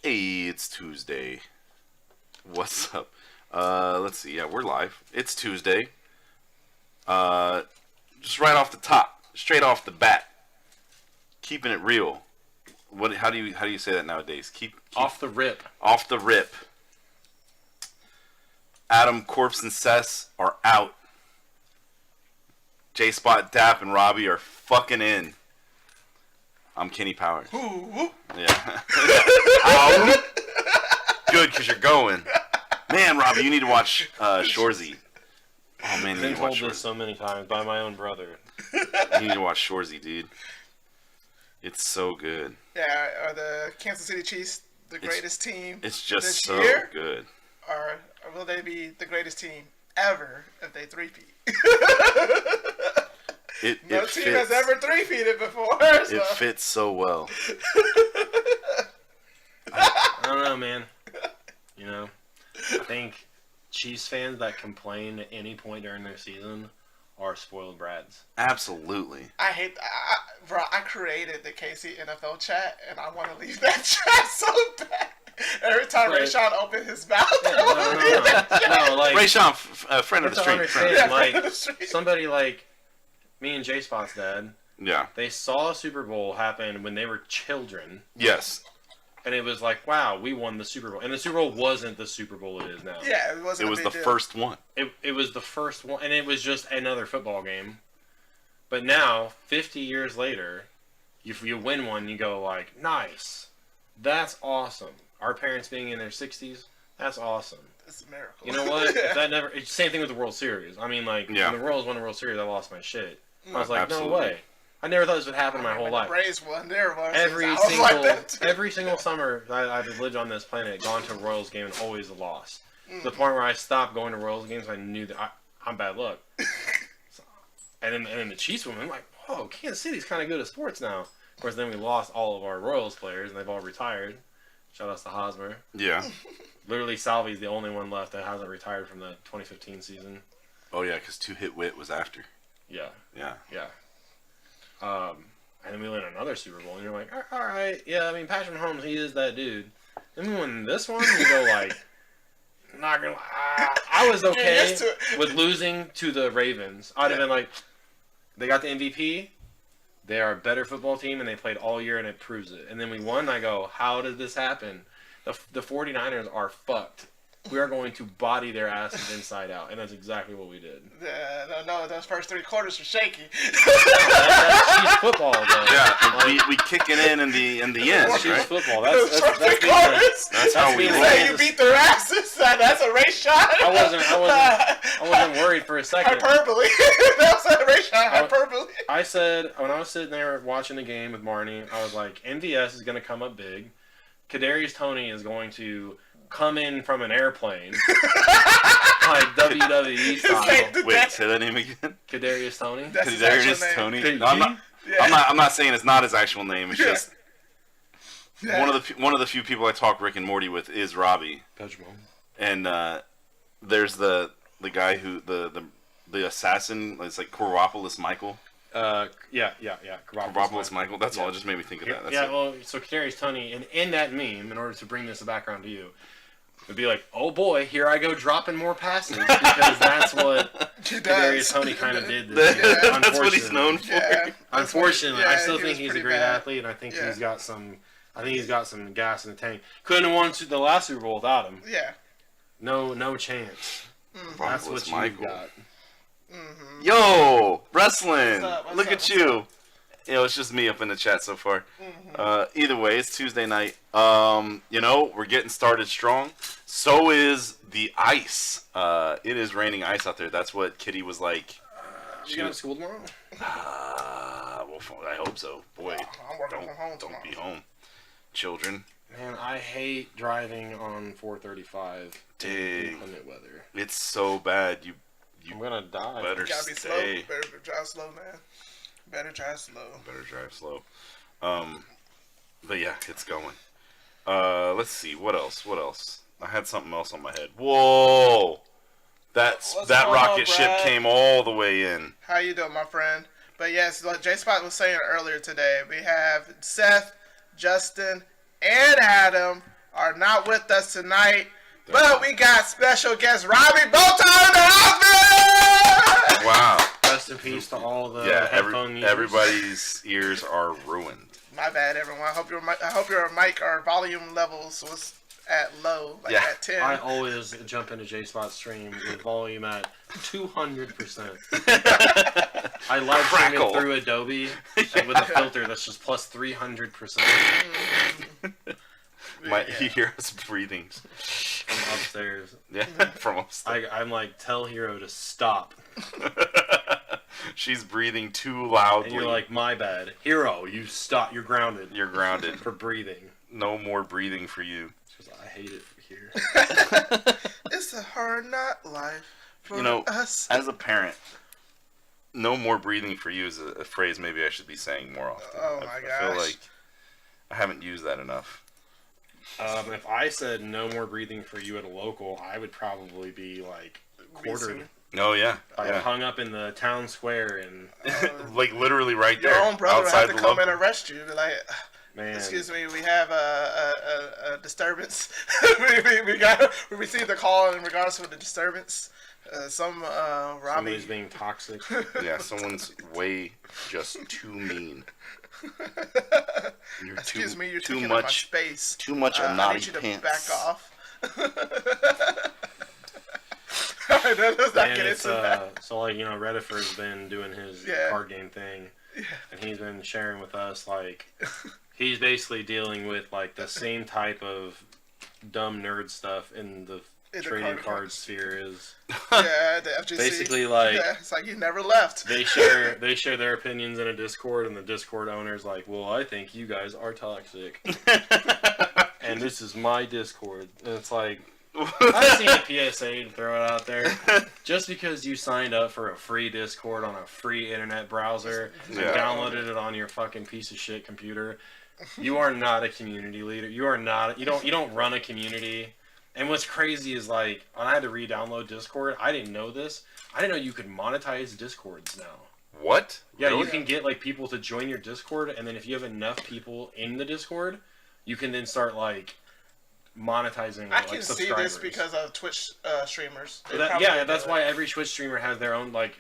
Hey, it's Tuesday. What's up? Let's see. Yeah, we're live. It's Tuesday. Just right off the top, straight off the bat, keeping it real. What? How do you say that nowadays? Keep off the rip. Off the rip. Adam, Corpse, and Cess are out. J Spot, Dap, and Robbie are fucking in. I'm Kenny Powers. Yeah. Good, because you're going. Man, Robbie, you need to watch Shorzy. Oh, man, you need to watch Shorzy. I've been told this so many times by my own brother. You need to watch Shorzy, dude. It's so good. Yeah, are the Kansas City Chiefs the greatest team It's just this so year? good. Or will they be the greatest team ever if they three-peat? No team has ever three-peated before. So. It fits so well. I don't know, man. You know, I think Chiefs fans that complain at any point during their season are spoiled brats. Absolutely. I hate bro, I created the KC NFL chat, and I want to leave that chat so bad. Every time Rayshawn opened his mouth, no, like Rayshawn, friend of the street. Like somebody like me and J Spot's dad. Yeah. They saw a Super Bowl happen when they were children. Yes. And it was like, wow, we won the Super Bowl. And the Super Bowl wasn't the Super Bowl it is now. Yeah, it wasn't. It was the first one. It was the first one, and it was just another football game. But now, 50 years later, if you win one, you go like, nice. That's awesome. Our parents being in their 60s, that's awesome. It's a miracle. You know what? If that never. It's the same thing with the World Series. I mean, like, when the Royals won the World Series, I lost my shit. I was like, Absolutely. No way. I never thought this would happen my whole life. The Braves won their one. Every single summer I've lived on this planet, gone to a Royals game and always lost. To the point where I stopped going to Royals games. I knew that I'm bad luck. and then the Chiefs won. I'm like, whoa, Kansas City's kind of good at sports now. Of course, then we lost all of our Royals players, and they've all retired. Shout out to Hosmer. Yeah. Literally, Salvi's the only one left that hasn't retired from the 2015 season. Oh yeah, because Two Hit Wit was after. Yeah. Yeah. Yeah. And then we win another Super Bowl, and you're like, all right, yeah, I mean, Patrick Mahomes, he is that dude. Then we win this one, and you go like, not gonna lie, I was okay with losing to the Ravens. I'd have been like, they got the MVP, they are a better football team, and they played all year, and it proves it. And then we won, and I go, how did this happen? The 49ers are fucked. We are going to body their asses inside out, and that's exactly what we did. No, those first 3 quarters were shaky. That's Chiefs football, though. Yeah, like, we kick it in the end, Chiefs right? football. That's how we say you beat their asses. That's a race shot. I wasn't worried for a second. Hyperbole. That was a race shot. Hyperbole. I said when I was sitting there watching the game with Marnie, I was like, MVS is going to come up big. Kadarius Toney is going to come in from an airplane, like WWE style. Wait, say that name again. Kadarius Toney. Kadarius Toney. No, I'm not saying it's not his actual name. It's just one of the few people I talk Rick and Morty with is Robbie. And there's the guy who the assassin. It's like Coropoulos Michael. Yeah. Coropoulos Michael. That's all. It just made me think of that. That's well, so Kadarius Toney, and in that meme, in order to bring this background to you, it'd be like, oh boy, here I go dropping more passes, because that's what Kadarius Toney kind of did this year. That's what he's known for. Yeah, unfortunately, I still think he's a great athlete, and I think he's got some. I think he's got some gas in the tank. Couldn't have won the last Super Bowl without him. Yeah. No chance. That's what you got. Mm-hmm. Yo, wrestling! What's at you. It's just me up in the chat so far. Mm-hmm. Either way, it's Tuesday night. We're getting started strong. So is the ice. It is raining ice out there. That's what Kitty was like. You going to school tomorrow? Well, I hope so. Boy, I'm working from home tomorrow. Don't be home, children. Man, I hate driving on 435 in inclement weather. It's so bad. I'm gonna die. Better you gotta be slow. Better drive slow, man. Better drive slow. But yeah, it's going. Let's see. What else? I had something else on my head. Whoa! That rocket ship came all the way in. How you doing, my friend? But yes, like J Spot was saying earlier today, we have Seth, Justin, and Adam are not with us tonight. But we got special guest Robbie Bolton in the house. Wow. Rest in peace to all the headphone users. Everybody's ears are ruined. My bad, everyone. I hope your mic or volume levels was at low, like at 10. I always jump into J-Spot's stream with volume at 200%. I live stream it through Adobe and with a filter that's just plus 300%. You hear us breathing from upstairs. Yeah, from upstairs. I'm like, tell Hero to stop. She's breathing too loudly. And you're like, my bad. Hero, you stop. You're grounded. You're grounded. For breathing. No more breathing for you. I hate it here. It's a hard knock life for us. As a parent, no more breathing for you is a phrase maybe I should be saying more often. Oh my gosh. I feel like I haven't used that enough. If I said no more breathing for you at a local, I would probably be like quartered. Oh yeah, hung up in the town square and like literally right there. Your own brother outside would have to come and arrest you. Like, man, excuse me, we have a disturbance. we received a call in regards to the disturbance. Robbie. Somebody's being toxic. Yeah, someone's way just too mean. You're you're too much much my space. Too much a naughty I need you to pants. back off. Let's not get into that. So like, Reddifer's been doing his card game thing, and he's been sharing with us like he's basically dealing with like the same type of dumb nerd stuff in the trading card sphere is. Yeah, the FGC. Basically, like it's like you never left. They share their opinions in a Discord, and the Discord owner's like, "Well, I think you guys are toxic, and this is my Discord." And it's like, I've seen a PSA to throw it out there. Just because you signed up for a free Discord on a free internet browser and downloaded it on your fucking piece of shit computer, you are not a community leader. You are not. You don't run a community. And what's crazy is like when I had to re-download Discord, I didn't know this. I didn't know you could monetize Discords now. What? Yeah, really? You can get like people to join your Discord, and then if you have enough people in the Discord, you can then start like monetizing. I can see this because of Twitch streamers. That's why every Twitch streamer has their own like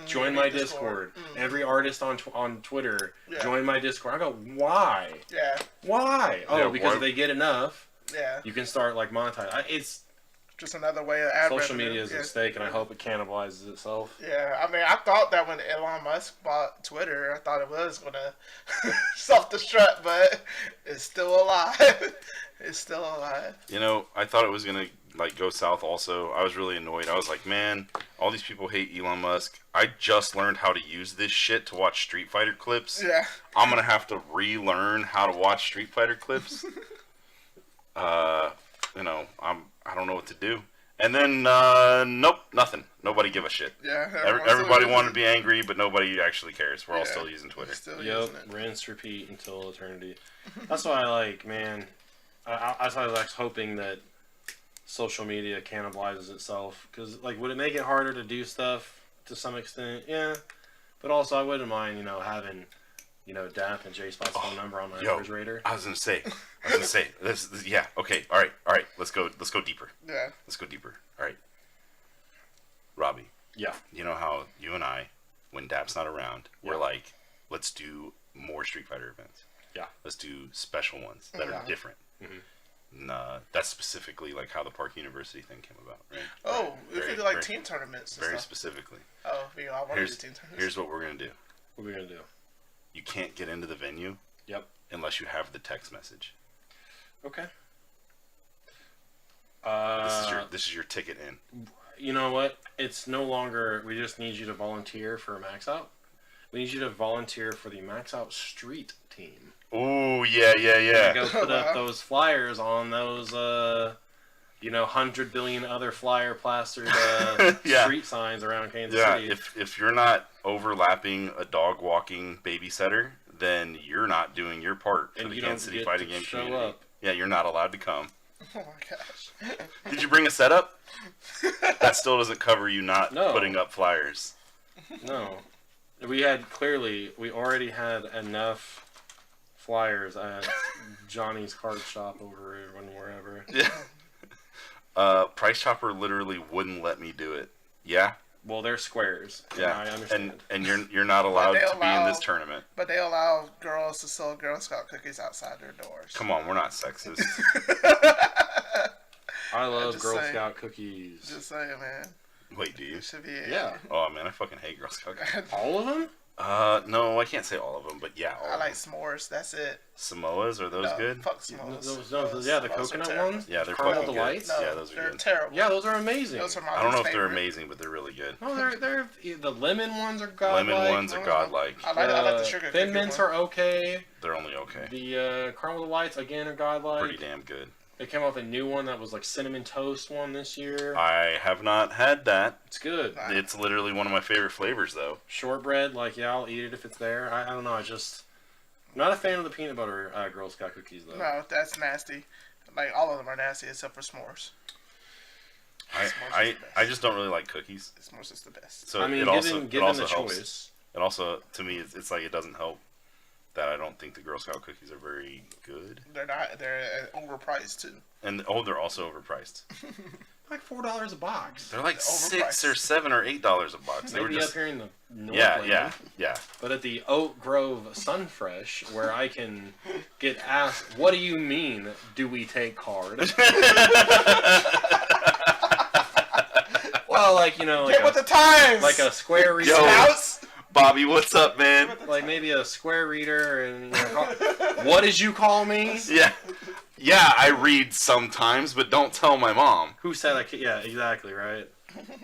join my Discord. Every artist on Twitter join my Discord. I go, why? Yeah. Why? Oh, because if they get enough. Yeah. You can start like monetizing. It's just another way of ad social media is a mistake, and I hope it cannibalizes itself. Yeah, I mean, I thought that when Elon Musk bought Twitter, I thought it was gonna self-destruct, but it's still alive. It's still alive. I thought it was gonna like go south. Also, I was really annoyed. I was like, man, all these people hate Elon Musk. I just learned how to use this shit to watch Street Fighter clips. Yeah. I'm gonna have to relearn how to watch Street Fighter clips. I don't know what to do. And then, nope, nothing. Nobody give a shit. Yeah. Everybody wanted to be angry, but nobody actually cares. We're all still using Twitter. Rinse, repeat until eternity. That's why I was hoping that social media cannibalizes itself. Because, like, would it make it harder to do stuff to some extent? Yeah. But also, I wouldn't mind, having... Dap and J-Spot's phone number on my refrigerator. I was gonna say, this yeah, okay, all right, let's go deeper. Yeah. Let's go deeper. All right. Robbie. Yeah. You know how you and I, when Dap's not around, we're like, let's do more Street Fighter events. Yeah. Let's do special ones that are different. Mm-hmm. That's specifically like how the Park University thing came about, right? Oh, we could do like team tournaments. Very specifically. Oh, I want to do team tournaments. Here's what we're gonna do. What are we gonna do? You can't get into the venue. Yep. Unless you have the text message. Okay. This is your ticket in. You know what? It's no longer. We just need you to volunteer for a max out. We need you to volunteer for the max out street team. Ooh, yeah. Go put up those flyers on those 100 billion other flyer plastered street signs around Kansas City. Yeah, if you're not overlapping a dog walking babysitter, then you're not doing your part for the Kansas City fighting game community. Up. Yeah, you're not allowed to come. Oh my gosh. Did you bring a setup? That still doesn't cover you not putting up flyers. No. We already had enough flyers at Johnny's card shop over wherever. Yeah. Price Chopper literally wouldn't let me do it. Yeah. Well, they're squares. Yeah, I understand. And you're not allowed to be in this tournament. But they allow girls to sell Girl Scout cookies outside their doors. Come on, we're not sexist. I love Girl Scout cookies. Just saying, man. Wait, do you? It should be. Yeah. Oh man, I fucking hate Girl Scout cookies. All of them? No, I can't say all of them, but yeah. I like s'mores. That's it. Samoas, are those good? Fuck s'mores. The coconut ones. Yeah, they're Caramel fucking Delights? good. No, Yeah, those are they're good. terrible. Yeah, those are amazing. Those are my I don't know if favorite. they're amazing, but they're really good. No, they're the lemon ones are godlike. Lemon ones are godlike. I like the sugar. Thin mints are okay. They're only okay. The caramel delights again are godlike. Pretty damn good. They came out with a new one that was like cinnamon toast one this year. I have not had that. It's good. It's literally one of my favorite flavors, though. Shortbread, like yeah, I'll eat it if it's there. I don't know. I'm not a fan of the peanut butter Girl Scout cookies though. No, that's nasty. Like all of them are nasty except for s'mores. I just don't really like cookies. S'mores is the best. So I mean, it also given the helps. choice. It also, to me, it's like it doesn't help that I don't think the Girl Scout cookies are very good. They're not. They're overpriced too. And they're also overpriced. Like $4 a box. They're like Overpriced. $6 or $7 or $8 a box. They Maybe were just up here in the North yeah. But at the Oak Grove Sunfresh, where I can get asked, "What do you mean? Do we take card?" Well, like Get with the times. like a square reader. House. Bobby, what's up, man? Like maybe a square reader, and what did you call me? Yeah, I read sometimes, but don't tell my mom. Who said I could? Yeah, exactly, right.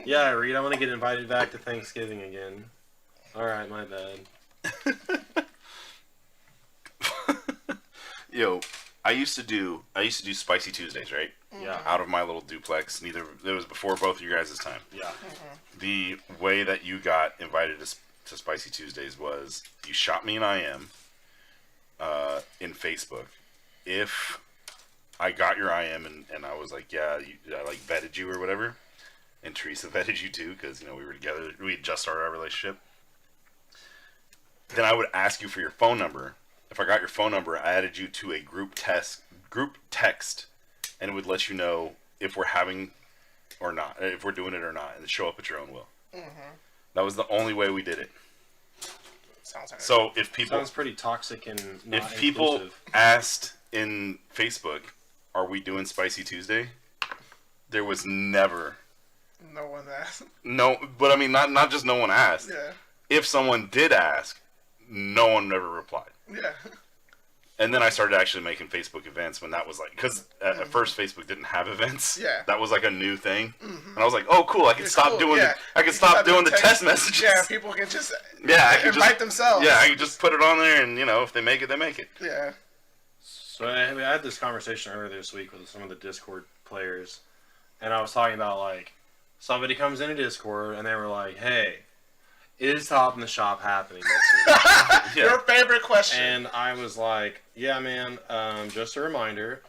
Yeah, I read. I want to get invited back to Thanksgiving again. All right, my bad. Yo, I used to do Spicy Tuesdays, right? Yeah. Out of my little duplex. It was before both of you guys' time. Yeah. The way that you got invited to Spicy Tuesdays was you shot me an IM in Facebook. If I got your IM and I was like, yeah, I like vetted you or whatever, and Teresa vetted you too because we were together. We had just started our relationship. Then I would ask you for your phone number. If I got your phone number, I added you to a group text, and it would let you know if we're having or not, if we're doing it or not, and it'd show up at your own will. Mm-hmm. That was the only way we did it. So if people sounds pretty toxic and not if people inclusive. asked in Facebook, "Are we doing Spicy Tuesday?" There was never. No one asked. No, but I mean, not just no one asked. Yeah. If someone did ask, no one ever replied. Yeah. And then I started actually making Facebook events when that was like, because at first Facebook didn't have events. Yeah. That was like a new thing, and I was like, oh cool, I can stop cool, doing yeah. I can stop doing the text messages. Yeah, people can just I can invite themselves. Yeah, I can just put it on there, and if they make it, they make it. Yeah. So I had this conversation earlier this week with some of the Discord players, and I was talking about like somebody comes into Discord and they were like, "Hey, is Top in the Shop happening this week?" Your favorite question. And I was like, "Yeah, man. Just a reminder,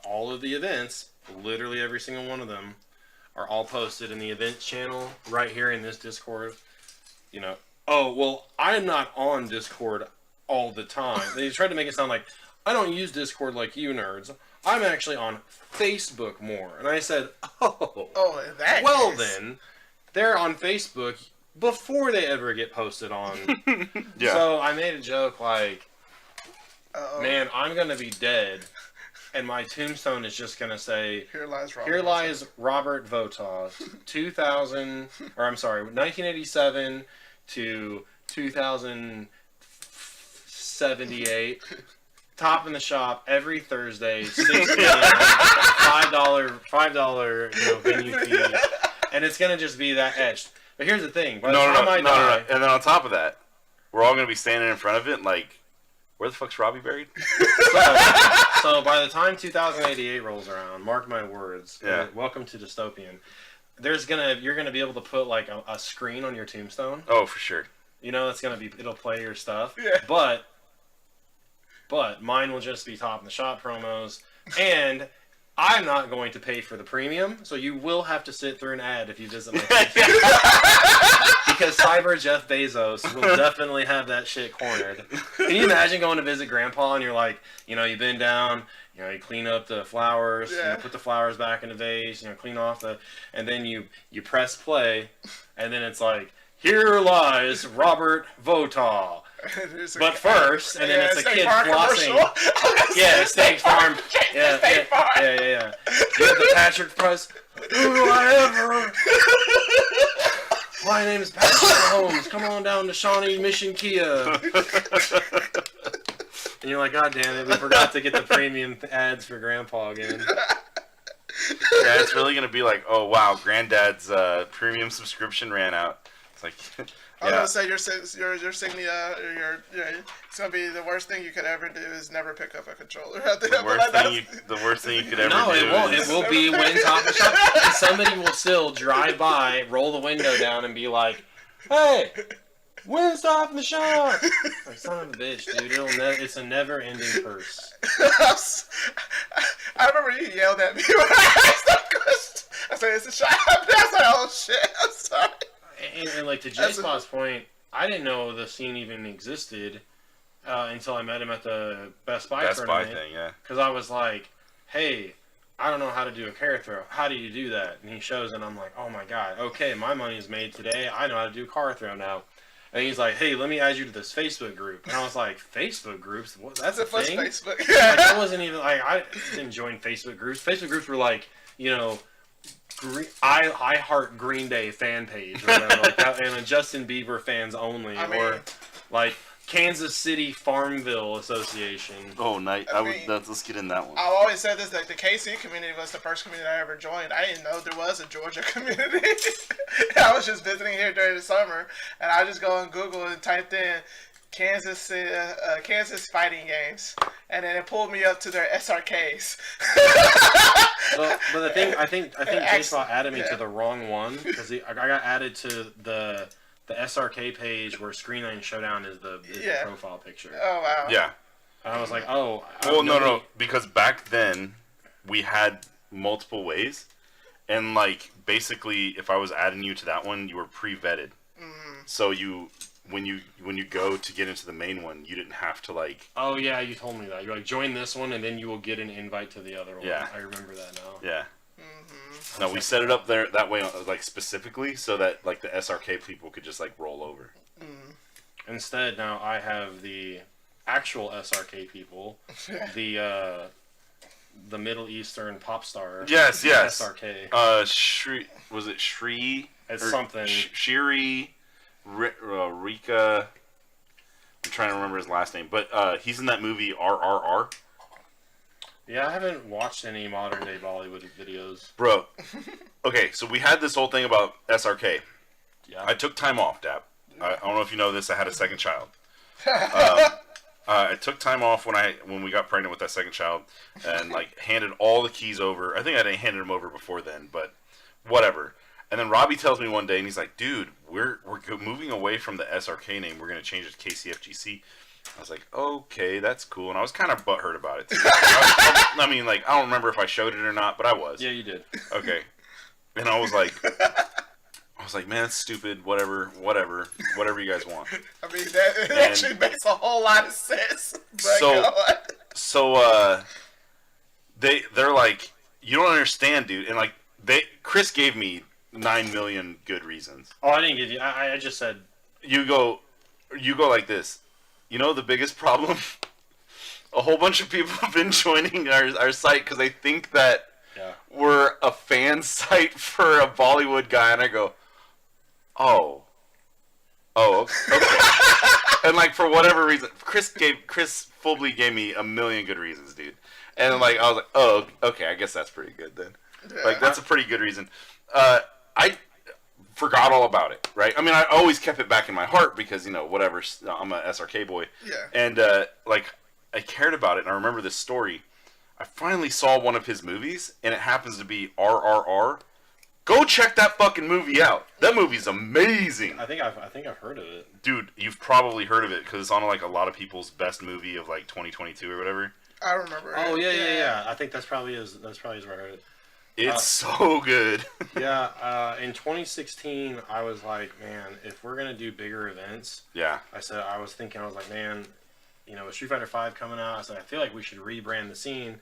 all of the events, literally every single one of them, are all posted in the events channel right here in this Discord. Oh well, I'm not on Discord all the time. They tried to make it sound like I don't use Discord like you nerds. I'm actually on Facebook more." And I said, "Oh, in that well case. then, they're on Facebook before they ever get posted on." Yeah. So I made a joke like, Uh-oh. "Man, I'm gonna be dead, and my tombstone is just gonna say, Here lies Robert. Here lies Robert Votaw, 1987 to 2078, Top in the Shop every Thursday, 6 p.m. $5 venue fee, and it's gonna just be that etched." But here's the thing: by the time I die, and then on top of that, we're all gonna be standing in front of it, like, where the fuck's Robbie buried? So by the time 2088 rolls around, mark my words. Yeah. Welcome to dystopian. You're gonna be able to put like a screen on your tombstone. Oh, for sure. It'll play your stuff. Yeah. But mine will just be Top in the Shop promos, and I'm not going to pay for the premium, so you will have to sit through an ad if you visit my page. Because Cyber Jeff Bezos will definitely have that shit cornered. Can you imagine going to visit Grandpa and you're like, you've been down, you clean up the flowers, put the flowers back in the vase, clean off and then you press play, and then it's like, here lies Robert Votaw. But first, and then it's a kid flossing. Yeah, State Farm. Yeah. You have the Patrick Price. Who do I ever? My name is Patrick Holmes. Come on down to Shawnee Mission Kia. And you're like, God damn it, we forgot to get the premium ads for Grandpa again. Yeah, it's really gonna be like, oh wow, Granddad's premium subscription ran out. It's like. I was gonna say it's gonna be the worst thing you could ever do is never pick up a controller. The worst thing you could ever do. No, it won't. It will be when top of shop, and somebody will still drive by, roll the window down, and be like, "Hey, when's top in the shop?" Like, son of a bitch, dude. It's a never-ending curse. I remember you yelled at me when I asked that question. I said, "It's a shop." I was like, "Oh shit, I'm sorry." And like to J-Spot's point, I didn't know the scene even existed until I met him at the Best Buy tournament. Thing, yeah. Because I was like, hey, I don't know how to do a carry throw. How do you do that? And he shows it, and I'm like, oh my god, okay, my money's made today. I know how to do a car throw now. And he's like, hey, let me add you to this Facebook group. And I was like, Facebook groups? What, that's a thing? Facebook. Like, I wasn't even, like, I didn't join Facebook groups. Facebook groups were like, I Heart Green Day fan page or whatever, like that, and a Justin Bieber fans only, or like Kansas City Farmville Association. Oh, nice. Let's get in that one. I've always said this, like the KC community was the first community I ever joined. I didn't know there was a Georgia community. I was just visiting here during the summer, and I just go on Google and typed in Kansas fighting games, and then it pulled me up to their SRKs. But the thing, I think J-Spot added me to the wrong one, because I got added to the SRK page where Screen Lane Showdown is the profile picture. Oh wow. Yeah. And I was like, oh. Well, no, because back then we had multiple ways, and like basically, if I was adding you to that one, you were pre-vetted. Mm-hmm. So when you go to get into the main one, you didn't have to like. Oh yeah, you told me that. You're like, join this one, and then you will get an invite to the other one. Yeah, I remember that now. Yeah. Mm-hmm. No, we set it up there that way, like specifically, so that like the SRK people could just like roll over. Mm. Instead, now I have the actual SRK people, the Middle Eastern pop star. Yes. SRK. Shri was it Shri? It's something. Shiri. Rika, I'm trying to remember his last name, but he's in that movie RRR. Yeah, I haven't watched any modern day Bollywood videos. Bro, okay, so we had this whole thing about SRK. Yeah. I took time off, Dap. I don't know if you know this, I had a second child. I took time off when we got pregnant with that second child, and like handed all the keys over. I think I didn't hand them over before then, but whatever. And then Robbie tells me one day, and he's like, dude, we're moving away from the SRK name. We're going to change it to KCFGC. I was like, okay, that's cool. And I was kind of butthurt about it, too. I mean, like, I don't remember if I showed it or not, but I was. Yeah, you did. Okay. And I was like, man, it's stupid. Whatever you guys want. I mean, that actually makes a whole lot of sense. So they're like, you don't understand, dude. And like, Chris gave me 9 million good reasons. Oh, I didn't give you. I just said. You go like this. You know the biggest problem? A whole bunch of people have been joining our site because they think that we're a fan site for a Bollywood guy, and I go, oh, okay. And like for whatever reason, Chris Fulby gave me a million good reasons, dude. And like I was like, oh, okay, I guess that's pretty good then. Like that's a pretty good reason. I forgot all about it, right? I mean, I always kept it back in my heart because, whatever, I'm a SRK boy. Yeah. And, like, I cared about it, and I remember this story. I finally saw one of his movies, and it happens to be RRR. Go check that fucking movie out. That movie's amazing. I think I've heard of it. Dude, you've probably heard of it because it's on, like, a lot of people's best movie of, like, 2022 or whatever. I remember. Oh yeah. I think that's probably where I heard it. It's so good. Yeah, in 2016, I was like, man, if we're gonna do bigger events, I was like, man, with Street Fighter V coming out, I said I feel like we should rebrand the scene,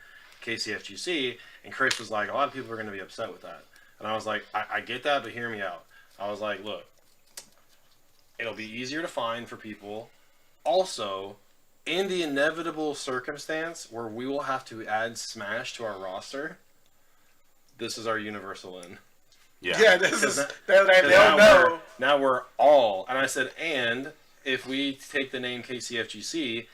KCFGC, and Chris was like, a lot of people are gonna be upset with that, and I was like, I get that, but hear me out. I was like, look, it'll be easier to find for people. Also, in the inevitable circumstance where we will have to add Smash to our roster, this is our universal in. Yeah, this is... They'll know. Now we're all... And I said, and if we take the name KCFGC,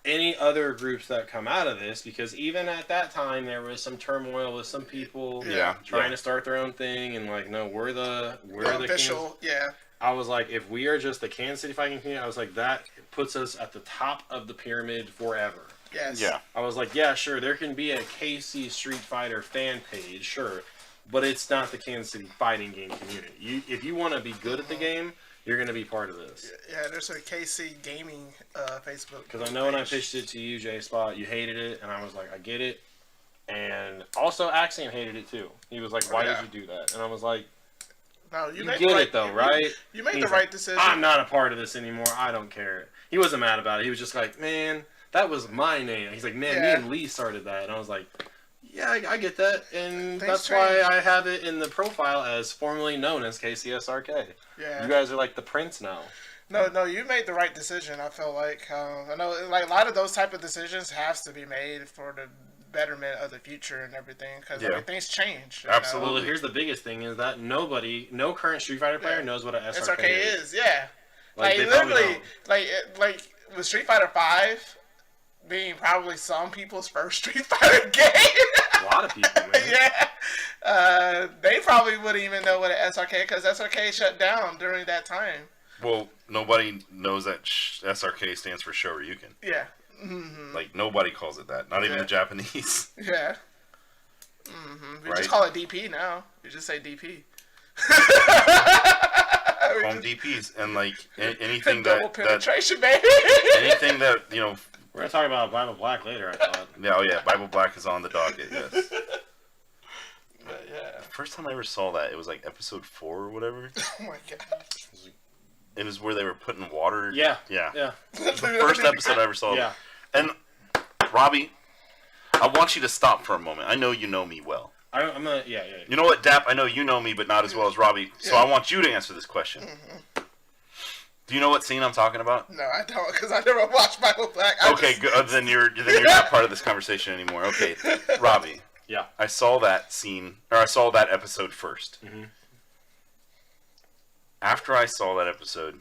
any other groups that come out of this, because even at that time, there was some turmoil with some people trying to start their own thing, and like, no, we're the official, I was like, if we are just the Kansas City fighting community, I was like, that puts us at the top of the pyramid forever. Yes. Yeah. I was like, yeah, sure, there can be a KC Street Fighter fan page, sure, but it's not the Kansas City fighting game community. If you want to be good at the game, you're going to be part of this. Yeah, there's a KC Gaming Facebook. Because I know when I pitched it to you, J-Spot, you hated it, and I was like, I get it. And also, Axiom hated it too. He was like, why did you do that? And I was like, no, you get it though, right? You made the right decision. I'm not a part of this anymore. I don't care. He wasn't mad about it. He was just like, man, that was my name. He's like, man, me and Lee started that. And I was like, yeah, I get that. And that's why I have it in the profile as formerly known as KCSRK. Yeah. You guys are like the prince now. No, you made the right decision, I feel like. I know like a lot of those type of decisions has to be made for the betterment of the future and everything, because everything's changed. Absolutely. Well, here's the biggest thing is that no current Street Fighter player knows what an SRK is. Like literally, like with Street Fighter V being probably some people's first Street Fighter game. A lot of people, man. They probably wouldn't even know what an SRK, because SRK shut down during that time. Well, nobody knows that SRK stands for Shoryuken. Yeah. Mm-hmm. Like, nobody calls it that. Not even the Japanese. Yeah. Mm-hmm. We just call it DP now. We just say DP. Call them DPs. And, like, anything that... Double penetration, baby! Anything that, We're going to talk about Bible Black later, I thought. Yeah, Bible Black is on the docket, yes. But, yeah. The first time I ever saw that, it was, like, episode 4 or whatever. Oh, my God. It was where they were putting water. Yeah. The first episode I ever saw. Yeah. And, Robbie, I want you to stop for a moment. I know you know me well. I'm gonna, You know what, Dap? I know you know me, but not as well as Robbie. So I want you to answer this question. Mm-hmm. Do you know what scene I'm talking about? No, I don't, because I never watched Bible Black. Okay, good. Then you're not part of this conversation anymore. Okay, Robbie. Yeah. I saw that scene, or I saw that episode first. Mm-hmm. After I saw that episode,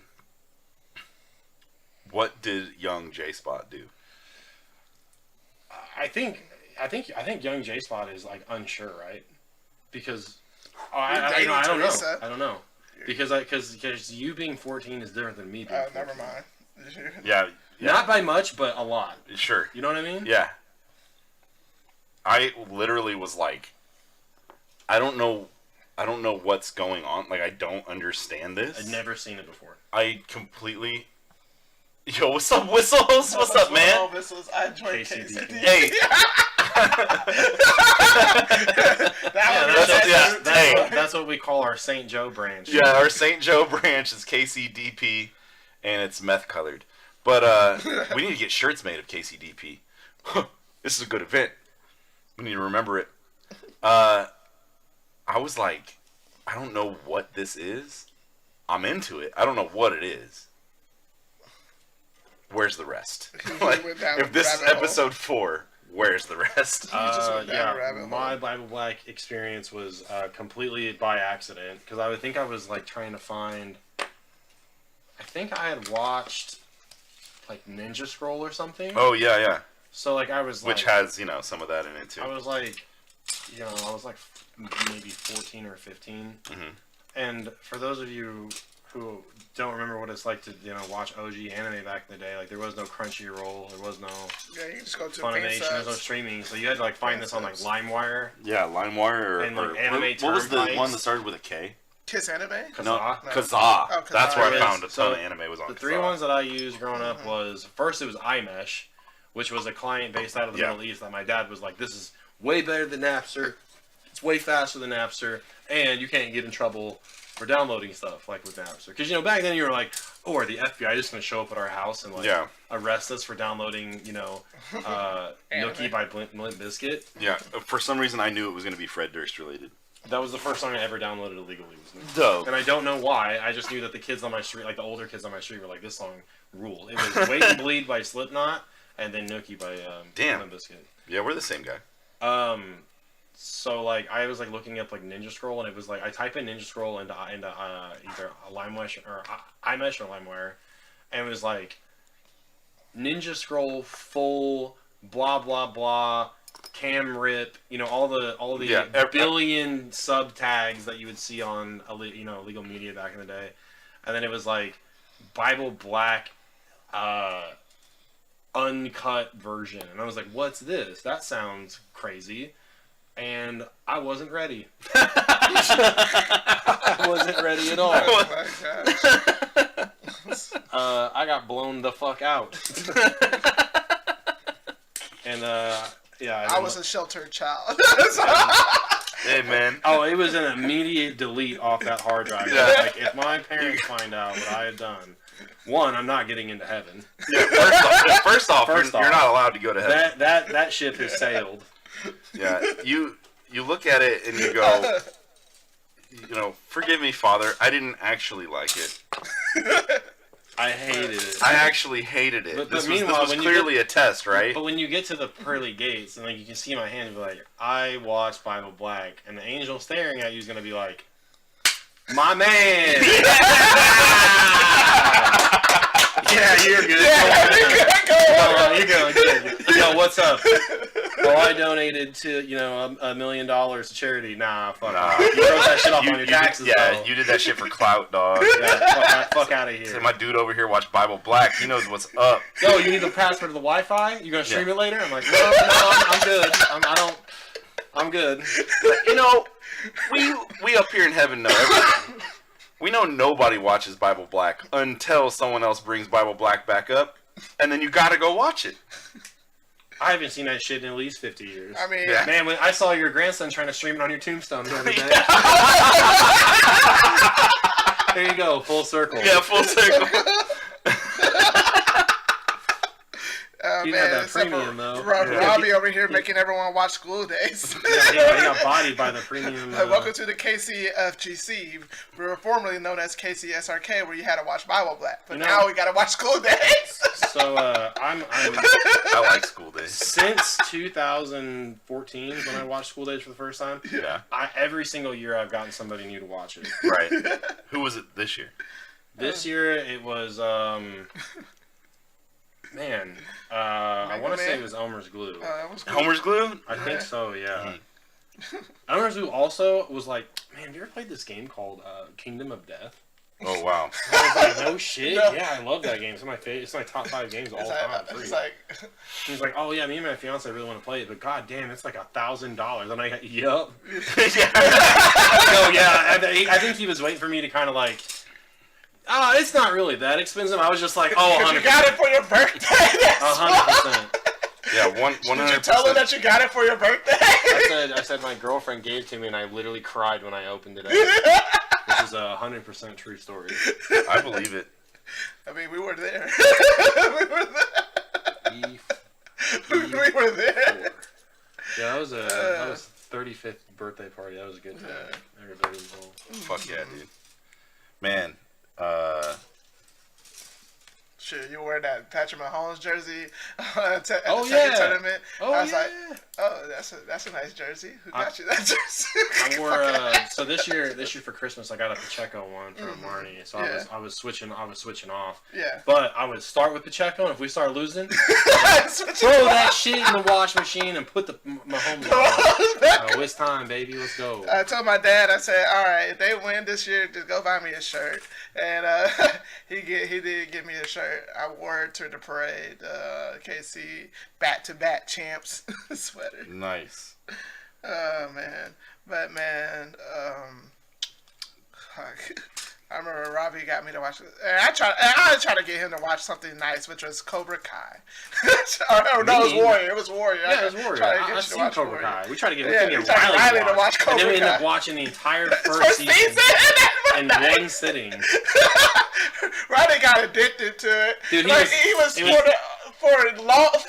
what did young J-Spot do? I think young J-Spot is like unsure, right? Because I don't know. Because you being 14 is different than me being 14. Never mind. Yeah. Not by much, but a lot. Sure. You know what I mean? Yeah. I literally was like, I don't know what's going on. Like, I don't understand this. I'd never seen it before. I completely... Yo, what's up, Whistles? What's up, man? Oh, Whistles. I enjoy KCD. Hey. That's what we call our St. Joe branch. Yeah, our St. Joe branch is KCDP, and it's meth colored. But we need to get shirts made of KCDP. This is a good event. We need to remember it. I was like, I don't know what this is. I'm into it. I don't know what it is. Where's the rest? Like, if this is episode 4, where's the rest? My Bible Black experience was completely by accident, because I would think I was like trying to find. I think I had watched like Ninja Scroll or something. Oh yeah. So like I was which has some of that in it too. I was like, maybe 14 or 15, and for those of you who don't remember what it's like to watch OG anime back in the day, like there was no Crunchyroll, there was no you just go to Funimation, there was no streaming, so you had to like find this on like LimeWire. Yeah, LimeWire and like anime. What was the one that started with a K? Kiss Anime? Kazaa. Oh, that's where I found a ton of anime was on. The 3 ones that I used growing up was first it was iMesh, which was a client based out of the Middle East that my dad was like, this is way better than Napster. It's way faster than Napster, and you can't get in trouble for downloading stuff like with Napster. Because, you know, back then you were like, oh, are the FBI just going to show up at our house and, like, arrest us for downloading, you know, Nookie by Limp Bizkit? Yeah, for some reason I knew it was going to be Fred Durst related. That was the first song I ever downloaded illegally. Dope. And I don't know why. I just knew that the kids on my street, like the older kids on my street, were like, this song ruled. It was Wait and Bleed by Slipknot, and then Nookie by Limp Bizkit. Yeah, we're the same guy. So, like, I was, like, looking up, like, Ninja Scroll, and it was, like, I type in Ninja Scroll into either LimeWire or iMesh or LimeWire, and it was, like, Ninja Scroll full blah, blah, blah, cam rip, you know, all the billion sub tags that you would see on, you know, illegal media back in the day. And then it was, like, Bible Black, uncut version. And I was like, what's this? That sounds crazy. And I wasn't ready. I wasn't ready at all. Oh my gosh. I got blown the fuck out. And yeah, I was a sheltered child. Hey man. Oh, it was an immediate delete off that hard drive. Yeah. Like, if my parents find out what I had done, one, I'm not getting into heaven. Yeah, first off, you're not allowed to go to heaven. That ship has sailed. Yeah, you look at it and you go, you know, forgive me, Father, I didn't actually like it. I hated it. I actually hated it. But this meanwhile, was clearly a test, right? But when you get to the pearly gates and like you can see my hand, be like, I watched Bible Black, and the angel staring at you is gonna be like, my man. Yeah, you're good. You're good. Yo, what's up? Well, I donated to, you know, $1 million to charity. Nah, fuck. Nah. You wrote that shit off on your taxes, though. You did that shit for clout, dog. Yeah, fuck out of here. Say my dude over here watched Bible Black. He knows what's up. Yo, you need the password to the Wi-Fi? You gonna stream it later? I'm like, no, I'm good. I'm good. You know, we up here in heaven know everything. We know nobody watches Bible Black until someone else brings Bible Black back up, and then you gotta go watch it. I haven't seen that shit in at least 50 years. I mean, man, when I saw your grandson trying to stream it on your tombstone the other day. There you go, full circle. Yeah, full circle. He man, had that premium, though. Robbie over here making everyone watch School Days. Yeah, he got bodied by the premium. Welcome to the KCFGC. We were formerly known as KCSRK, where you had to watch Bible Black. But now we got to watch School Days. So, I like School Days. Since 2014, when I watched School Days for the first time, every single year I've gotten somebody new to watch it. Right. Who was it this year? This year it was, man, I want to say it was Elmer's Glue. Homer's Glue? I think so, yeah. Elmer's Glue also was like, man, have you ever played this game called Kingdom of Death? Oh, wow. I was like, no shit? No. Yeah, I love that game. It's my favorite. It's my top 5 games of all time. He's like, oh yeah, me and my fiance really want to play it, but god damn, it's like $1,000. I'm like, yup. So yeah, I think he was waiting for me to kind of like, it's not really that expensive. I was just like, oh, 100%. You got it for your birthday. 100%. Yeah, 100%. Did you tell her that you got it for your birthday? I said my girlfriend gave it to me, and I literally cried when I opened it up. This is a 100% true story. I believe it. I mean, we were there. We were there. Yeah, that was 35th birthday party. That was a good time. Everybody was involved. Fuck yeah, dude. Man, Shit, you wear that Patrick Mahomes jersey at the tournament. Oh, I was yeah. like, oh, that's a nice jersey. Who got you that jersey? I wore so this year for Christmas I got a Pacheco one from Marnie. So I was switching off. Yeah. But I would start with Pacheco, and if we start losing, throw that shit in the wash machine and put the Mahomes on. Oh, it's time, baby. Let's go. I told my dad, I said, all right, if they win this year, just go buy me a shirt. And he did give me a shirt. I wore it to the parade. KC back-to-back champs sweater. Nice. Oh man, but man, I remember Robbie got me to watch it. And I tried to get him to watch something nice, which was Cobra Kai. No, it was Warrior. It was Warrior. Yeah, it was Warrior. I've seen Cobra Kai. We tried to get Riley to watch Cobra Kai. And then we ended up watching the entire first season in one sitting. Riley got addicted to it. Dude,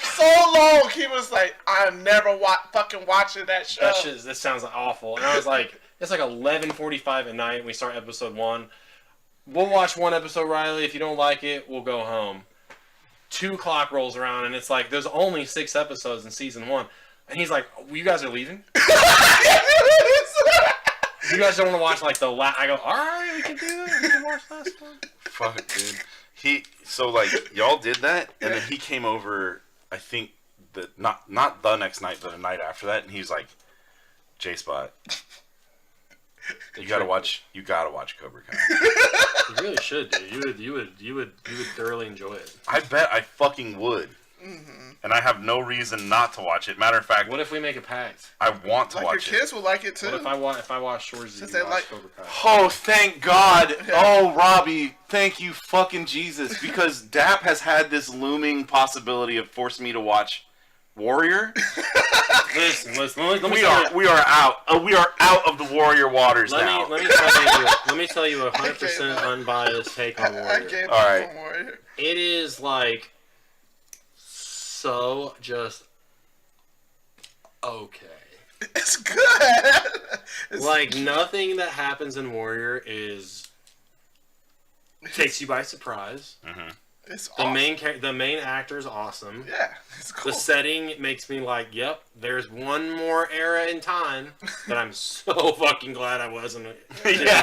so long, he was like, I'm never fucking watching that show. That sounds awful. And I was like, it's like 11:45 at night. We start episode 1. We'll watch one episode, Riley. If you don't like it, we'll go home. 2 o'clock rolls around, and it's like, there's only 6 episodes in season 1. And he's like, you guys are leaving? You guys don't want to watch, like, the last... I go, alright, we can do that. We can watch last one. Fuck, dude. So, like, y'all did that, and then he came over, I think, not the next night, but the night after that, and he was like, J-Spot, you gotta watch Cobra Kai. You really should, dude. You would thoroughly enjoy it. I bet I fucking would. Mm-hmm. And I have no reason not to watch it. Matter of fact, what if we make a pact? I want to watch it. Your kids will like it too. What if I watch Shorzy, you watch Cobra Kai? Oh, thank God! Oh, Robbie, thank you, fucking Jesus, because Dap has had this looming possibility of forcing me to watch Warrior. Listen. We are out. We are out of the Warrior waters now. Let me tell you a 100% unbiased take on Warrior. All right. It is like so just okay. It's good. Like nothing that happens in Warrior takes you by surprise. Mm-hmm. It's awesome. The main actor is awesome. Yeah, it's cool. The setting makes me like, yep, there's one more era in time that I'm so fucking glad I wasn't. Yeah,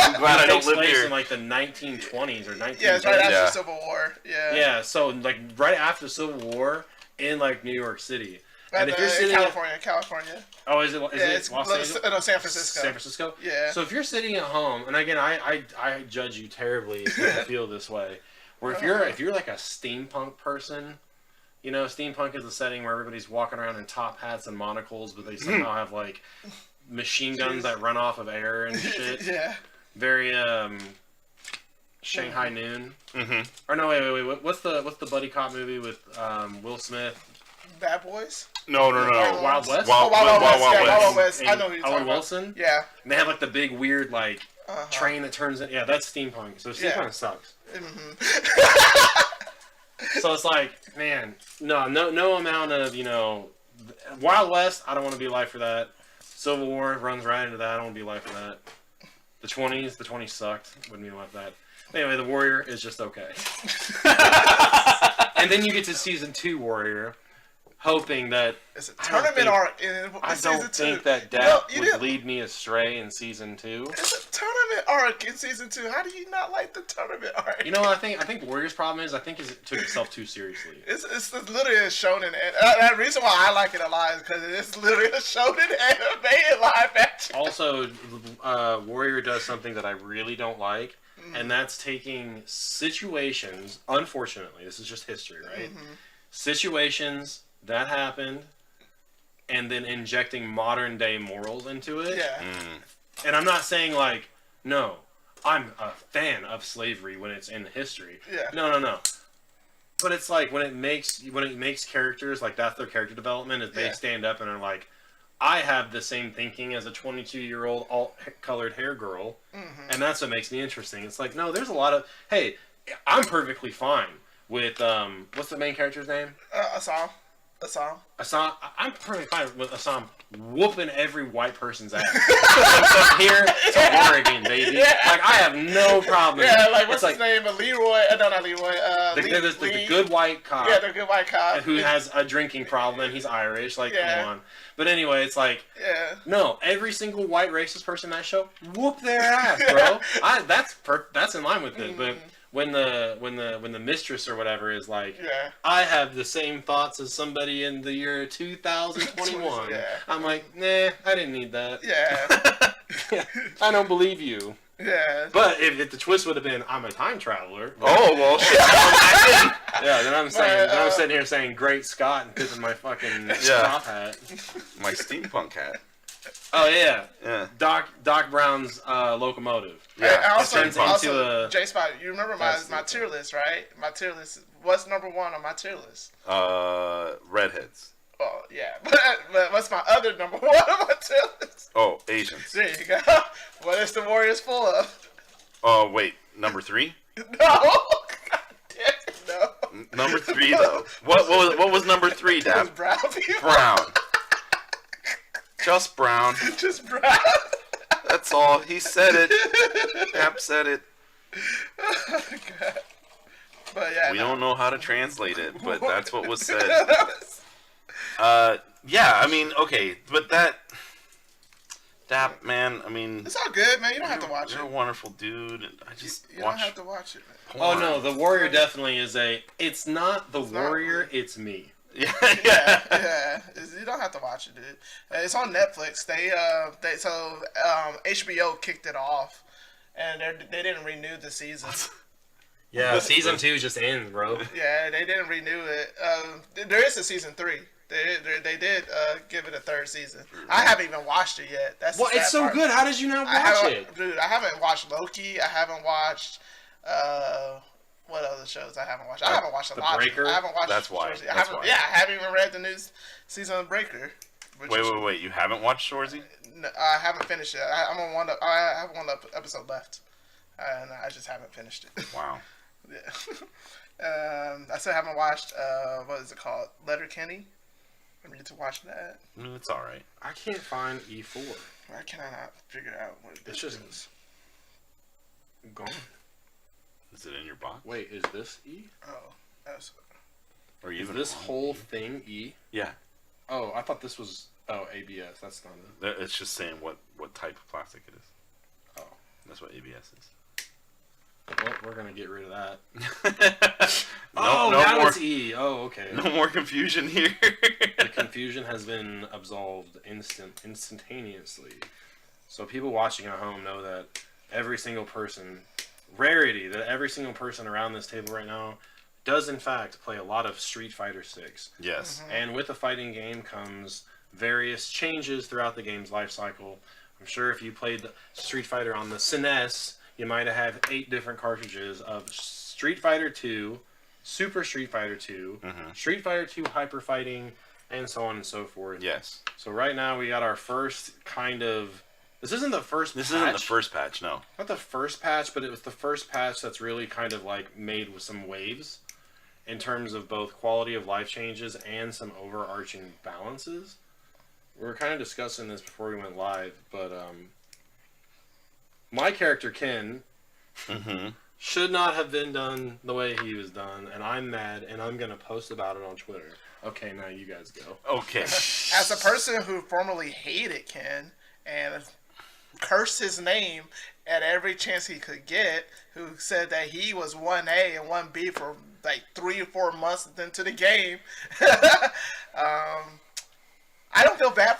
I'm glad I don't live place here. In like the 1920s or 1930s. Yeah, it's right after the Civil War. Yeah. Yeah, so like right after the Civil War in like New York City. And if you're sitting California. Oh, is it Los Angeles? No, San Francisco. San Francisco? Yeah. So if you're sitting at home, and again, I judge you terribly if you feel this way. Where if you're like a steampunk person, you know, steampunk is a setting where everybody's walking around in top hats and monocles, but they somehow have like machine guns that run off of air and shit. Yeah. Very Shanghai Noon. Mm-hmm. Or no, wait. What's the buddy cop movie with Will Smith? Bad Boys? No. Wild West. Wild West. I know who you're talking Owen Wilson. About. Yeah. And they have like the big weird like train that turns in. Yeah, that's steampunk. So steampunk sucks. Mm-hmm. So it's like, man, no amount of, you know, Wild West, I don't want to be alive for that. Civil War runs right into that. I don't want to be alive for that. The 20s sucked. Wouldn't be alive for that. Anyway, the Warrior is just okay. And then you get to season 2 Warrior, hoping that it's a tournament arc in I season don't 2. think that Dap would lead me astray in season 2. It's a tournament arc in season 2. How do you not like the tournament arc? You know what I think Warrior's problem is? I think it took itself too seriously. It's literally a shonen. The reason why I like it a lot is because it's literally a shonen anime live action. Also, Warrior does something that I really don't like, and that's taking situations. Unfortunately, this is just history, right? Mm-hmm. Situations that happened, and then injecting modern day morals into it. Yeah. And I'm not saying like, no, I'm a fan of slavery when it's in history. Yeah. No. But it's like when it makes characters like that's their character development is they stand up and are like, I have the same thinking as a 22-year-old alt-colored hair girl, and that's what makes me interesting. It's like, no, there's a lot of hey, I'm perfectly fine with what's the main character's name? Assam. I'm perfectly fine with Assam whooping every white person's ass. From here to Oregon, baby. Yeah. Like, I have no problem. Yeah, like, what's his name? Leroy. No, not Leroy. The good white cop. Yeah, the good white cop. Who has a drinking problem and he's Irish. Like, come on. But anyway, it's like, no, every single white racist person in that show, whoop their ass, bro. That's in line with it. But when the mistress or whatever is like, I have the same thoughts as somebody in the year 2021. I'm like, nah, I didn't need that. Yeah. I don't believe you. Yeah. But if the twist would have been, I'm a time traveler. Oh, well, shit. Then I'm saying, then I'm sitting here saying, great Scott, and tipping my fucking top hat. My steampunk hat. Oh yeah. Yeah. Doc Brown's locomotive. Yeah. And also J Spot, you remember my tier list, right? My tier list. What's number 1 on my tier list? Redheads. Oh yeah, but what's my other number 1 on my tier list? Oh, Asians. There you go. What is the Warriors full of? Oh wait, number 3. No. God damn it, no. Number 3 though. What was number 3, Dab? Brown people. Brown. Just brown. Just brown. That's all. He said it. Cap said it. Oh, God. But yeah, we don't know how to translate it, but that's what was said. Yeah, I mean, okay, but that man, I mean, it's all good, man. You don't have to watch it. You're a wonderful dude. I just you don't have to watch it, man. Porn. Oh no, the Warrior definitely is it's not the Warrior, it's me. Yeah. You don't have to watch it, dude. It's on Netflix. HBO kicked it off, and they didn't renew the season. Yeah, season 2 just ends, bro. Yeah, they didn't renew it. There is a season 3. They did give it a 3rd season. I haven't even watched it yet. That's well, it's so part. good. How did you not watch it, dude? I haven't watched Loki. I haven't watched. What other shows I haven't watched? I haven't watched a lot. Breaker? I haven't watched. That's why. Yeah, I haven't even read the new season of Breaker. Wait! You haven't watched Shorzy? No, I haven't finished it. I have one episode left, and I just haven't finished it. Wow. Yeah. I still haven't watched. What is it called? Letterkenny. I need to watch that. It's all right. I can't find E4. Why can I not figure out what it's just gone. Is it in your box? Wait, is this E? Oh, that's. Or is this whole thing E? Yeah. Oh, I thought this was ABS. That's not it. It's just saying what type of plastic it is. Oh, that's what ABS is. Well, we're gonna get rid of that. no now more, it's E. Oh, okay. No more confusion here. The confusion has been absolved instantaneously. So people watching at home know that every single person around this table right now does in fact play a lot of Street Fighter 6. Yes. Mm-hmm. And with the fighting game comes various changes throughout the game's life cycle. I'm sure if you played Street Fighter on the SNES, you might have had 8 different cartridges of Street Fighter 2, Super Street Fighter 2, Street Fighter 2 Hyper Fighting, and so on and so forth. Yes. So right now we got our first kind of... This isn't the first patch. This isn't the first patch, no. Not the first patch, but it was the first patch that's really kind of like made with some waves in terms of both quality of life changes and some overarching balances. We were kind of discussing this before we went live, but my character Ken should not have been done the way he was done, and I'm mad, and I'm gonna post about it on Twitter. Okay, now you guys go. Okay. As a person who formerly hated Ken and cursed his name at every chance he could get, who said that he was 1A and 1B for like 3 or 4 months into the game, I don't feel bad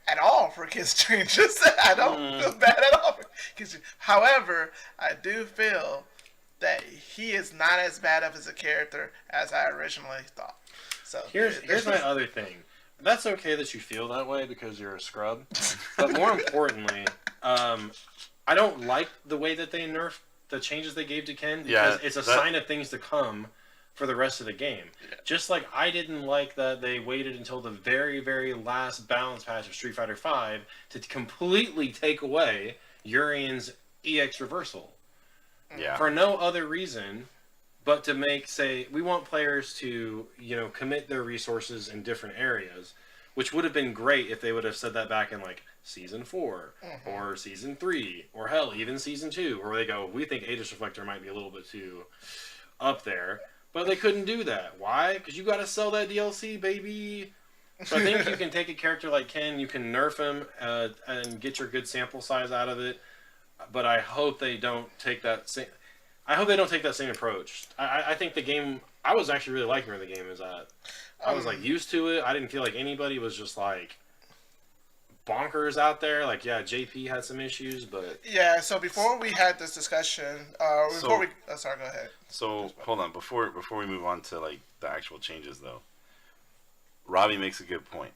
at all for Ken's changes. I don't feel bad at all for Ken's changes. However, I do feel that he is not as bad of as a character as I originally thought. So here's my other thing. That's okay that you feel that way because you're a scrub. But more importantly, I don't like the way that they nerfed the changes they gave to Ken because it's a sign of things to come for the rest of the game. Yeah. Just like I didn't like that they waited until the very, very last balance patch of Street Fighter V to completely take away Urian's EX reversal. Yeah. For no other reason but to we want players to, commit their resources in different areas, which would have been great if they would have said that back in like Season 4 or Season 3 or hell, even Season 2, where they go, we think Aegis Reflector might be a little bit too up there. But they couldn't do that. Why? Because you got to sell that DLC, baby. So I think you can take a character like Ken, you can nerf him and get your good sample size out of it. But I hope they don't take that same. I hope they don't take that same approach. I think the game. I was actually really liking where the game is at. I was like used to it. I didn't feel like anybody was just like bonkers out there. Like, yeah, JP had some issues, but yeah. So before we had this discussion, sorry, go ahead. So hold on, before we move on to like the actual changes though, Robbie makes a good point.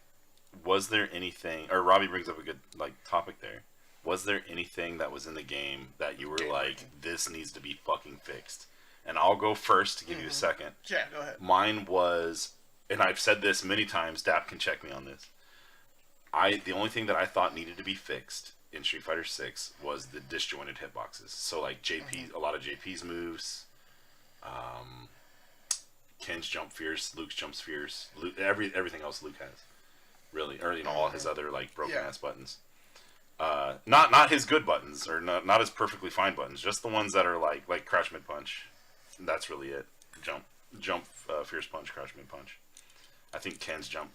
was there anything? Or Robbie brings up a good topic there. Was there anything that was in the game that you were like, this needs to be fucking fixed? And I'll go first to give you a second. Yeah, go ahead. Mine was, and I've said this many times. Dap can check me on this. The only thing that I thought needed to be fixed in Street Fighter 6 was the disjointed hitboxes. So like JP, a lot of JP's moves, Ken's jump fierce, Luke's jumps fierce, everything else Luke has, really, or all his other broken ass buttons. Not his good buttons, or not his perfectly fine buttons, just the ones that are like crouch mid punch. That's really it. Jump, fierce punch, crouch mid punch. I think Ken's jump,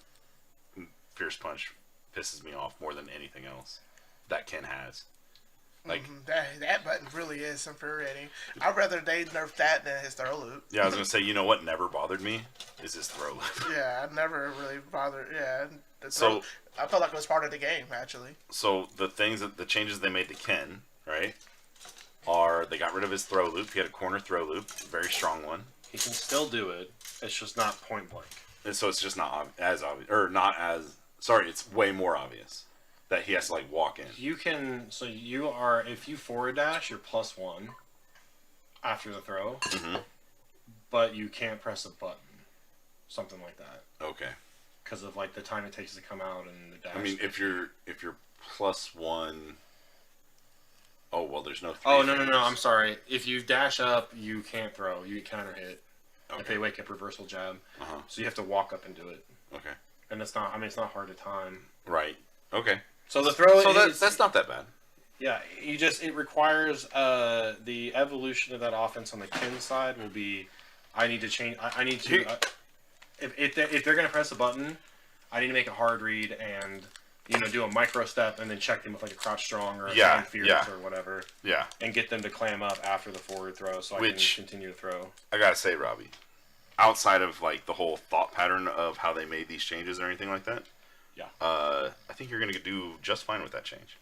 fierce punch pisses me off more than anything else that Ken has. That button really is infuriating. I'd rather they nerf that than his throw loop. Yeah, I was gonna say, you know what never bothered me is his throw loop. Yeah, I never really bothered. Yeah, so I felt like it was part of the game actually. So the changes they made to Ken, right, are they got rid of his throw loop. He had a corner throw loop, very strong one. He can still do it. It's just not point blank. And so it's just not as obvious, or not as. Sorry, it's way more obvious that he has to walk in. You can. So you are, if you forward dash, you're +1 after the throw, but you can't press a button, something like that. Okay. Because of the time it takes to come out and the dash. I mean, if you're +1. Oh well, there's no. Oh no! I'm sorry. If you dash up, you can't throw. You counter hit. Okay. If they wake up reversal jab, so you have to walk up and do it. Okay. And it's not. I mean, it's not hard to time. Right. Okay. So the throw. So that's not that bad. Yeah, it requires the evolution of that offense on the Ken side will be. I need to change. I need to. If they're gonna press a button, I need to make a hard read and do a micro step and then check them with a crouch strong or a hand fierce or whatever. Yeah. And get them to clam up after the forward throw so I can continue to throw. I gotta say, Robbie, outside of the whole thought pattern of how they made these changes or anything like that, I think you're gonna do just fine with that change.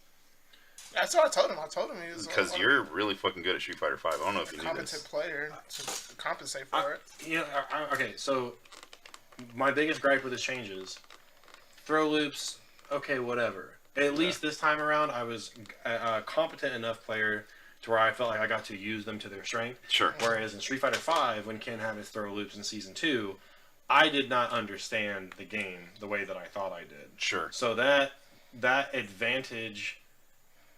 That's what I told him. He was because you're really fucking good at Street Fighter 5. I don't know if you knew this. Competent player to compensate for it. Yeah. Okay. So my biggest gripe with the changes, throw loops. Okay, whatever. At least this time around, I was a competent enough player to where I felt like I got to use them to their strength. Sure. Whereas in Street Fighter 5, when Ken had his throw loops in Season 2, I did not understand the game the way that I thought I did. Sure. So that advantage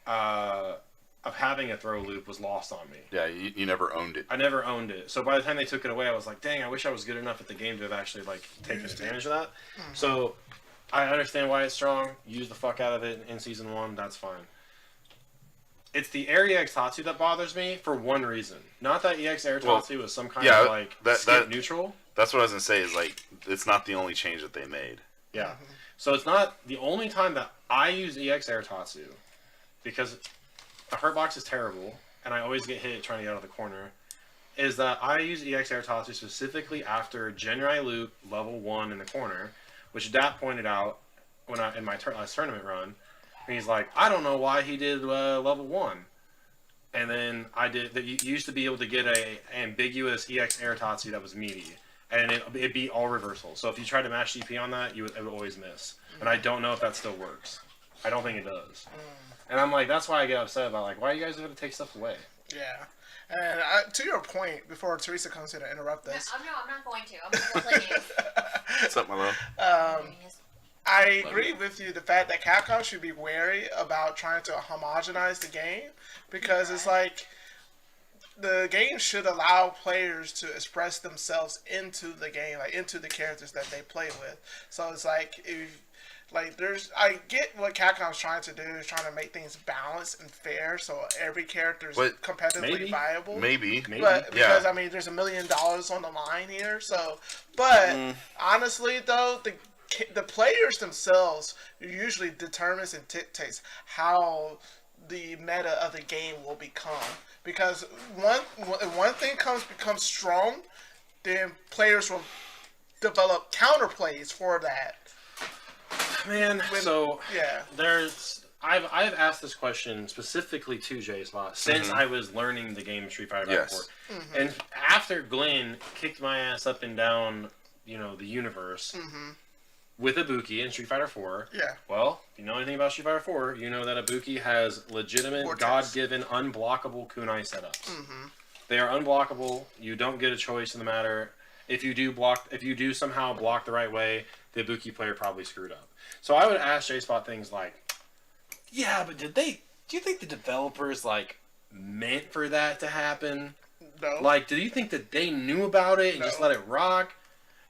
of having a throw loop was lost on me. Yeah, you never owned it. I never owned it. So by the time they took it away, I was like, dang, I wish I was good enough at the game to have actually taken advantage of that. So I understand why it's strong. Use the fuck out of it in Season 1. That's fine. It's the Air EX Tatsu that bothers me for one reason. Not that EX Air Tatsu was some kind of skip neutral. That's what I was going to say is it's not the only change that they made. Yeah. So it's not the only time that I use EX Air Tatsu because the hurt box is terrible and I always get hit trying to get out of the corner. Is that I use EX Air Tatsu specifically after Genrai Luke level 1 in the corner, which Dap pointed out when in my last tournament run. And he's like, I don't know why he did level 1. And then I did that. You used to be able to get a ambiguous EX Air Tatsu that was meaty, and it beat all reversals. So if you tried to mash DP on that, it would always miss. And I don't know if that still works. I don't think it does. And I'm like, that's why I get upset about why are you guys going to take stuff away? Yeah. And to your point, before Teresa comes in to interrupt us. No, I'm not going to. I'm going to play games. What's up, my love? I agree with you. The fact that Capcom should be wary about trying to homogenize the game, because it's the game should allow players to express themselves into the game, into the characters that they play with. So it's I get what Capcom's trying to do, is trying to make things balanced and fair, so every character is competitively viable. Maybe. But because there's $1 million on the line here. So, but honestly, though, the players themselves usually determines and dictates how the meta of the game will become. Because one thing becomes strong, then players will develop counterplays for that. Man, I've asked this question specifically to J-Slot since I was learning the game Street Fighter Back Court. And after Glenn kicked my ass up and down, the universe, with Ibuki in Street Fighter 4. Yeah. Well, if you know anything about Street Fighter 4, you know that Ibuki has legitimate, Vortex. God-given, unblockable kunai setups. Mm-hmm. They are unblockable. You don't get a choice in the matter. If you do somehow block the right way, the Ibuki player probably screwed up. So I would ask J-Spot things like, yeah, but do you think the developers, like, meant for that to happen? No. Like, do you think that they knew about it and No. just let it rock?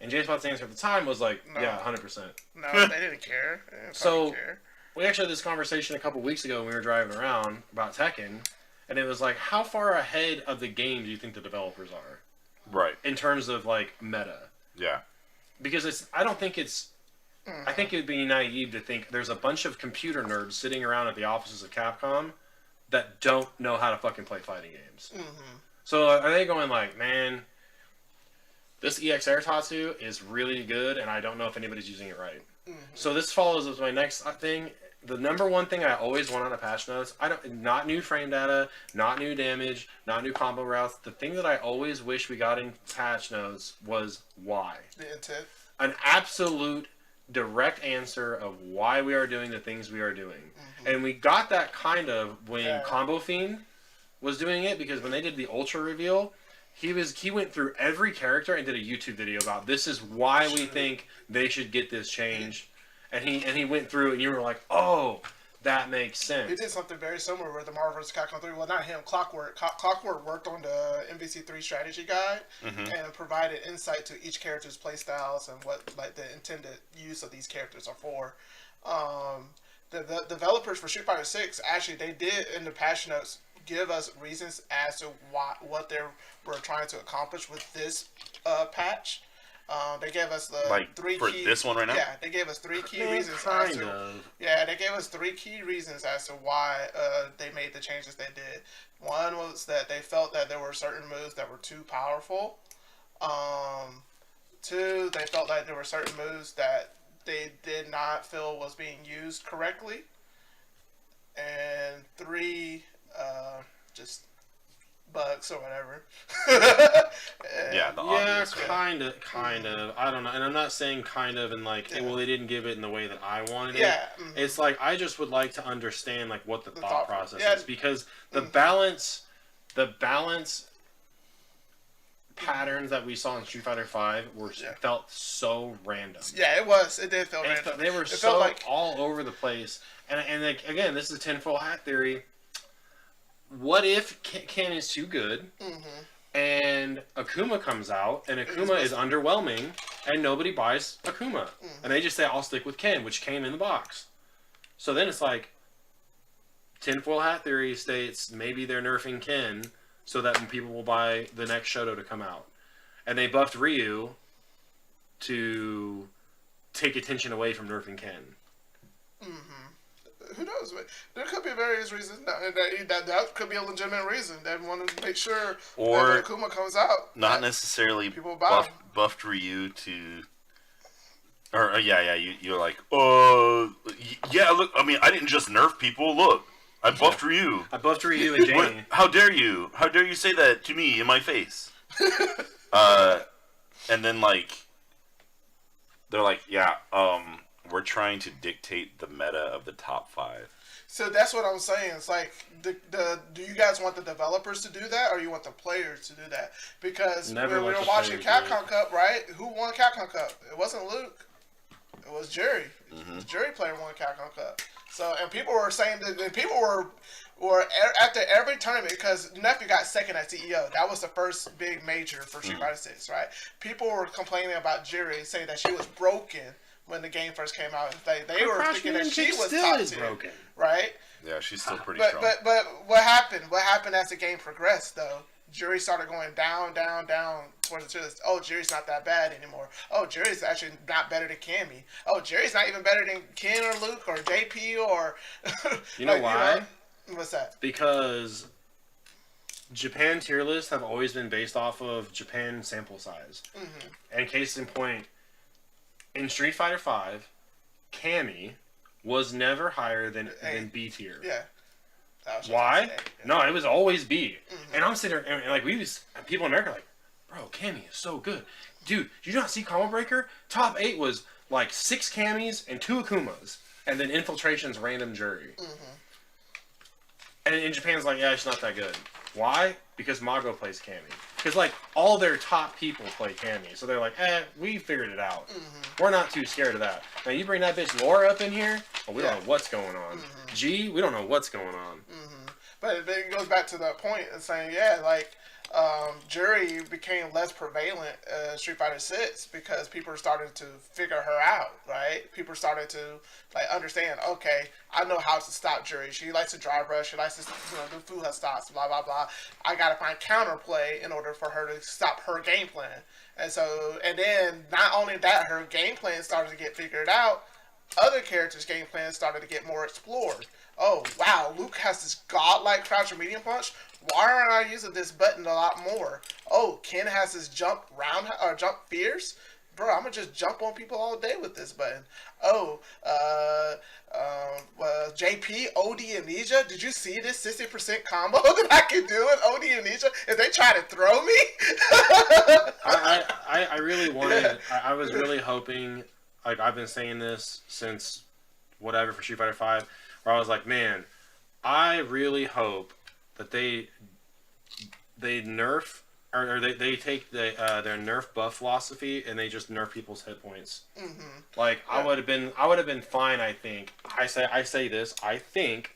And J-Spot's answer at the time was like, No. yeah, 100%. No, they didn't care. They didn't So, care. we actually had this conversation a couple weeks ago when we were driving around about Tekken, and it was like, how far ahead of the game do you think the developers are? Right. In terms of, like, meta. Yeah. Because I think it would be naive to think there's a bunch of computer nerds sitting around at the offices of Capcom that don't know how to fucking play fighting games. Mm-hmm. So are they going like, man, this EX Air Tatsu is really good, and I don't know if anybody's using it right. Mm-hmm. So this follows with my next thing. The number one thing I always want on a patch notes, not new frame data, not new damage, not new combo routes. The thing that I always wish we got in patch notes was why. The intent. An absolute direct answer of why we are doing the things we are doing. Mm-hmm. And we got that kind of when Combo Fiend was doing it, because when they did the Ultra reveal, he went through every character and did a YouTube video about this is why we think they should get this change. And he went through and you were like, oh, that makes sense. He did something very similar with the Marvel vs. Capcom 3. Well, not him, Clockwork. Clockwork worked on the MVC3 strategy guide and provided insight to each character's playstyles and what like the intended use of these characters are for. The developers for Street Fighter 6, actually, they did in the patch notes give us reasons as to what they were trying to accomplish with this patch. They gave us the like three for key. this one right now. Yeah, they gave us three key reasons. Yeah, they gave us three key reasons as to why they made the changes they did. One was that they felt that there were certain moves that were too powerful. Two, they felt like there were certain moves that they did not feel was being used correctly. And three, just bugs or whatever. Yeah, the obvious kind of. I don't know, and I'm not saying kind of and like, well, they didn't give it in the way that I wanted it. Yeah. It's like I just would like to understand like what the thought process is, because the Mm-hmm. balance patterns that we saw in Street Fighter V felt so random. Yeah, it was. It did feel random. They were so like all over the place. And like, again, this is a tinfoil hat theory. What if Ken is too good, and Akuma comes out, and Akuma is underwhelming, and nobody buys Akuma, and they just say, "I'll stick with Ken," which came in the box. So then it's like, tinfoil hat theory states maybe they're nerfing Ken so that people will buy the next Shoto to come out, and they buffed Ryu to take attention away from nerfing Ken. Who knows? There could be various reasons. That could be a legitimate reason. They want to make sure that when Akuma comes out, not necessarily buffed Ryu to. Or you're like, yeah. Look, I mean, I didn't just nerf people. Look, I buffed Ryu. I buffed Ryu and Jamie. How dare you? How dare you say that to me in my face? And then like, they're like, yeah, we're trying to dictate the meta of the top 5. So that's what I'm saying. It's like, do you guys want the developers to do that, or you want the players to do that? Because when we were watching Capcom Cup, right? Who won Capcom Cup? It wasn't Luke. It was Jerry. The Jerry player won Capcom Cup. So, and people were saying that, and people were after every tournament, because Nephew got second at CEO. That was the first big major for Street Fighter 6, right? People were complaining about Jerry, saying that she was broken when the game first came out. They were thinking that she was top tier, broken, right? Yeah, she's still pretty strong. But what happened? What happened as the game progressed, though? Jerry started going down towards the oh, Jerry's not that bad anymore. Oh, Jerry's actually not better than Cammy. Oh, Jerry's not even better than Ken or Luke or JP or... You know why? What's that? Because Japan tier lists have always been based off of Japan sample size. And case in point, in Street Fighter V, Cammy was never higher than B tier. Yeah. Why? No, it was always B. And I'm sitting there, and like, people in America are like, bro, Cammy is so good. Dude, did you not see Combo Breaker? Top 8 was like 6 Cammies and 2 Akumas, and then Infiltration's random jury. And in Japan's like, yeah, it's not that good. Why? Because Mago plays Cammy. Because, like, all their top people play Cammy. So they're like, we figured it out. We're not too scared of that. Now, you bring that bitch Laura up in here, well, we don't know what's going on. G, we don't know what's going on. But it goes back to the point of saying, yeah, like, jury became less prevalent Street Fighter 6 because people started to figure her out, right? People started to like understand, okay, I know how to stop jury. She likes to drive rush, she likes to do food her stops, blah blah blah. I gotta find counterplay in order for her to stop her game plan. And so, and then not only that, her game plan started to get figured out, other characters' game plans started to get more explored. Oh, wow, Luke has this godlike crouch or medium punch. Why aren't I using this button a lot more? Oh, Ken has this jump round or jump fierce. Bro, I'm gonna just jump on people all day with this button. Oh, JP, OD Amnesia. Did you see this 60% combo that I can do with OD Amnesia? If they try to throw me, I really wanted. I was really hoping. Like I've been saying this since whatever for Street Fighter 5, where I was like, man, I really hope that they nerf or they take their nerf buff philosophy and they just nerf people's hit points. Like I would have been fine. I think I say this. I think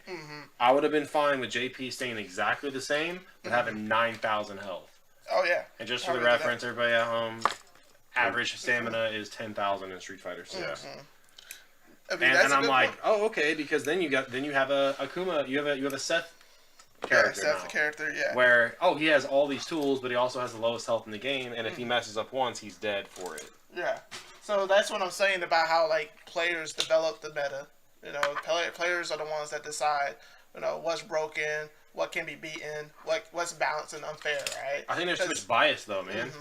I would have been fine with JP staying exactly the same but having 9,000 health. Oh yeah. And just for the reference, everybody at home, average stamina is 10,000 in Street Fighter 6. I mean, and I'm like, oh okay, because then you have a Akuma, you have a Seth character Seth's character, where he has all these tools, but he also has the lowest health in the game, and if he messes up once, he's dead for it. Yeah. So that's what I'm saying about how like players develop the meta. You know, players are the ones that decide, you know, what's broken, what can be beaten, what's balanced and unfair, right? I think there's too much bias though, man.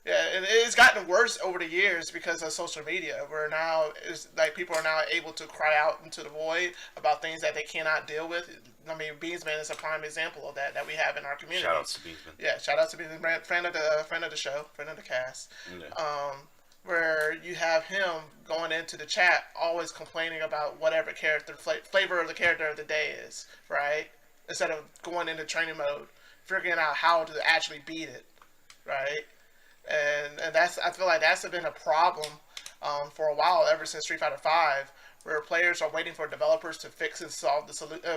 Yeah, and it's gotten worse over the years because of social media, where now is like people are now able to cry out into the void about things that they cannot deal with. I mean, Beansman is a prime example of that we have in our community. Shout out to Beansman. Yeah, shout out to Beansman, friend of the show, friend of the cast. Yeah. Where you have him going into the chat, always complaining about whatever character flavor of the character of the day is, right? Instead of going into training mode, figuring out how to actually beat it, right? And that's, I feel like that's been a problem for a while, ever since Street Fighter 5, where players are waiting for developers to fix and solve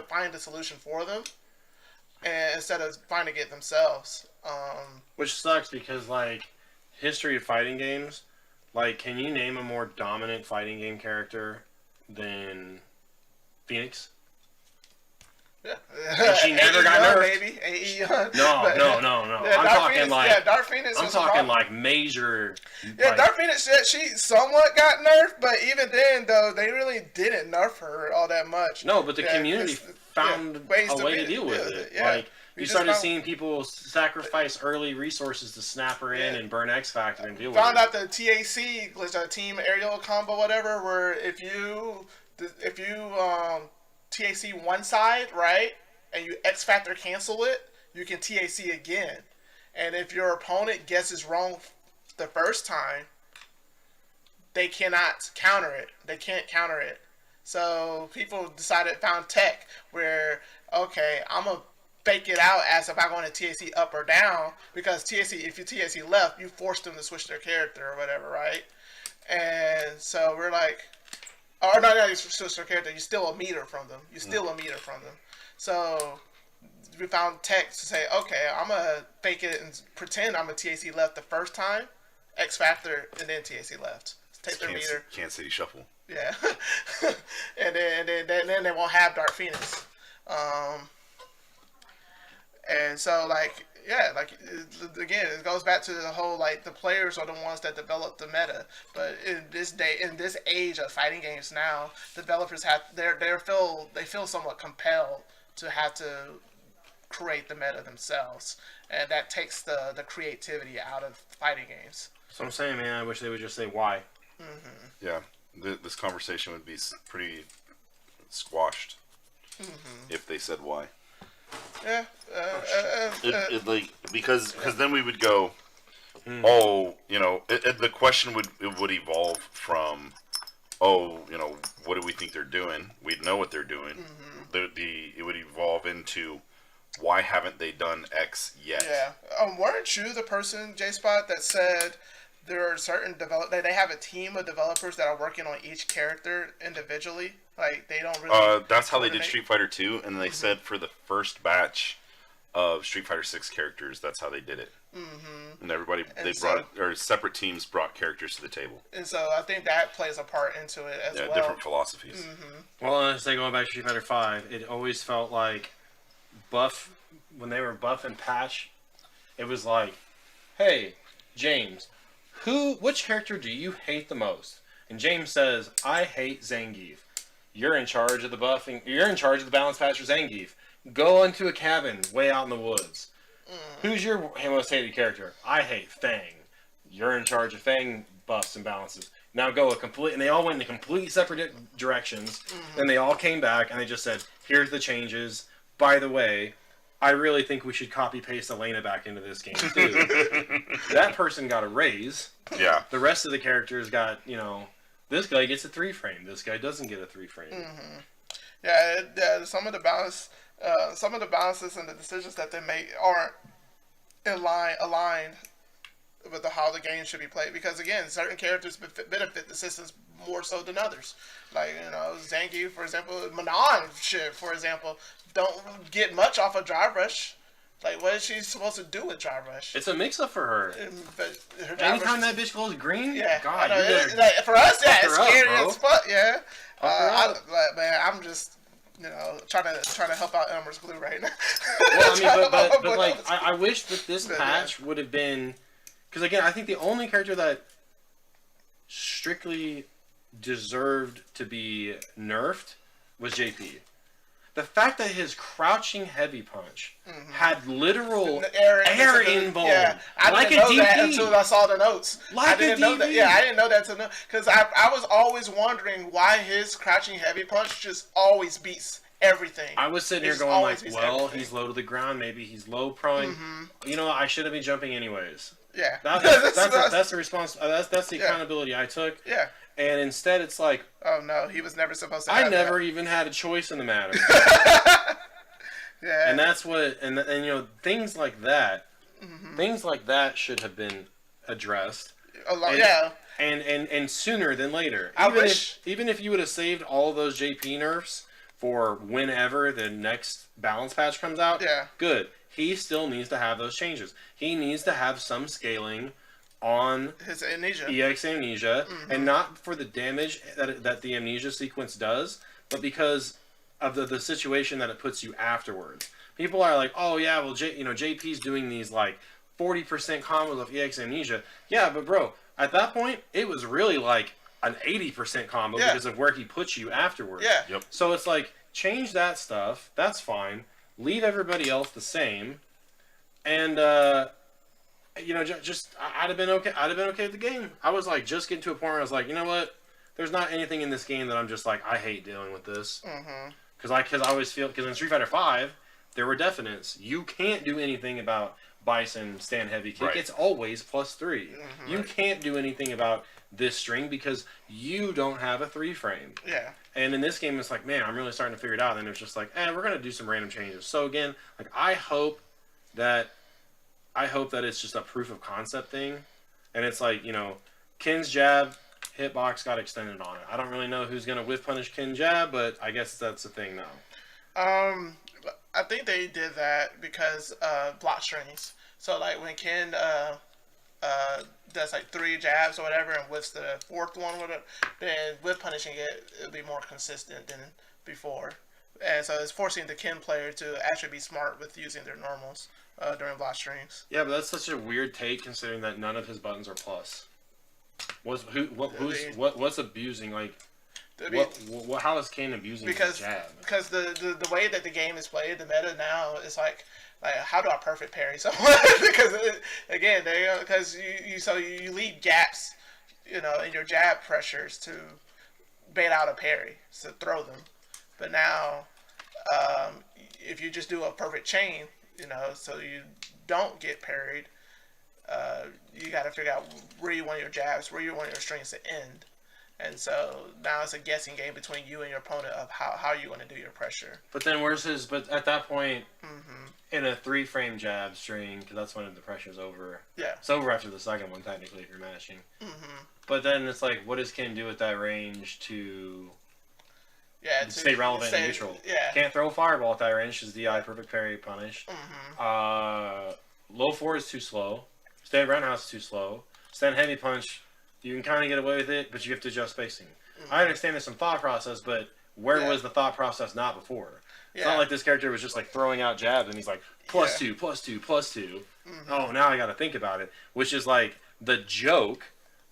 find the solution for them, and instead of finding it themselves. Which sucks because like history of fighting games, like can you name a more dominant fighting game character than Phoenix? Yeah. And she never got nerfed. Baby. No. Yeah, I'm talking Phoenix, like Dark Phoenix. I'm talking like major. Yeah, Dark Phoenix. She somewhat got nerfed, but even then, though, they really didn't nerf her all that much. No, but the community found a way to deal with it. Yeah. Like you started seeing people sacrifice early resources to snap her in and burn X Factor and deal with it. Found out the TAC glitch, team aerial combo, whatever, where if you TAC one side, right, and you X Factor cancel it, you can TAC again. And if your opponent guesses wrong the first time, they cannot counter it. They can't counter it. So people found tech where, okay, I'm going to fake it out as if I'm going to TAC up or down, because if you TAC left, you force them to switch their character or whatever, right? And so we're like, or no, you switch their character, you're still a meter from them. So we found tech to say, okay, I'm going to fake it and pretend I'm a TAC left the first time, X Factor, and then TAC left. Take their meter. Kansas City Shuffle. Yeah. and then they won't have Dark Phoenix. And so, like, yeah, like, again, it goes back to the whole, like, the players are the ones that develop the meta. But in this age of fighting games now, developers they feel somewhat compelled to have to create the meta themselves. And that takes the creativity out of fighting games. So I'm saying, man, I wish they would just say why. Yeah, this conversation would be pretty squashed if they said why. Yeah, Because then we would go, oh, the question would evolve from, oh, what do we think they're doing? We'd know what they're doing. It would evolve into, why haven't they done X yet? Yeah. Weren't you the person, J-Spot, that said there are certain that they have a team of developers that are working on each character individually? Like, they don't really... That's how they did Street Fighter 2, and they said for the first batch of Street Fighter 6 characters, that's how they did it. And everybody, separate teams brought characters to the table. And so I think that plays a part into it as well. Different philosophies. Well, as they going back to Street Fighter 5, it always felt like when they were buff and patch, it was like, hey, James, which character do you hate the most? And James says, I hate Zangief. You're in charge of the buffing. You're in charge of the balance patch for Zangief. Go into a cabin way out in the woods. Who's your most hated character? I hate Fang. You're in charge of Fang buffs and balances. Now go and they all went in completely separate directions. Then they all came back and they just said, here's the changes. By the way, I really think we should copy paste Elena back into this game too. That person got a raise. Yeah. The rest of the characters got, this guy gets a 3-frame. This guy doesn't get a 3-frame. Yeah, some of the balances and the decisions that they make aren't aligned with how the game should be played. Because again, certain characters benefit the systems more so than others. Like, Zangief, for example, Manon, for example, don't get much off of Drive Rush. Like, what is she supposed to do with Drive Rush? It's a mix-up for her. But anytime that bitch goes green, God, for us, it's scary up, as fuck. Yeah, I'm just trying to help out Elmer's Glue right now. Well, I mean, but like, I wish that this patch would have been, because again, I think the only character that strictly deserved to be nerfed was JP. The fact that his crouching heavy punch had literal air involved, I didn't know that until I saw the notes. I didn't know that. Yeah, I didn't know that because I was always wondering why his crouching heavy punch just always beats everything. I was sitting here going like, well, he's low to the ground, maybe he's low prone. I shouldn't be jumping anyways. Yeah, that's the response. That's the accountability I took. Yeah. And instead, it's like, oh no, he was never supposed to. I never even had a choice in the matter. Yeah, and that's what, and things like that, things like that should have been addressed. And sooner than later. Even if you would have saved all those JP nerfs for whenever the next balance patch comes out, good. He still needs to have those changes. He needs to have some scaling on his amnesia, EX amnesia, and not for the damage that the amnesia sequence does, but because of the situation that it puts you afterwards. People are like, oh yeah, well JP's doing these like 40% combos of EX amnesia. Yeah, but bro, at that point it was really like an 80% combo because of where he puts you afterwards. Yeah. Yep. So it's like, change that stuff. That's fine. Leave everybody else the same, and just I'd have been okay. I'd have been okay with the game. I was like, just getting to a point where I was like, you know what? There's not anything in this game that I'm just like, I hate dealing with this. Because I always feel, because in Street Fighter 5 there were definites. You can't do anything about Bison stand heavy kick. Right. It's always +3. You can't do anything about this string because you don't have a 3-frame. Yeah. And in this game, it's like, man, I'm really starting to figure it out. And it's just like, we're gonna do some random changes. So again, like I hope that it's just a proof of concept thing, and it's like, Ken's jab hitbox got extended on it. I don't really know who's gonna whiff punish Ken jab, but I guess that's the thing now. I think they did that because block strings. So like when Ken does like 3 jabs or whatever and whiffs the 4th one, then with punishing it'll be more consistent than before. And so it's forcing the Ken player to actually be smart with using their normals during block strings. Yeah, but that's such a weird take considering that none of his buttons are plus. What's abusing? Like, how is Ken abusing his jab? Because the way that the game is played, the meta now is like how do I perfect parry someone? Because again, you leave gaps, in your jab pressures to bait out a parry, to throw them. But now, if you just do a perfect chain, so you don't get parried, you got to figure out where you want your jabs, where you want your strings to end. And so now it's a guessing game between you and your opponent of how you want to do your pressure. But then where's his? But at that point, in a 3-frame jab string, because that's when the pressure's over. Yeah. It's over after the second one, technically, if you're mashing. But then it's like, what does Ken do at that range to stay relevant and neutral? Yeah. Can't throw a fireball at that range because DI perfect parry punished. Low 4 is too slow. Stand roundhouse is too slow. Stand heavy punch, you can kind of get away with it, but you have to adjust spacing. I understand there's some thought process, but where was the thought process not before? It's not like this character was just like throwing out jabs and he's like, +2, +2, +2. Oh, now I got to think about it. Which is like the joke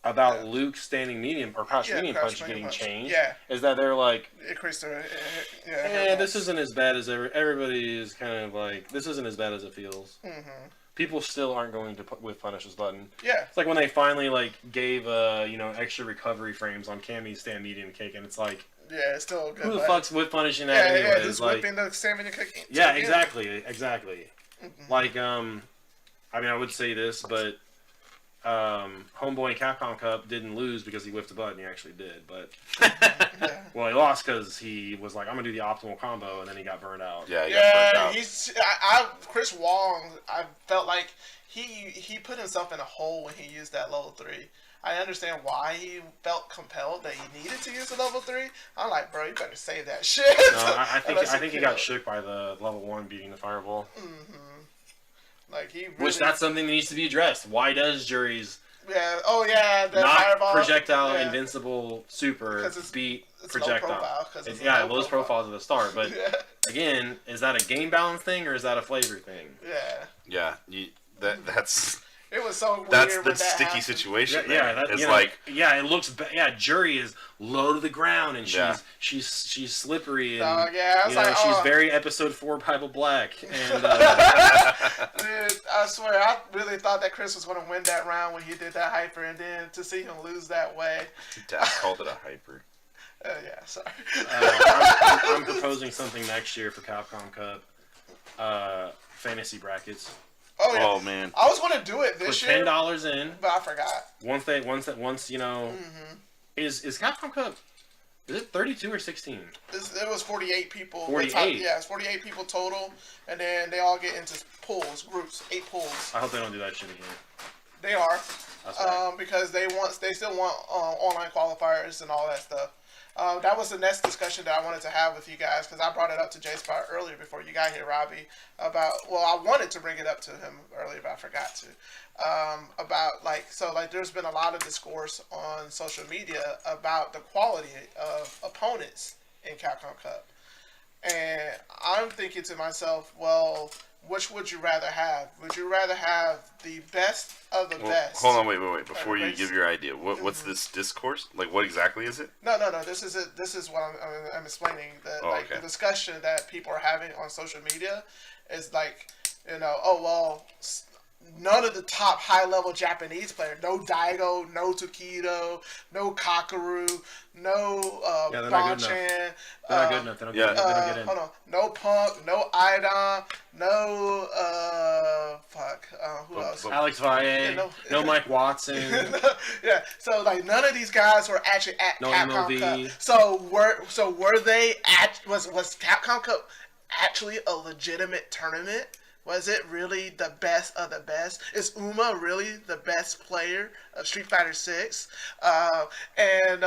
about Luke standing medium or crouch medium punch getting changed. Is that they're like, this isn't as bad as everybody is kind of like, this isn't as bad as it feels. People still aren't going to put with punish this button. It's like when they finally like gave extra recovery frames on Cammy's stand medium kick, and it's like, it's still good. Who the fuck's whip punishing that anyway? Just like, whipping the stand medium kick. Exactly. Like I would say this, but Homeboy in Capcom Cup didn't lose because he whiffed a button. He actually did, but well, he lost because he was like, I'm gonna do the optimal combo, and then he got burned out. Got burned out. Chris Wong, I felt like he put himself in a hole when he used that level 3. I understand why he felt compelled that he needed to use a level 3. I'm like, bro, you better save that shit. No, I think he got shook by the level 1 beating the fireball. Like he really, which that's something that needs to be addressed. Why does juries the not fireball, projectile invincible super beat projectile? Lowest profiles at the start. But again, is that a game balance thing or is that a flavor thing? That's. It was so weird. That's the when sticky happened. situation. It looks bad. Jury is low to the ground and she's slippery and she's very episode 4 Bible Black. And dude, I swear, I really thought that Chris was going to win that round when he did that hyper, and then to see him lose that way. Dad called it a hyper. Sorry. I'm proposing something next year for Capcom Cup. Fantasy brackets. Oh man! I was going to do it this year. Put $10 in, but I forgot. Once is Capcom Cup? Is it 32 or 16? It was 48 people. 48. It's 48 people total, and then they all get into pools, groups, 8 pools. I hope they don't do that shit again. They are, because they still want online qualifiers and all that stuff. That was the next discussion that I wanted to have with you guys, because I brought it up to J-Spot earlier before you got here, Robbie, I wanted to bring it up to him earlier, but I forgot to, there's been a lot of discourse on social media about the quality of opponents in Capcom Cup. And I'm thinking to myself, well, which would you rather have? Would you rather have the best of the best? Hold on, wait. Before you give your idea, what's this discourse? Like, what exactly is it? No. This is what I'm explaining. The discussion that people are having on social media is like, none of the top high-level Japanese players, no Daigo, no Tokido, no Kakaru, no Bonchan. They're not good enough. They don't get in. Hold on. No Punk, no Idon, no who else? Alex Valle, no Mike Watson. So like none of these guys were actually at Capcom MLB. Cup. So were they was Capcom Cup actually a legitimate tournament? Was it really the best of the best? Is Uma really the best player of Street Fighter 6? And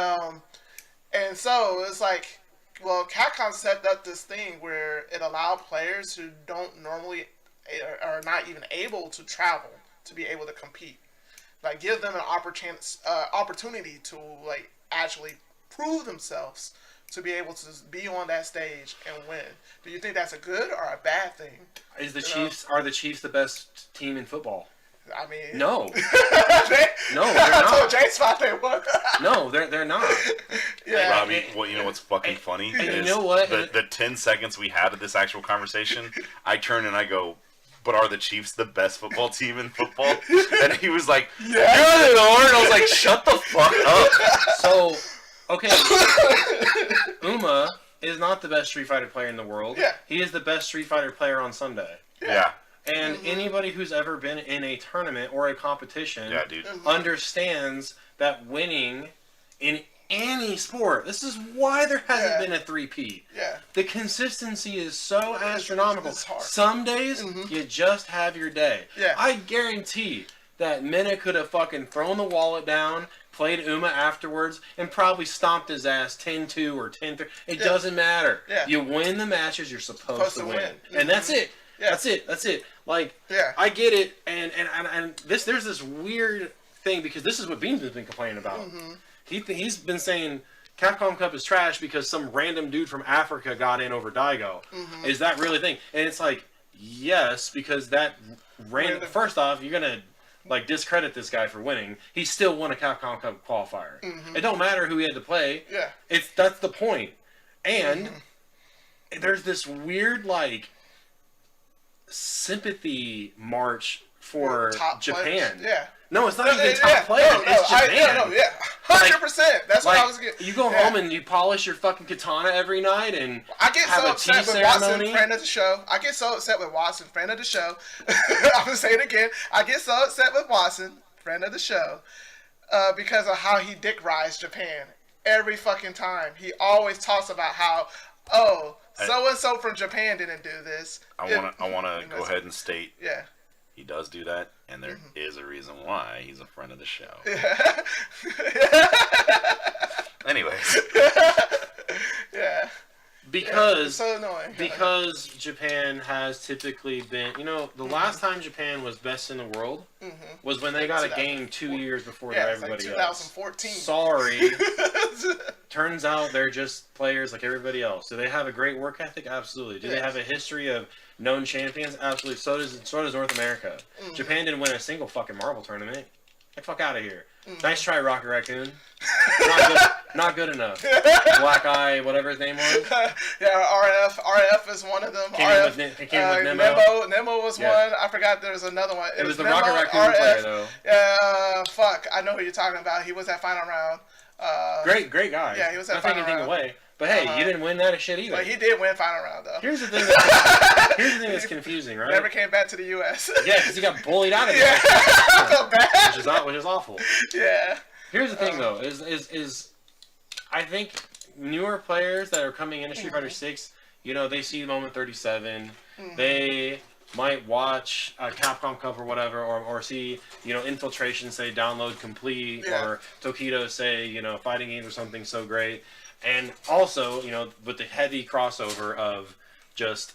so it's like, well, Capcom set up this thing where it allowed players who don't normally are not even able to travel to be able to compete. Like, give them an opportunity to like actually prove themselves to be able to be on that stage and win. Do you think that's a good or a bad thing? Are the Chiefs the best team in football? I mean, no. No, they're not. I told J-Spot they were. No, they're not. Robbie, you know what's fucking funny? And you know what? The 10 seconds we had of this actual conversation, I turn and I go, but are the Chiefs the best football team in football? And he was like, yeah, they are. And I was like, shut the fuck up. So, okay, Uma is not the best Street Fighter player in the world. Yeah. He is the best Street Fighter player on Sunday. Yeah. And anybody who's ever been in a tournament or a competition understands that winning in any sport, this is why there hasn't been a 3-peat. Yeah. The consistency is so astronomical. It's hard. Some days, you just have your day. Yeah. I guarantee that Minna could have fucking thrown the wallet down, played Uma afterwards, and probably stomped his ass 10-2 or 10-3. It doesn't matter. Yeah. You win the matches you're supposed to win. And that's it. Yeah. That's it. Like, I get it. And there's this weird thing, because this is what Beans has been complaining about. He's been saying Capcom Cup is trash because some random dude from Africa got in over Daigo. Is that really a thing? And it's like, yes, because that random. First off, you're gonna like discredit this guy for winning. He still won a Capcom Cup qualifier. It don't matter who he had to play. Yeah. That's the point. And there's this weird like sympathy march for top Japan. Players. Yeah. No, it's not even top players. It's Japan. 100%. That's what I was getting. You go home and you polish your fucking katana every night, and I get have so a upset tea with Watson, ceremony. friend of the show. I get so upset with Watson, friend of the show. I'm gonna say it again. I get so upset with Watson, friend of the show, because of how he dick rides Japan every fucking time. He always talks about how, so and so from Japan didn't do this. I wanna go ahead and state. Yeah. He does do that, and there is a reason why he's a friend of the show. Yeah. Anyways. Yeah. Because it's so annoying. Because Japan has typically been, the last time Japan was best in the world was when they got a game 2 years before everybody else. 2014. Sorry. Turns out they're just players like everybody else. Do they have a great work ethic? Absolutely. Do they have a history of known champions? Absolutely. So does North America. Japan didn't win a single fucking marble tournament. Get the fuck out of here. Nice try, Rocket Raccoon. Not good enough. Black Eye, whatever his name was. RF is one of them. Came with Nemo. Nemo was one. I forgot there was another one. It was the Nemo, Rocket Raccoon RF, player, though. Fuck. I know who you're talking about. He was at final round. Great guy. Yeah, he was at Not final taking anything round. Away. But hey, you didn't win that shit either. But he did win final round, though. Here's the thing that's confusing, right? Never came back to the U.S. Yeah, because he got bullied out of there. I felt bad. Which is awful. Yeah. Here's the thing, though, is I think newer players that are coming into Street Fighter 6, they see Moment 37, they might watch a Capcom Cup or whatever, or see, Infiltration say download complete, or Tokido say, fighting games or something so great. And also, with the heavy crossover of just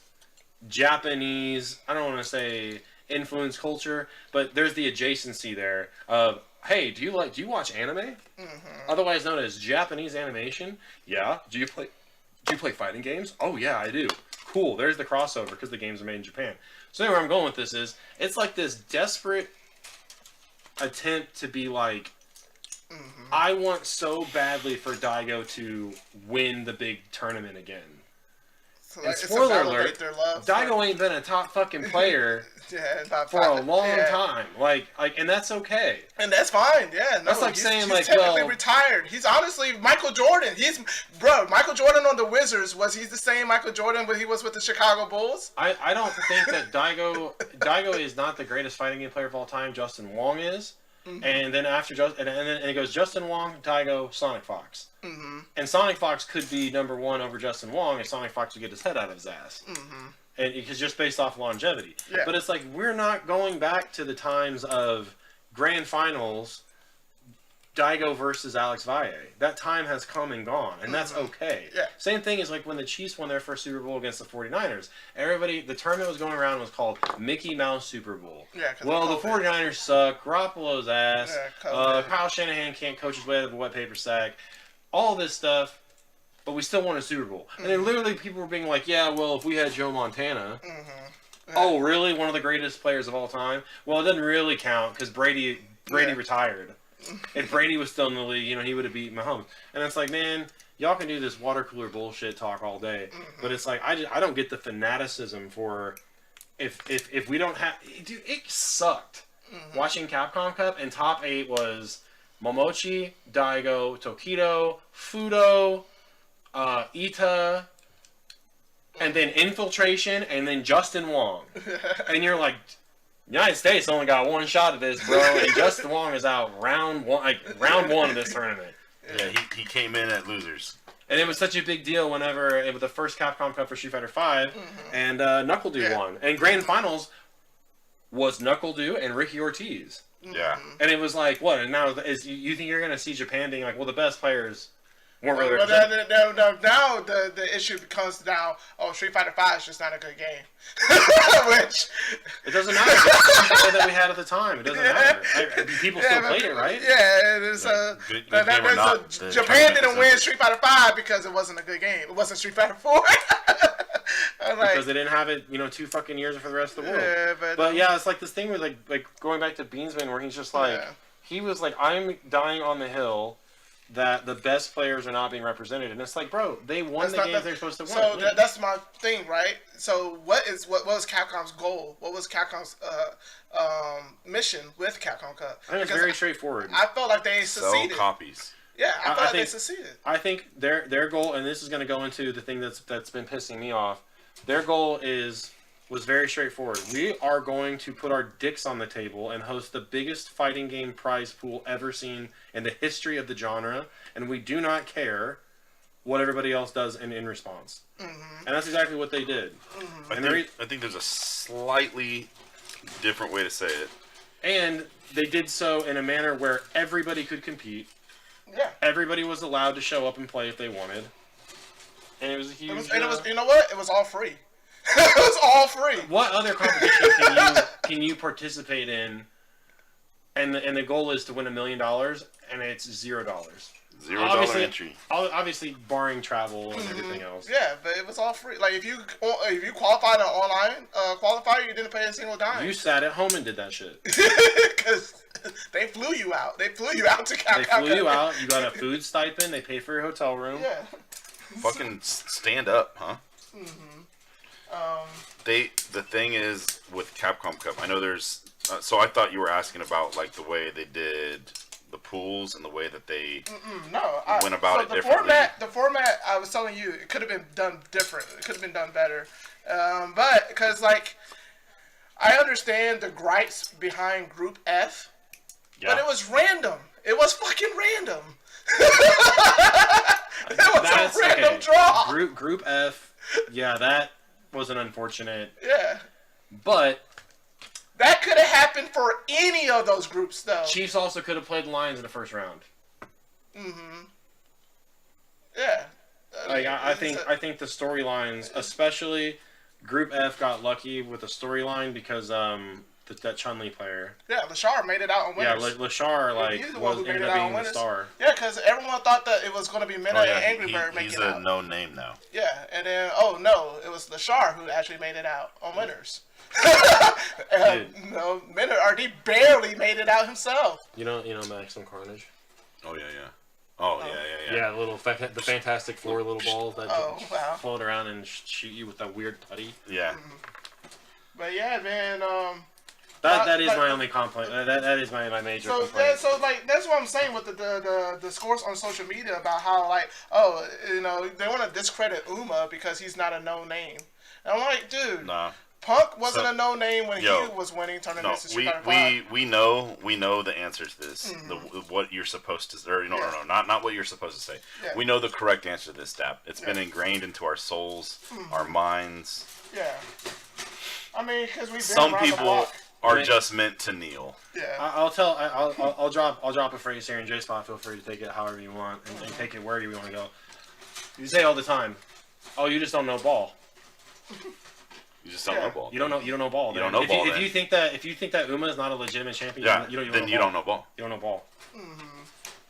Japanese, I don't want to say influence culture, but there's the adjacency there of, hey, do you watch anime? Otherwise known as Japanese animation? Yeah. Do you play fighting games? Oh yeah, I do. Cool. There's the crossover because the games are made in Japan. So anyway, where I'm going with this is, it's like this desperate attempt to be like, I want so badly for Daigo to win the big tournament again. So and spoiler alert, Daigo ain't been a top fucking player for a long time. Like, and that's okay. And that's fine, yeah. No, that's like saying, he's technically retired. He's honestly Michael Jordan. Michael Jordan on the Wizards, was he the same Michael Jordan when he was with the Chicago Bulls? I don't think that Daigo is not the greatest fighting game player of all time. Justin Wong is. And then after and it goes Justin Wong, Daigo, Sonic Fox. And Sonic Fox could be number one over Justin Wong, and Sonic Fox would get his head out of his ass. And because just based off longevity. But it's like, we're not going back to the times of grand finals, Daigo versus Alex Valle. That time has come and gone, and that's okay. Same thing is like when the Chiefs won their first Super Bowl against the 49ers. The tournament was going around was called Mickey Mouse Super Bowl. Well, the 49ers suck. Garoppolo's ass. Kyle Shanahan can't coach his way out of a wet paper sack. All this stuff, but we still won a Super Bowl. And then literally people were being like, yeah, well, if we had Joe Montana. Oh, really? One of the greatest players of all time? Well, it doesn't really count because Brady retired. If Brady was still in the league, he would have beat Mahomes. And it's like, man, y'all can do this water cooler bullshit talk all day, but it's like, I don't get the fanaticism for if we don't have, dude, it sucked watching Capcom Cup, and top 8 was Momochi, Daigo, Tokido, Fudo, Ita, and then Infiltration, and then Justin Wong. And you're like, United States only got one shot at this, bro, and Justin Wong is out round one of this tournament. Yeah, he came in at losers. And it was such a big deal whenever it was the first Capcom Cup for Street Fighter V, and Knuckle Dew won. And Grand Finals was Knuckle Dew and Ricky Ortiz. Yeah. And it was like, what? And now you think you're going to see Japan being like, well, the best players weren't really Well, represented. now the issue becomes now, Street Fighter V is just not a good game. Which... It doesn't matter. It's the play that we had at the time. It doesn't matter. People still played it, right? Yeah, it is. Japan didn't win Street Fighter V because it wasn't a good game. It wasn't Street Fighter 4. Because they didn't have it, 2 fucking years for the rest of the world. Yeah, but yeah, it's like this thing with like going back to Beansman, where he's just like, he was like, I'm dying on the hill that the best players are not being represented, and it's like, bro, they won the games they're supposed to win. So that's my thing, right? So what was Capcom's goal? What was Capcom's mission with Capcom Cup? I think it's very straightforward. I felt like they succeeded. Sell copies. Yeah, I felt like they succeeded. I think their goal, and this is going to go into the thing that's been pissing me off. Their goal was very straightforward. We are going to put our dicks on the table and host the biggest fighting game prize pool ever seen in the history of the genre, and we do not care what everybody else does in response. And that's exactly what they did. I think there's a slightly different way to say it. And they did so in a manner where everybody could compete. Yeah. Everybody was allowed to show up and play if they wanted. And it was a huge... It was, you know what? It was all free. It was all free. What other competition can you participate in? And the goal is to win $1 million, and it's $0. $0 entry. Obviously, barring travel and everything else. Yeah, but it was all free. Like if you qualified an online qualifier, you didn't pay a single dime. You sat at home and did that shit. Because they flew you out. They flew you out to Capcom. They flew you out. You got a food stipend. They paid for your hotel room. Yeah. Fucking stand up, huh? The thing is with Capcom Cup, I know there's. So I thought you were asking about like the way they did the pools and the way that they went about it differently. The format I was telling you, it could have been done different. It could have been done better. But because like I understand the gripes behind Group F, but it was random. It was fucking random. It was a random draw. Group F, yeah, that was an unfortunate. Yeah. But that could have happened for any of those groups, though. Chiefs also could have played Lions in the first round. Yeah. I think the storylines, especially Group F, got lucky with the storyline because that Chun-Li player. Yeah, Lashar made it out on winners. Yeah, Lashar ended up being the star. Yeah, because everyone thought that it was going to be Minna and Angry Bird making it out. He's a known name now. Yeah, and then it was Lashar who actually made it out on winners. Minna RD barely made it out himself. You know Maximum Carnage. Oh yeah. Oh yeah. Yeah, the Fantastic Four little balls that float around and shoot you with that weird putty. Yeah. But yeah, man. That is my only complaint. That is my major complaint. So that's what I'm saying with the discourse on social media about how they want to discredit Uma because he's not a known name. And I'm like, dude, nah. Punk wasn't a known name when he was winning tournaments. We know the answer to this. What you're supposed to, or not what you're supposed to say. Yeah. We know the correct answer to this, Dap. It's been ingrained into our souls, our minds. Yeah. I mean, because we've been some around the people block. are just meant to kneel. Yeah. I'll drop a phrase here in J-Spot. Feel free to take it however you want and take it wherever you want to go. You say all the time, "Oh, you just don't know ball." You just don't know ball. You don't know ball. You don't know ball. If you think that Uma is not a legitimate champion, you don't know ball. You don't know ball.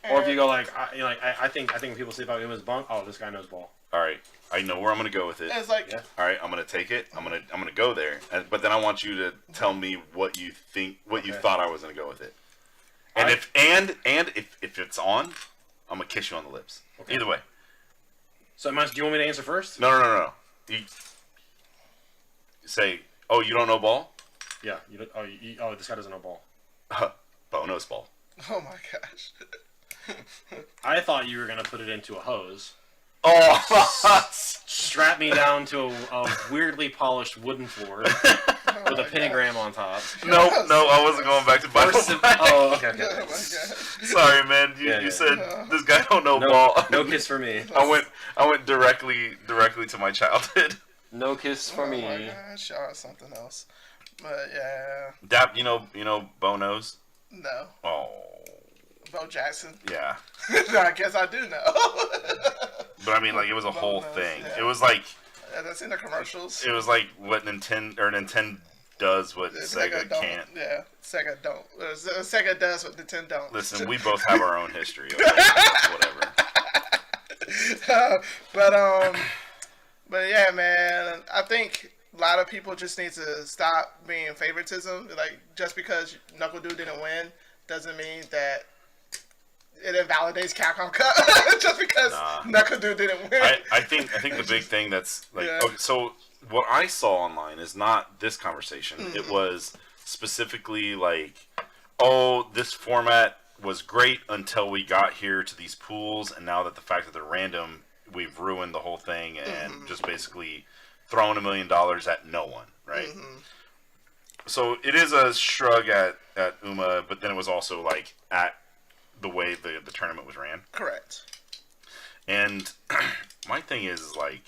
Or if you go I think when people say about Uma's bunk, oh, this guy knows ball. All right, I know where I'm gonna go with it. It's like, all right, I'm gonna take it. I'm gonna go there, but then I want you to tell me what you think, what you thought I was gonna go with it. And if it's on, I'm gonna kiss you on the lips. Okay. Either way. So, do you want me to answer first? No. You say, oh, you don't know ball? Yeah. This guy doesn't know ball. Bo knows ball. Oh my gosh. I thought you were gonna put it into a hose. Oh, strap me down to a weirdly polished wooden floor with a pentagram on top. No, I wasn't going back to Bible. Oh, okay. Oh my god. Sorry, man. You said this guy don't know No, ball. no kiss for me. I went directly to my childhood. No kiss for me. Oh my gosh, y'all something else. But yeah. Dap, you know Bo knows? No. Oh. Bo Jackson. Yeah. I guess I do know. But I mean, like, it was a whole knows, thing. yeah. It was like. Yeah, that's in the commercials. It was like what Nintendo does what Sega don't. can't. Yeah, Sega don't. Sega does what Nintendo don't. Listen, we both have our own history. Okay? Whatever. But yeah, man. I think a lot of people just need to stop being favoritism. Like, just because Knuckle Dude didn't win doesn't mean that it invalidates Capcom Cup. Just because Knuckle Dude didn't win. I think the big thing that's like okay, so what I saw online is not this conversation. Mm-hmm. It was specifically like, oh, this format was great until we got here to these pools, and now that the fact that they're random, we've ruined the whole thing and just basically thrown $1 million at no one, right? Mm-hmm. So it is a shrug at UMA, but then it was also like at the way the tournament was ran. Correct. And my thing is like,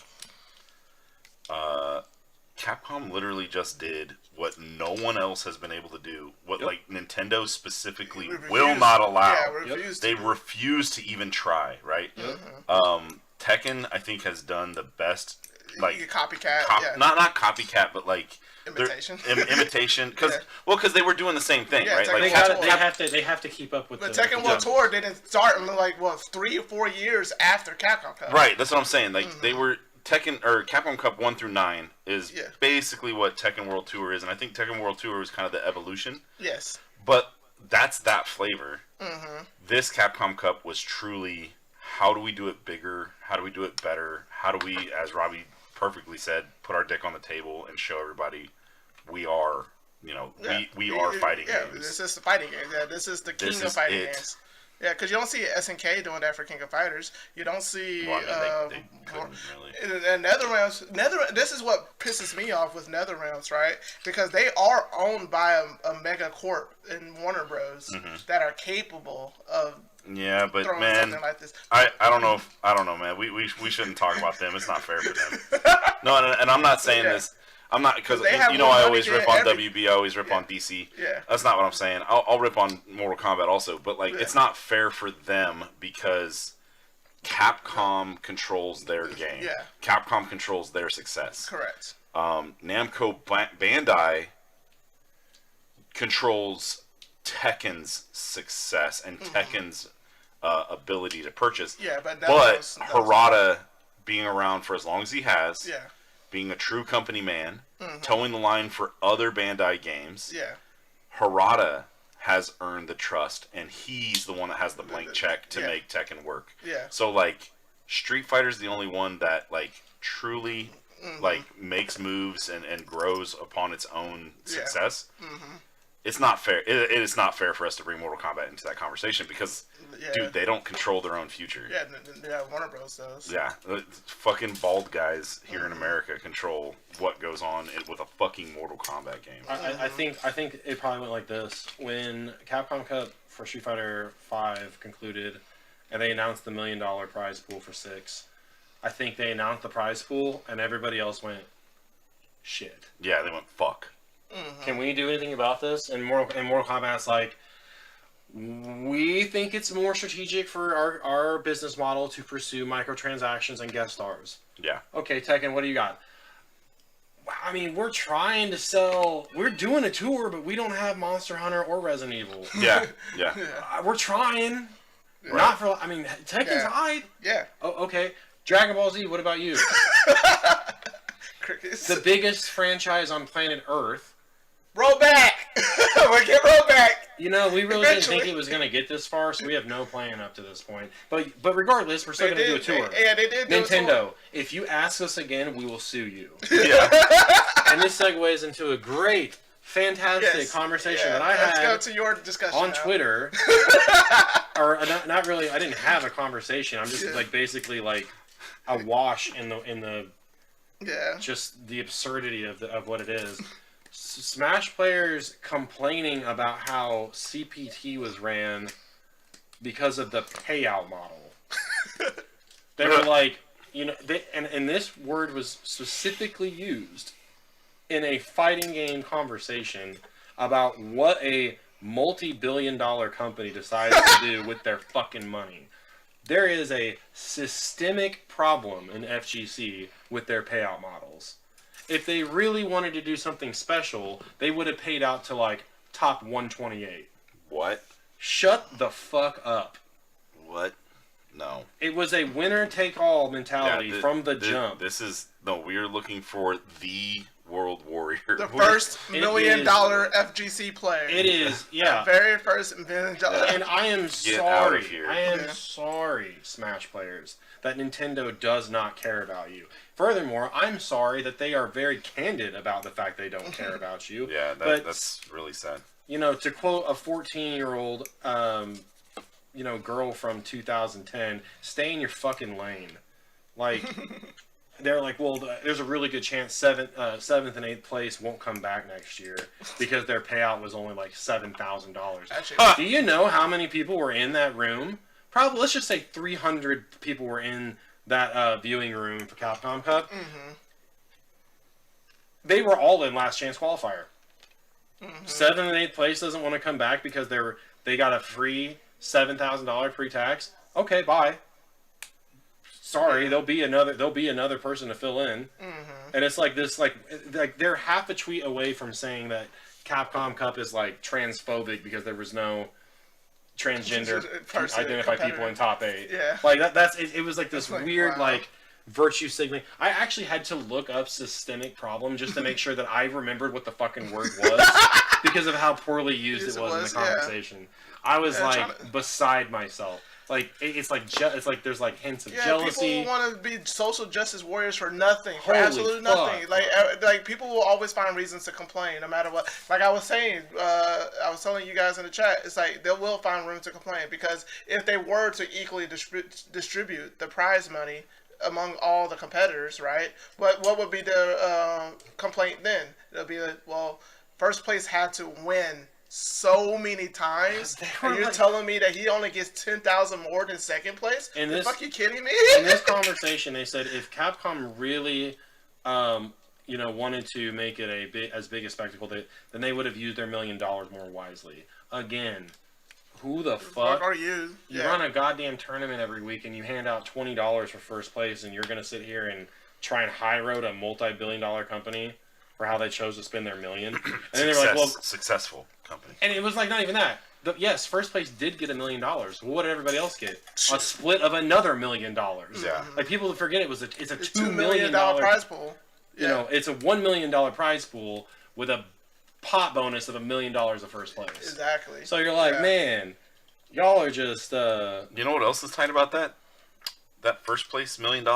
Capcom literally just did what no one else has been able to do. What like Nintendo specifically will not allow. Yeah, they refuse to even try. Right. Tekken, I think, has done the best. Like copycat. Not copycat, but like imitation. Imitation, because they were doing the same thing, right? Like they have to keep up with. The Tekken World Tour didn't start until like 3 or 4 years after Capcom Cup. Right, that's what I'm saying. Like they were Tekken or Capcom Cup 1 through 9 is basically what Tekken World Tour is, and I think Tekken World Tour was kind of the evolution. Yes. But that's that flavor. Mm-hmm. This Capcom Cup was truly, how do we do it bigger? How do we do it better? How do we, as Robbie perfectly said, put our dick on the table and show everybody we are, we are fighting games. Yeah, this is the fighting game. Yeah, this is the king of fighting games. Yeah, because you don't see SNK doing that for King of Fighters. You don't see. Well, I mean, they couldn't really. And NetherRealms. This is what pisses me off with NetherRealms, right? Because they are owned by a mega corp in Warner Bros. That are capable of. Yeah, but man, like this. I don't know, man. We shouldn't talk about them. It's not fair for them. No, and I'm not saying this. I'm not, because I always rip on WB, I always rip on DC. Yeah. That's not what I'm saying. I'll rip on Mortal Kombat also, but like it's not fair for them because Capcom controls their game. Yeah. Capcom controls their success. Correct. Namco Bandai controls Tekken's success and Tekken's ability to purchase. Yeah, but Harada being around for as long as he has. Yeah. Being a true company man, towing the line for other Bandai games. Yeah. Harada has earned the trust, and he's the one that has the blank check to make Tekken work. Yeah. So, like, Street Fighter's the only one that, like, truly, like, makes moves and grows upon its own success. It's not fair. It is not fair for us to bring Mortal Kombat into that conversation because, dude, they don't control their own future. Yeah, Warner Bros. Does. Yeah, fucking bald guys here in America control what goes on with a fucking Mortal Kombat game. I think it probably went like this. When Capcom Cup for Street Fighter V concluded, and they announced the $1 million prize pool for 6, I think they announced the prize pool, and everybody else went, shit. Yeah, they went, fuck. Can we do anything about this? And Mortal Kombat's like, we think it's more strategic for our business model to pursue microtransactions and guest stars. Yeah. Okay, Tekken, what do you got? I mean, we're trying to sell. We're doing a tour, but we don't have Monster Hunter or Resident Evil. Yeah. We're trying. Right. Not for. I mean, Tekken's high. Yeah. Oh, okay. Dragon Ball Z. What about you? Crickets. The biggest franchise on planet Earth. Roll back! We'll get roll back! We really didn't think it was going to get this far, so we have no plan up to this point. But regardless, we're still going to do a tour. They did Nintendo, if you ask us again, we will sue you. Yeah. And this segues into a great, fantastic conversation that I had go to your discussion on now. Twitter. Or not really, I didn't have a conversation. I'm just basically awash in the Yeah. just the absurdity of what it is. Smash players complaining about how CPT was ran because of the payout model. They were like, and this word was specifically used in a fighting game conversation about what a multi-billion-dollar company decides to do with their fucking money. There is a systemic problem in FGC with their payout models. If they really wanted to do something special, they would have paid out to like top 128. What? Shut the fuck up. What? No. It was a winner-take-all mentality from the jump. We are looking for the World Warrior. The first $1 million FGC player. It is, yeah. The very first $1 million. And I am sorry. I am sorry, Smash players, that Nintendo does not care about you. Furthermore, I'm sorry that they are very candid about the fact they don't care about you. Yeah, that's really sad. To quote a 14-year-old, girl from 2010, stay in your fucking lane. Like... They're like, well, there's a really good chance 7th and 8th place won't come back next year because their payout was only like $7,000. Do you know how many people were in that room? Probably, let's just say 300 people were in that viewing room for Capcom Cup. Mm-hmm. They were all in last chance qualifier. Mm-hmm. 7th and 8th place doesn't want to come back because they got a free $7,000 pre-tax. Okay, bye. Sorry, there'll be another person to fill in, and it's like this, like they're half a tweet away from saying that Capcom Cup is like transphobic because there was no transgender identified people in top 8. Yeah, like it was like this weird like virtue signaling. I actually had to look up systemic problem just to make sure that I remembered what the fucking word was because of how poorly used it was in the conversation. I was beside myself. Like it's like there's like hints of jealousy. People want to be social justice warriors for nothing, for absolutely nothing. Like people will always find reasons to complain, no matter what. Like I was saying, I was telling you guys in the chat, it's like they will find room to complain because if they were to equally distribute the prize money among all the competitors, right? What would be the complaint then? It'll be like, well, first place had to win so many times, and you're telling me that he only gets 10,000 more than second place? The fuck, you kidding me? In this conversation, they said if Capcom really, wanted to make it as big a spectacle, then they would have used their $1 million more wisely. Again, who the fuck are you? You run a goddamn tournament every week, and you hand out $20 for first place, and you're gonna sit here and try and high road a multi-billion-dollar company for how they chose to spend their $1 million. And then they were like, well, successful company. And it was like not even that. Yes, first place did get $1 million. Well, what did everybody else get? A split of another $1 million. Yeah. Like people forget it's a $2 million prize pool. It's a $1 million prize pool with a pot bonus of $1 million of first place. Exactly. So you're like, man, y'all are just. You know what else is tight about that? That first place $1 million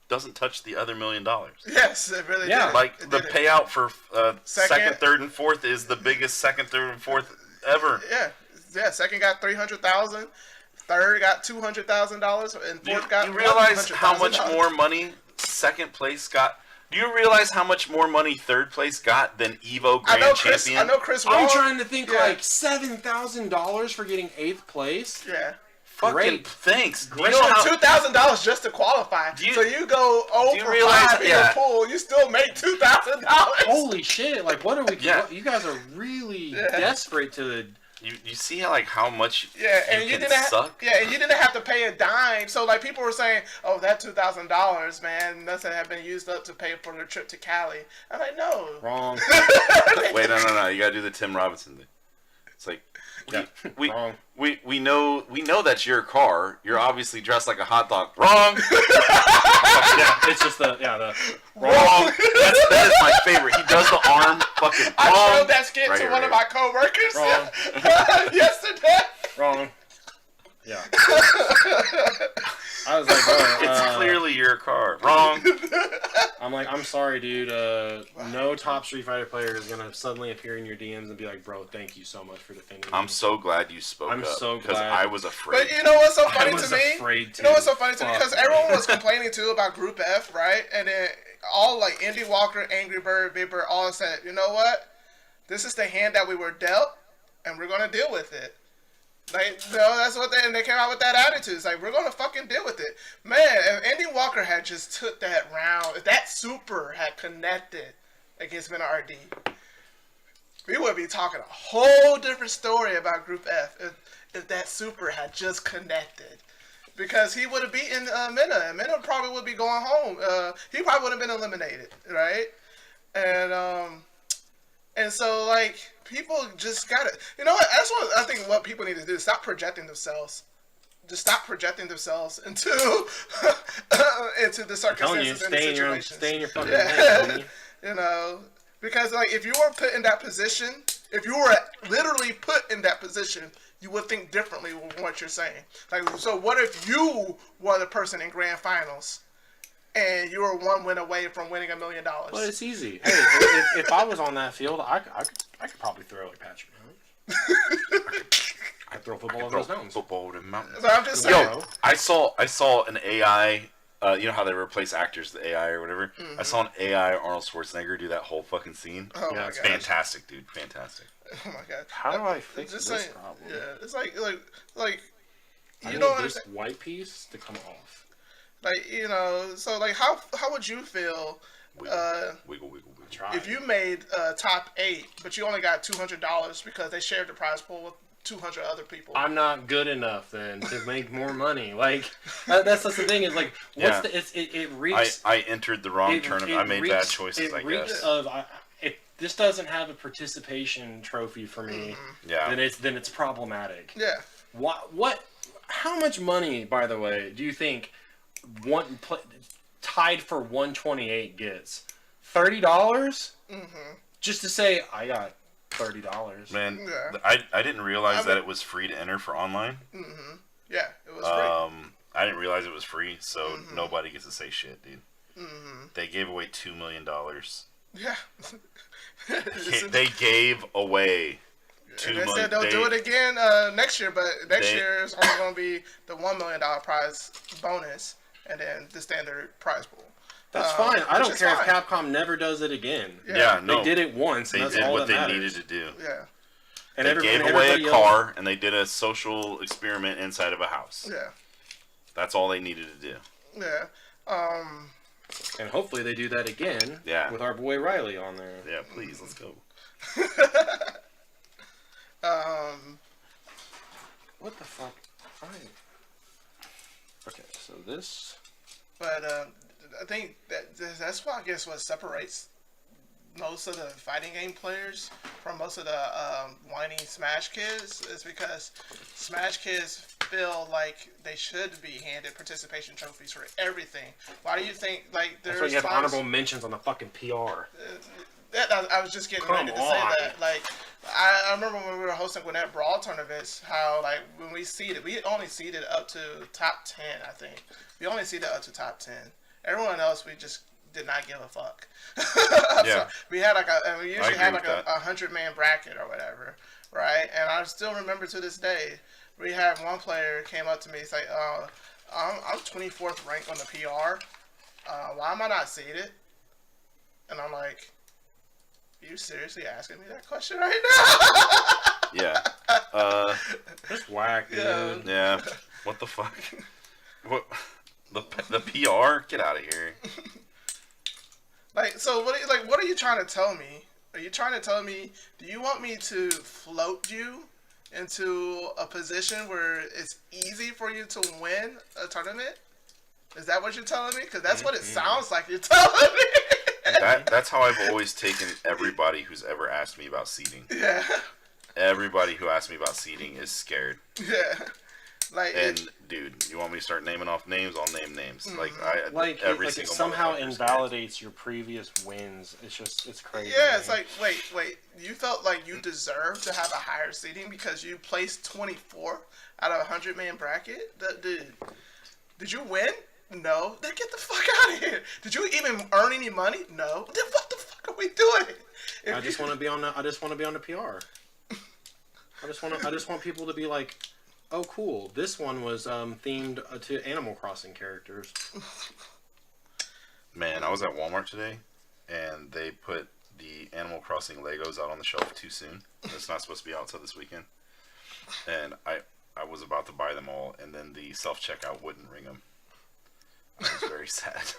doesn't touch the other $1 million. Yes, it really did. Like the payout for second, third, and fourth is the biggest second, third, and fourth ever. Yeah. Second got $300,000, third got $200,000, and fourth got. You realize how much more money second place got? Do you realize how much more money third place got than Evo Grand Champion? I know Chris. I'm trying to think like $7,000 for getting 8th place. Yeah. Fucking thanks. You know $2,000 just to qualify. So you go over 5 in the pool, you still make $2,000. Holy shit! Like, what are we? Yeah. You guys are really desperate to. You see how much and you didn't suck? And you didn't have to pay a dime. So like people were saying, oh, that $2,000, man, nothing had been used up to pay for the trip to Cali. I'm like, no. Wrong. Wait, no. You gotta do the Tim Robinson thing. It's like we know that's your car. You're obviously dressed like a hot dog. Wrong. It's just the wrong. That is my favorite. He does the arm fucking wrong. I showed that skit to one of my coworkers yesterday. Wrong. Yeah. I was like, bro, It's clearly your car. Wrong. I'm like, I'm sorry, dude. No top Street Fighter player is gonna suddenly appear in your DMs and be like, bro, thank you so much for defending me. I'm so glad you spoke up. so glad. Because I was afraid. But you know what's so funny I was to me? afraid to. You know what's so funny to me? Because everyone was complaining too about Group F, right? And then all like Indy Walker, Angry Bird, Big Bird, all said, you know what? This is the hand that we were dealt, and we're gonna deal with it. Like, you know, that's what they came out with that attitude. It's like, we're gonna fucking deal with it. Man, if Andy Walker had just took that round, if that super had connected against Minardi, we would be talking a whole different story about Group F if that super had just connected. Because he would have beaten Minna, and Minna probably would be going home. He probably would have been eliminated, right? And so, like, people just gotta, you know what? That's what I think. What people need to do is stop projecting themselves. Just stop projecting themselves into the circumstances and the situations. Stay in your fucking lane, you know, because like if you were put in that position, if you were literally put in that position, you would think differently with what you're saying. Like, so what if you were the person in grand finals? And you were one win away from winning $1 million. Well, it's easy. Hey, if I was on that field, I could probably throw like Patrick Mahomes. I'd throw football over those mountains. Football over the mountains. So I'm just saying. Yo, I saw an AI. You know how they replace actors, the AI or whatever. Mm-hmm. I saw an AI Arnold Schwarzenegger do that whole fucking scene. Oh yeah, my it's gosh. fantastic, dude. Fantastic. Oh my god. How do I fix this saying, problem? Yeah, it's like you don't don't this understand. white piece to come off. Like, you know, so like how would you feel Wiggle. if you made top 8 but you only got $200 because they shared the prize pool with 200 other people? I'm not good enough then to make more money. Like that's the thing is like what's it reeks. I entered the wrong tournament. I made bad choices. I guess. If this doesn't have a participation trophy for me, then it's problematic. Yeah. What? How much money, by the way, do you think tied for 128 gets? $30? Mm-hmm. Just to say I got $30. Man, I didn't realize that it was free to enter for online. Mm-hmm. Yeah, it was free. I didn't realize it was free, so nobody gets to say shit, dude. Mm-hmm. They gave away $2 million. Yeah. They gave away $2 million. They said they'll do it again next year, but next year is only going to be the $1 million prize bonus and then the standard prize pool. That's fine. I don't care if Capcom never does it again. Yeah, no. They did it once. They did what they needed to do. Yeah. And they gave away a car, and they did a social experiment inside of a house. Yeah. That's all they needed to do. Yeah. And hopefully they do that again. Yeah. With our boy Riley on there. Yeah, please, let's go. What the fuck? Okay, so this. But I think that's why I guess what separates most of the fighting game players from most of the whiny Smash kids is because Smash kids feel like they should be handed participation trophies for everything. Why do you think like there's? That's why you have honorable mentions on the fucking PR. I was just getting ready to say that. Like, I remember when we were hosting Gwinnett Brawl tournaments, how like when we only seeded up to top 10. I think we only seeded up to top 10. Everyone else, we just did not give a fuck. Yeah. So we had we usually had like a 100-man bracket or whatever, right? And I still remember to this day, we had one player came up to me, he's like, I'm 24th ranked on the PR. Why am I not seeded? And I'm like, are you seriously asking me that question right now? Yeah. That's whack, dude. Yeah. What the fuck? What? The PR? Get out of here. Like, so what are you trying to tell me? Are you trying to tell me, do you want me to float you into a position where it's easy for you to win a tournament? Is that what you're telling me? Because that's what it sounds like you're telling me. That's how I've always taken everybody who's ever asked me about seeding. Yeah. Everybody who asks me about seeding is scared. Yeah. Dude, you want me to start naming off names? I'll name names. Mm-hmm. It somehow invalidates your previous wins. It's crazy. Yeah, it's like, wait. You felt like you deserved to have a higher seeding because you placed 24 out of a 100-man bracket? Dude. Did you win? No. Then get the fuck out of here. Did you even earn any money? No. Then what the fuck are we doing? I just want to be on the. I just want to be on the PR. I just want people to be like, oh, cool. This one was themed to Animal Crossing characters. Man, I was at Walmart today, and they put the Animal Crossing Legos out on the shelf too soon. It's not supposed to be out until this weekend. And I was about to buy them all, and then the self-checkout wouldn't ring them. I was very sad.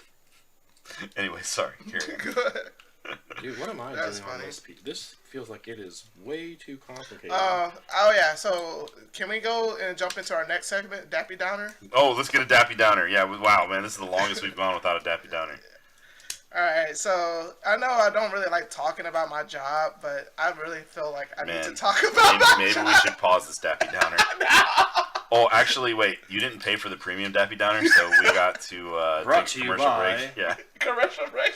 Anyway, sorry. Carry on. Good. Dude, what am I That's doing funny. on this? This feels like it is way too complicated. Oh yeah. So can we go and jump into our next segment, Dappy Downer? Oh, let's get a Dappy Downer. Yeah, wow, man, this is the longest we've gone without a Dappy Downer. All right. So I know I don't really like talking about my job, but I really feel like I need to talk about maybe we should pause this Dappy Downer. Oh, actually, wait. You didn't pay for the premium Dappy Downer, so we got to Brought take to a you commercial by... break. Yeah. Commercial break.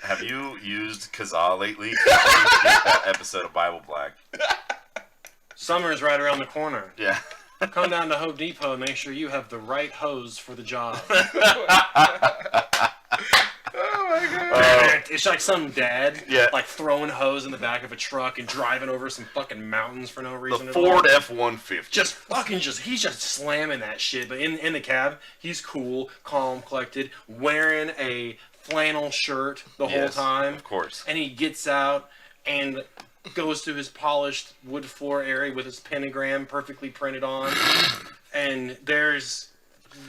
Have you used Kazaa lately? That episode of Bible Black. Summer's right around the corner. Yeah. Come down to Home Depot and make sure you have the right hose for the job. Oh my god. It's like some dad, Yeah. like throwing hose in the back of a truck and driving over some fucking mountains for no The reason at Ford all. F-150. He's just slamming that shit. But in the cab, he's cool, calm, collected, wearing a flannel shirt the whole time. Of course. And he gets out and goes to his polished wood floor area with his pentagram perfectly printed on. And there's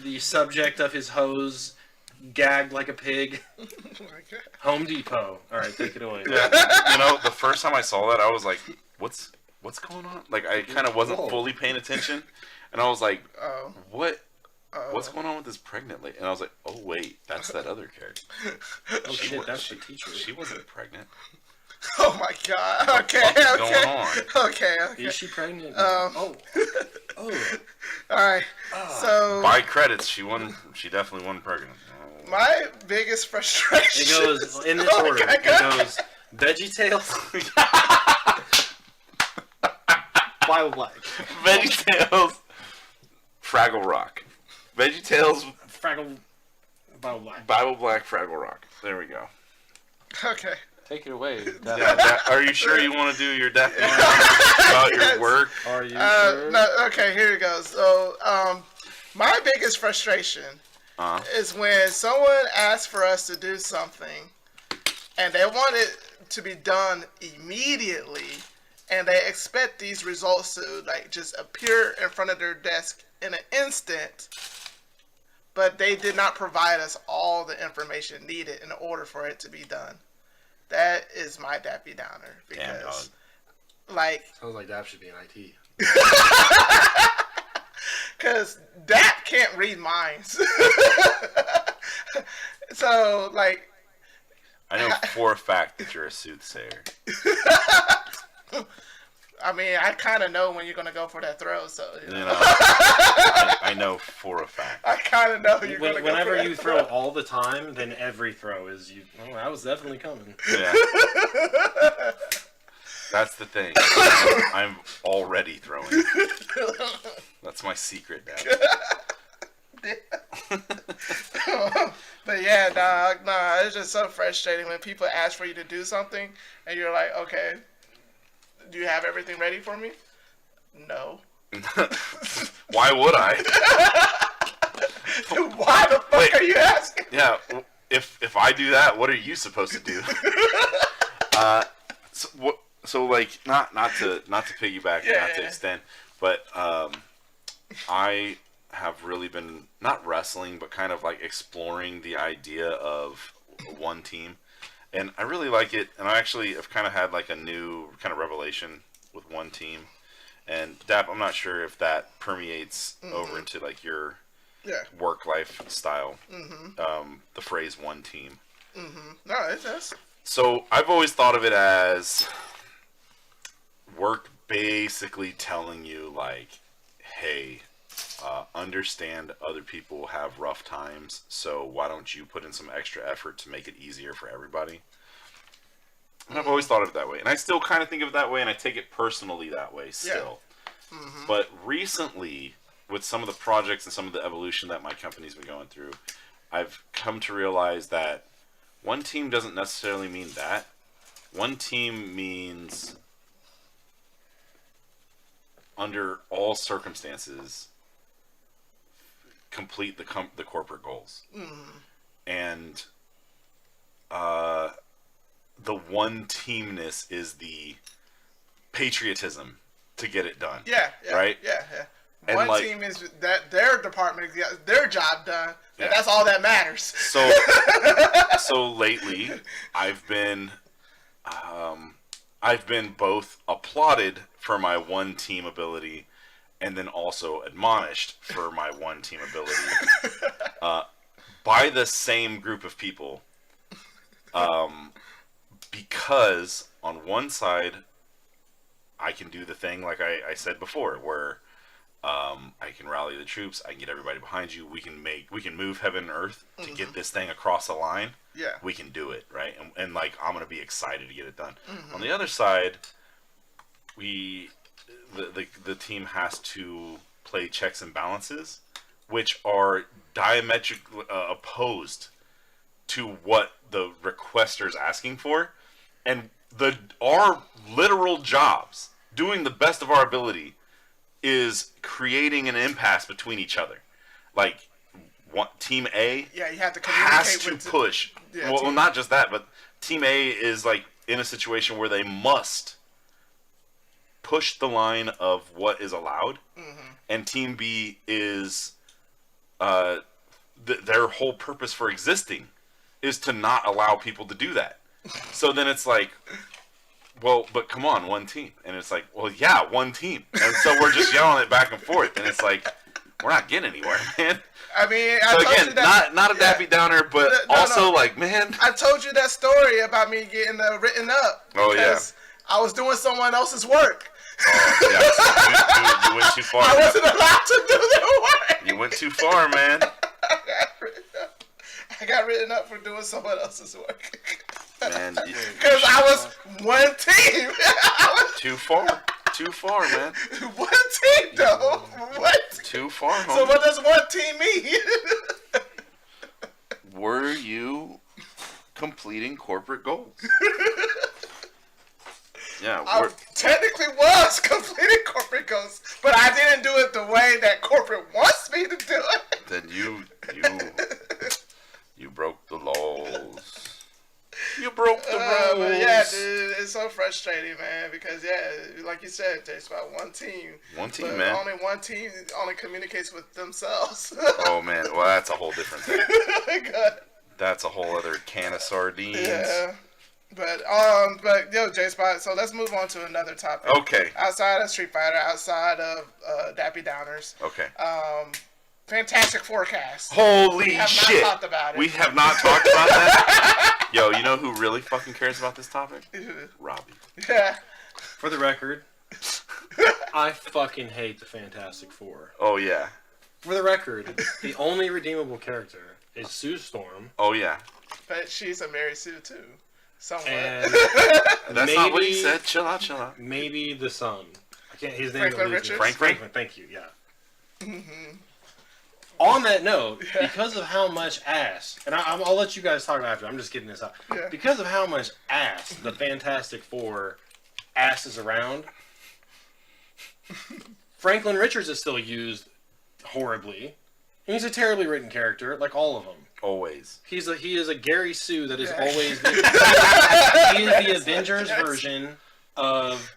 the subject of his hose gagged like a pig. Oh my god. Home Depot. All right, take it away. Yeah. You know, the first time I saw that, I was like, what's going on? Like, I kind of wasn't fully paying attention. And I was like, what's going on with this pregnant lady? And I was like, oh, wait, that's that other character. Oh shit, that's the teacher. She wasn't pregnant. Oh my god. Okay. What is Okay. going on? Okay. Is she pregnant? Oh. Oh. All right. So By credits, she definitely won pregnant. Oh. my biggest frustration. It goes in this Oh, order. okay, It goes VeggieTales, Bible Black, VeggieTales, Fraggle Rock. VeggieTales, Fraggle, Bible Black. Bible Black, Fraggle Rock. There we go. Okay. Take it away. Are you sure you want to do your death about your work? Are you sure? No, okay, here it goes. So, my biggest frustration is when someone asks for us to do something and they want it to be done immediately and they expect these results to like just appear in front of their desk in an instant, but they did not provide us all the information needed in order for it to be done. That is my Dappy Downer because, like, Sounds like that should be in IT. because Dap can't read minds. So, like, I know for a fact that you're a soothsayer. I mean, I kind of know when you're gonna go for that throw, so You know, I know for a fact. I kind of know you're gonna go for Whenever that you throw all the time, then every throw is you. Oh, that was definitely coming. Yeah. That's the thing. I'm already throwing. That's my secret, Dad. But yeah, dog, nah, it's just so frustrating when people ask for you to do something and you're like, okay, do you have everything ready for me? No. Why would I? Why the fuck are you asking? Yeah, if I do that, what are you supposed to do? So like not to piggyback, not to extend, but I have really been not wrestling, but kind of like exploring the idea of one team, and I really like it. And I actually have kind of had like a new kind of revelation with one team. And Dap, I'm not sure if that permeates over into like your work life style. The phrase "one team." No, it does. So I've always thought of it as work basically telling you like, hey, understand other people have rough times, so why don't you put in some extra effort to make it easier for everybody? And I've always thought of it that way. And I still kind of think of it that way, and I take it personally that way still. But recently, with some of the projects and some of the evolution that my company's been going through, I've come to realize that one team doesn't necessarily mean that. One team means under all circumstances complete the corporate goals. And the one teamness is the patriotism to get it done. Yeah. Right? Yeah. And one team is that their department got their job done, and that's all that matters. So lately, I've been both applauded for my one team ability, and then also admonished for my one team ability by the same group of people. Because on one side, I can do the thing like I said before, where I can rally the troops, I can get everybody behind you, we can move heaven and earth to get this thing across the line. Yeah. We can do it, right? And like, I'm gonna be excited to get it done. On the other side, the team has to play checks and balances, which are diametrically opposed to what the requester's asking for, and our literal jobs, doing the best of our ability, is creating an impasse between each other. Like, Team A you have to has to with push. Well, not just that, but Team A is like in a situation where they must push the line of what is allowed, and Team B is their whole purpose for existing is to not allow people to do that. So then it's like, well, but come on, one team. And it's like, well, yeah, one team. And so we're just yelling it back and forth. And it's like, we're not getting anywhere, man. I mean, so again, not a Dappy Downer, but also like, man. I told you that story about me getting written up. Oh, yeah. I was doing someone else's work. Oh, yeah. You went too far. I wasn't allowed to do their work. You went too far, man. I got written up for doing someone else's work. Man, because I was one team. Too far, man. One team, though. What? Too far, homie. So what does one team mean? Were you completing corporate goals? Yeah, I technically was completing corporate goals, but I didn't do it the way that corporate wants me to do it. Then you broke the laws. You broke the rules. But yeah, dude, it's so frustrating, man. Because like you said, it's about one team. One team, man. Only one team only communicates with themselves. Oh man, well that's a whole different thing. God. That's a whole other can of sardines. Yeah. But yo, J-Spot, so let's move on to another topic. Okay. Outside of Street Fighter, outside of Dappy Downers. Okay. Fantastic Forecast. Holy shit. We have shit. not talked about it. We have not talked about that? Yo, you know who really fucking cares about this topic? Robbie. Yeah. For the record, I fucking hate the Fantastic Four. Oh, yeah. For the record, the only redeemable character is Sue Storm. Oh, yeah. But she's a Mary Sue, too. Somewhat. And that's not what he said. Chill out. Maybe the son. I can't. His name. Franklin Richards. Franklin. Thank you. Yeah. On that note, because of how much ass, and I'll let you guys talk after. I'm just getting this out. Yeah. Because of how much ass the Fantastic Four asses around, Franklin Richards is still used horribly. He's a terribly written character, like all of them. Always. He is a Gary Sue that is always. He is the Avengers version of.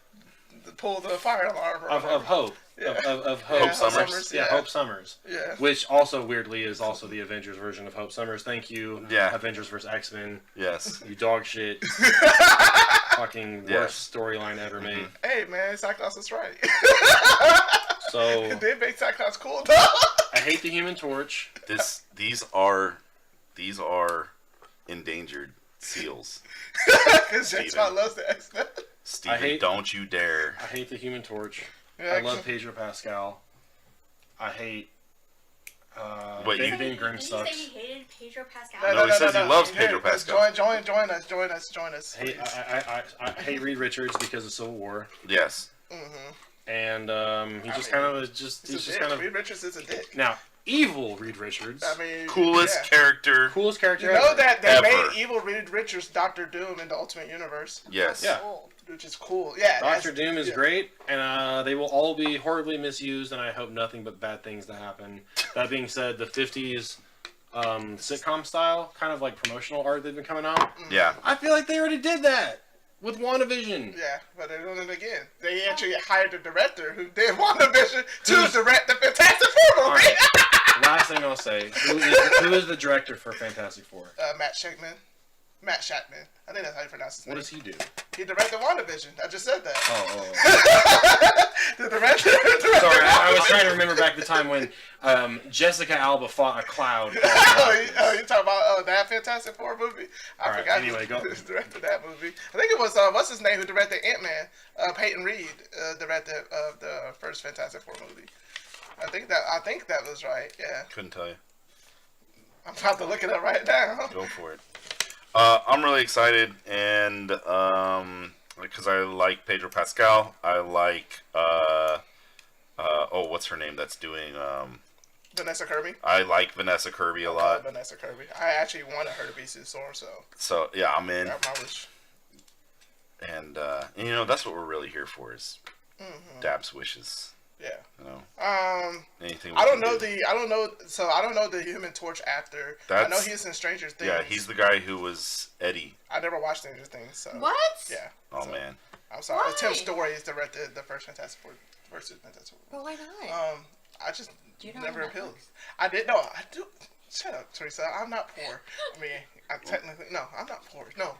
Pull the fire alarm. Of Hope. Yeah. Of Hope Summers. Yeah, Hope Summers. Yeah. Which also weirdly is also the Avengers version of Hope Summers. Thank you. Yeah. Avengers vs. X-Men. Yes. You dog shit. Fucking worst storyline ever made. Hey man, Cyclops is right. So they make Cyclops cool though. I hate the Human Torch. These are endangered seals. Because J-Spot loves the X-Men. Steven, don't you dare. I hate the Human Torch. Yeah, I love Pedro Pascal. I hate. Wait, David Grimm sucks. Did you say you hated Pedro Pascal? No, he says he loves Pedro Pascal. Join us. I hate Reed Richards because of Civil War. Yes. and he just kind of is just he's just kind of Reed Richards is a dick. now evil Reed Richards. I mean, Coolest character. Coolest character. You know ever. that they Ever. made evil Reed Richards Doctor Doom in the Ultimate Universe. Yes. Yeah. Which is cool. Yeah. Doctor Doom is great, and they will all be horribly misused, and I hope nothing but bad things to happen. That being said, the 50s sitcom style, kind of like promotional art they've been coming out. Yeah. I feel like they already did that with WandaVision. Yeah, but they're doing it again. They actually hired the director who did WandaVision to direct the Fantastic Four movie. All right. Last thing I'll say, who is the director for Fantastic Four? Matt Shackman. Matt Shackman. I think that's how you pronounce his name. What does he do? He directed WandaVision. I just said that. Oh. The director. Sorry, I was trying to remember back the time when Jessica Alba fought a cloud. You talking about that Fantastic Four movie? I All right, forgot anyway, go. who directed that movie. I think it was what's his name who directed Ant-Man. Peyton Reed directed the first Fantastic Four movie. I think that was right. Yeah. Couldn't tell you. I'm about to look it up right now. Go for it. I'm really excited, and because I like Pedro Pascal, I like what's her name? That's doing Vanessa Kirby. I like Vanessa Kirby a lot. Vanessa Kirby. I actually wanted her to be Sue Storm, so. So yeah, I'm in. That I wish. And that's what we're really here for is Dab's wishes. Yeah. You know. Anything. I don't know the Human Torch actor. I know he's in Stranger Things. Yeah, he's the guy who was Eddie. I never watched Stranger Things, so. What? Yeah. Oh so, man. I'm sorry. Why? Tim Story is directed the first Fantastic Four. But why not? I just Do you know never how that appealed. works? I did no. I do. Shut up, Teresa. I'm not poor. I mean, I'm not poor. No.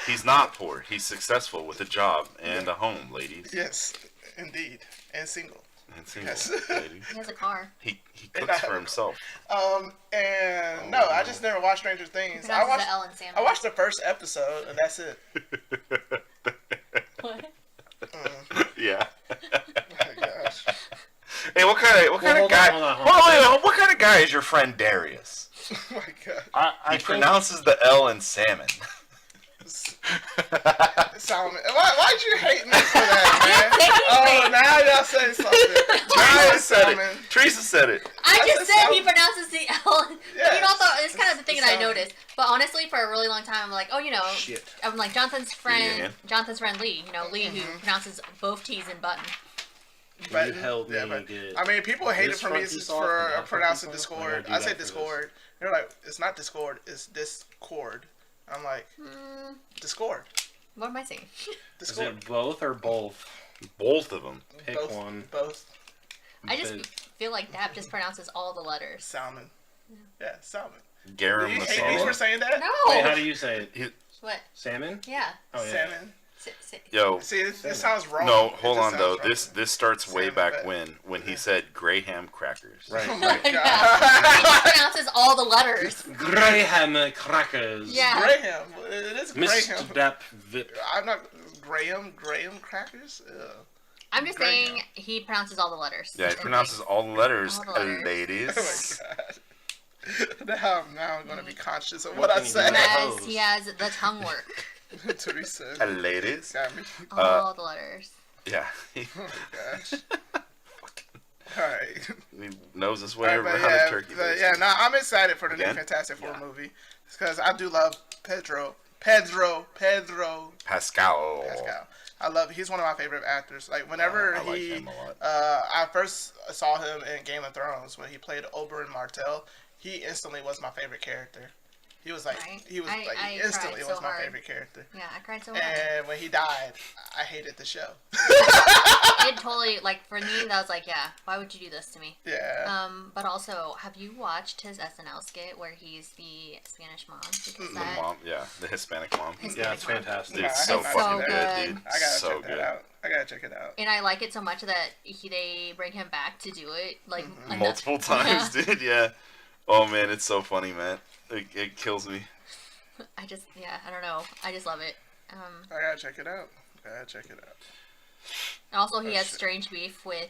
He's not poor. He's successful with a job and a home, ladies. Yes, indeed, and single. And single, Yes. ladies. He has a car. He cooks for himself. And no, I just never watched Stranger Things. He pronounces the L in Sam. I watched the first episode, and that's it. What? Yeah. Oh my gosh. Hey, what kind of guy? What kind of guy is your friend Darius? Oh my god. He pronounces the L in salmon. Salmon. Why'd you hate me for that, man? Now y'all say something. Teresa said it. I I just said said he salmon. pronounces the L. Yeah, You know, it's kind of the thing that I salmon. noticed. But honestly, for a really long time, I'm like, Shit. I'm like Jonathan's friend Lee. Lee Mm-hmm. who pronounces both T's in button. But, You helped me but, get I mean, people hate it this for me front piece for off and that front pronouncing piece off. Discord. I'm gonna do I that say for this. Discord. They're like, it's not Discord, it's Discord. I'm like, Discord. What am I saying? Is Discord. it both or both? Both of them. Pick both, one. Both. I just feel like Dab just pronounces all the letters. Salmon. Yeah, salmon. Garum Do you the hate me for salmon. saying that? No. Wait, how do you say it? What? Salmon? Yeah. Oh yeah. Salmon. Yo. See, this sounds wrong. No, It hold just on sounds though. wrong. This starts way Salmon, back but- when he said Graham crackers. Oh Right. my Yeah. god. He pronounces all the letters. Graham crackers. Yeah. Graham. It is Graham. Mr. Dap Vip. I'm not Graham crackers. Ugh. I'm just Graham. saying he pronounces all the letters. Yeah, he pronounces all the letters, All the letters. ladies. Oh my god. Now I'm gonna be conscious of what I say. As he has the tongue work. Teresa. Ladies. Got me. All the letters. Yeah. Oh my gosh. Alright. He knows his way Alright, over but how yeah, to turkey but base. yeah, no, I'm excited for the new Again? Fantastic Four Yeah. movie. Because I do love Pedro Pascal. Pascal. I love. He's one of my favorite actors. Like whenever I like him a lot. I first saw him in Game of Thrones when he played Oberyn Martell. He instantly was my favorite character. He was like, Right. he was I like, he cried instantly so was my hard. favorite character. Yeah, I cried so hard. And when he died, I hated the show. It totally, like, for me, that was like, yeah, why would you do this to me? Yeah. But also, have you watched his SNL skit where he's the Spanish mom? Because The that, mom, yeah, the Hispanic mom. Yeah, it's fantastic. Dude, Nah, it's so I fucking haven't good, seen that. dude. I gotta So check good. that out. I gotta check it out. and I like it so much that they bring him back to do it, like, enough- Multiple times, dude. Yeah. Oh man, it's so funny, man. It kills me. I just, I don't know. I just love it. I gotta check it out. Also, he Oh, has shit. strange beef with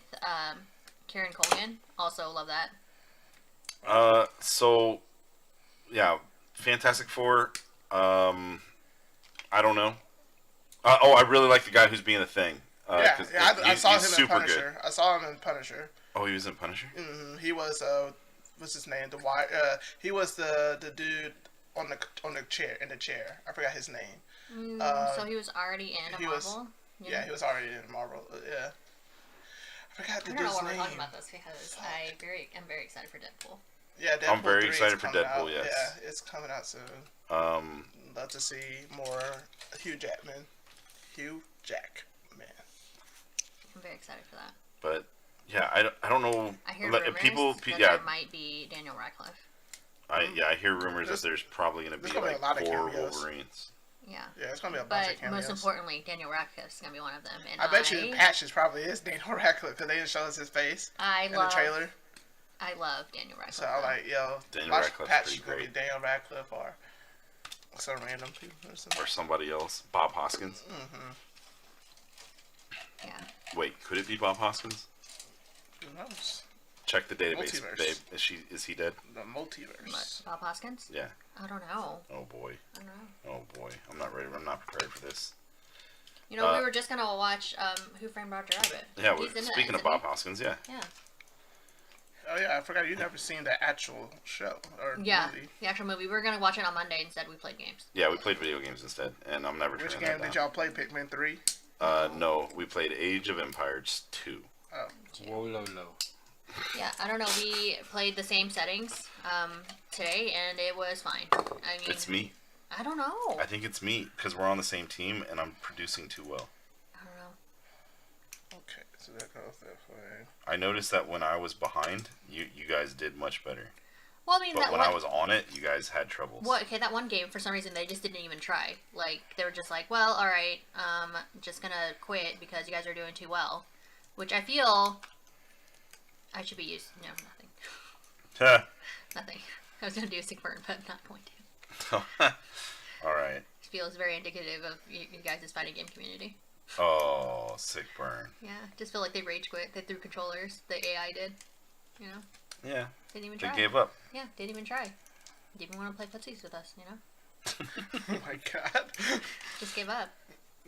Karen Colgan. Also, love that. So, yeah, Fantastic Four. I don't know. I really like the guy who's being the Thing. I saw him in super Punisher. good. I saw him in Punisher. Oh, he was in Punisher? Mm-hmm. He was what's his name? He was the dude on the chair. I forgot his name. So he was already in a Marvel. Yeah, he was already in Marvel. Yeah. I forgot the dude's name. I don't know why we're talking about this because I'm very excited for Deadpool. Yeah, Deadpool I'm very 3 excited for Deadpool. Out. Yes. Yeah, it's coming out soon. Love to see more Hugh Jackman. I'm very excited for that. But yeah, I don't know. I hear rumors that there might be Daniel Radcliffe. I hear rumors that there's probably going to be like 4 Wolverines. Yeah. Yeah, it's going to be a bunch of cameos. Most importantly, Daniel Radcliffe's going to be one of them. And I bet you the patches probably is Daniel Radcliffe because they didn't show us his face in the trailer. I love Daniel Radcliffe. So I'm like, Daniel Radcliffe's patch pretty is going to be Daniel Radcliffe or some random people or somebody else. Bob Hoskins. Mm-hmm. Yeah. Wait, could it be Bob Hoskins? Who knows? Check the database, Multiverse. babe. Is he dead? The multiverse. What, Bob Hoskins? Yeah. I don't know. Oh boy. I don't know. Oh boy. I'm not ready. I'm not prepared for this. You know, we were just gonna watch Who Framed Roger Rabbit. Yeah. Speaking of Bob Hoskins, yeah. Yeah. Oh yeah, I forgot you've never seen the actual show or movie. The actual movie. We were gonna watch it on Monday. Instead, we played games. Yeah, we played video games instead, and I'm never. Which game did y'all play? Pikmin 3? No, we played Age of Empires 2. Oh. Whoa, low. Yeah, I don't know. We played the same settings today, and it was fine. I mean, it's me. I don't know. I think it's me because we're on the same team, and I'm producing too well. I don't know. Okay, so that goes that way. I noticed that when I was behind, you guys did much better. Well, I mean, but when I was on it, you guys had troubles. What? Okay, that one game, for some reason, they just didn't even try. Like, they were just like, well, alright, just gonna quit because you guys are doing too well. Which I feel I should be used. No, nothing. Nothing. I was gonna do a sick burn, but not going to. Alright. I feel it's very indicative of you guys' fighting game community. Oh, sick burn. Yeah, just feel like they rage quit. They threw controllers. The AI did. You know? Yeah. Didn't even try. They gave up. Yeah, didn't even try. Didn't even want to play footsies with us, you know? Oh my god. Just gave up.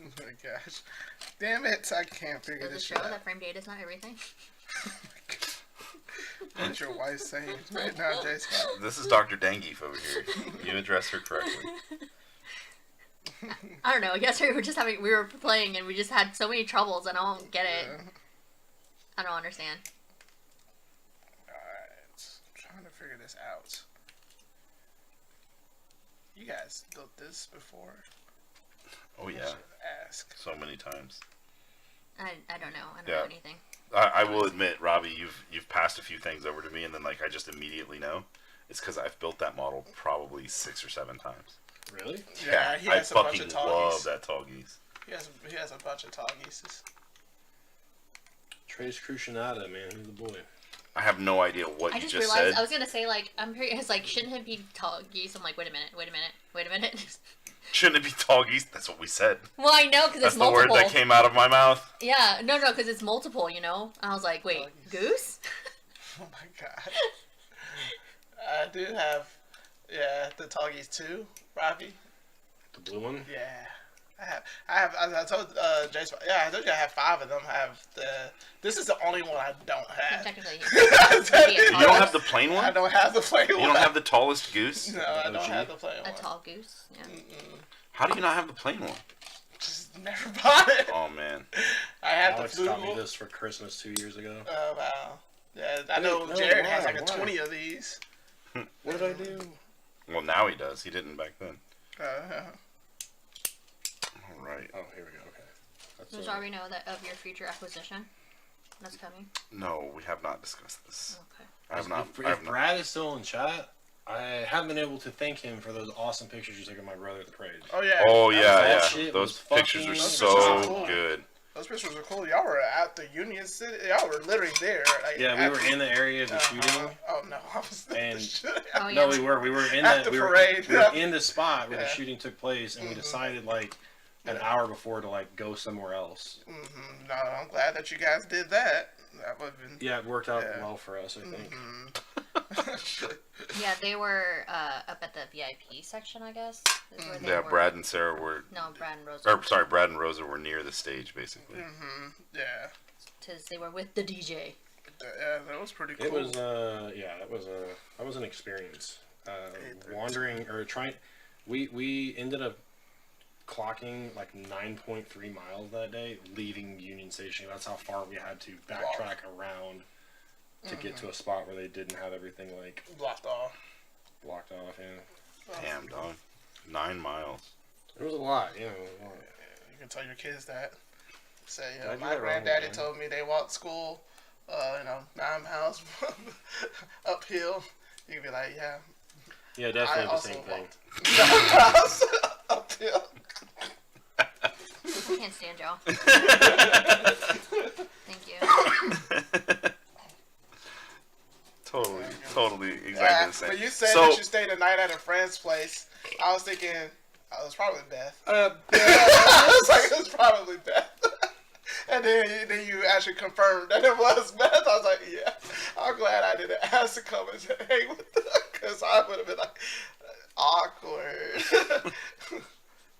Oh my gosh. Damn it, I can't figure Does this it shit show out. that frame data is not everything? What's your wife saying right now, Jason? This is Dr. Dangeef over here. You addressed her correctly. I don't know. Yesterday we were playing and we just had so many troubles and I don't get it. Yeah. I don't understand. Alright, I'm trying to figure this out. You guys built this before? Oh I yeah. should ask. So many times. I don't know. I don't know anything. I will admit, Robbie, you've passed a few things over to me, and then like I just immediately know. It's because I've built that model probably 6 or 7 times. Really? Yeah, he I has a bunch fucking of tall love geese. that tall geese. He has a bunch of tall geese. Trace Crucianata, man, he's the boy. I have no idea what I you just just realized said. I was gonna say like it's like shouldn't it be tall geese? I'm like wait a minute. Shouldn't it be tall geese? That's what we said. Well, I know because That's it's the multiple. word that came out of my mouth. Yeah, no, because it's multiple. You know. I was like, wait, goose? Oh my god. I do have, the tall geese too, Robbie. The blue one? Yeah. I have. I told Jason. Yeah, I told you I have 5 of them. This is the only one I don't have. Technically, You don't have the plain one? I don't have the plain one. You don't have the tallest goose? No, I don't have the plain one. a tall goose. Yeah. How do you not have the plain one? Just never bought it. Oh man. I had Alex the got me blue. this for Christmas 2 years ago. Oh wow. Yeah, I know No, Jared why? has like Why? 20 of these. What did I do? Well, now he does. He didn't back then. Uh, All right. Oh, here we go. Okay. That's Does Robbie know that of your future acquisition that's coming? No, we have not discussed this. Okay. I have not. If Brad is still in chat, I haven't been able to thank him for those awesome pictures you took of my brother at the parade. oh yeah. Oh That yeah, shit Those was pictures are fucking- Those so pictures are cool. good. Those pictures were cool. Y'all were at the Union City. Y'all were literally there. Like, Yeah, we were in the area of the shooting. Oh no, I was And- Oh yeah. No, we were. We were in At the the parade, We were yeah. in the spot where the Yeah. shooting took place, and we decided like an hour before to like go somewhere else. Mm-hmm. No, I'm glad that you guys did that. That would have been. Yeah, it worked out Yeah. well for us, I think. Mm-hmm. Yeah, they were up at the VIP section, I guess. Is where they Yeah, were. Brad and Sarah were. No, Brad and Rosa. Or sorry, Brad and Rosa were near the stage, basically. Yeah. Because they were with the DJ. Yeah, that was pretty cool. It was that was an experience. Wandering or trying, we ended up clocking like 9.3 miles that day, leaving Union Station. That's how far we had to backtrack around to get to a spot where they didn't have everything like blocked off. Yeah. Damn, dog. 9 miles. It was a lot, You can tell your kids that. Say, Did I do my that wrong granddaddy again? told me they walked to school, 9 miles uphill. You can be like, yeah. Yeah, I definitely the also same thing. walked 9 miles uphill. I can't stand y'all. Thank you. Totally, exactly the same. But you said that you stayed a night at a friend's place. I was thinking, it was probably Beth. I was like, it was probably Beth. And then you actually confirmed that it was Beth. I was like, yeah, I'm glad I didn't ask to come and say, hey, what the, because I would have been like, awkward.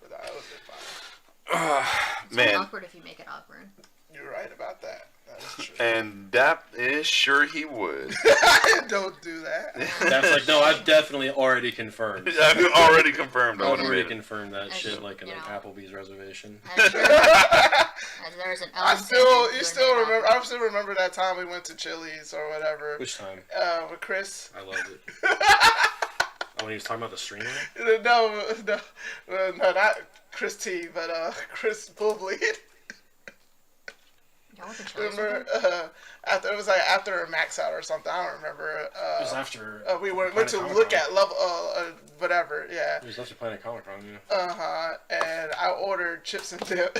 But that would have been fine. It's Man. awkward if you make it awkward. You're right about that. That is true. And that is sure he would. Don't do that. That's like, no, I've definitely already confirmed. I've already confirmed. I've already confirmed that As shit you- like in you an know. Applebee's reservation. As there's an I Ellen still Sanders remember. awkward. I still remember that time we went to Chili's or whatever. Which time? With Chris. I loved it. When he was talking about the streamer? No, not Chris T, but Chris Bullbleed. Y'all went to Chili's Remember? with them? After it was like after a max out or something. I don't remember. It was after. We went to Planet look Comic-Con. at level, whatever. Yeah. It was after Planet Comic-Con, yeah. And I ordered chips and dip.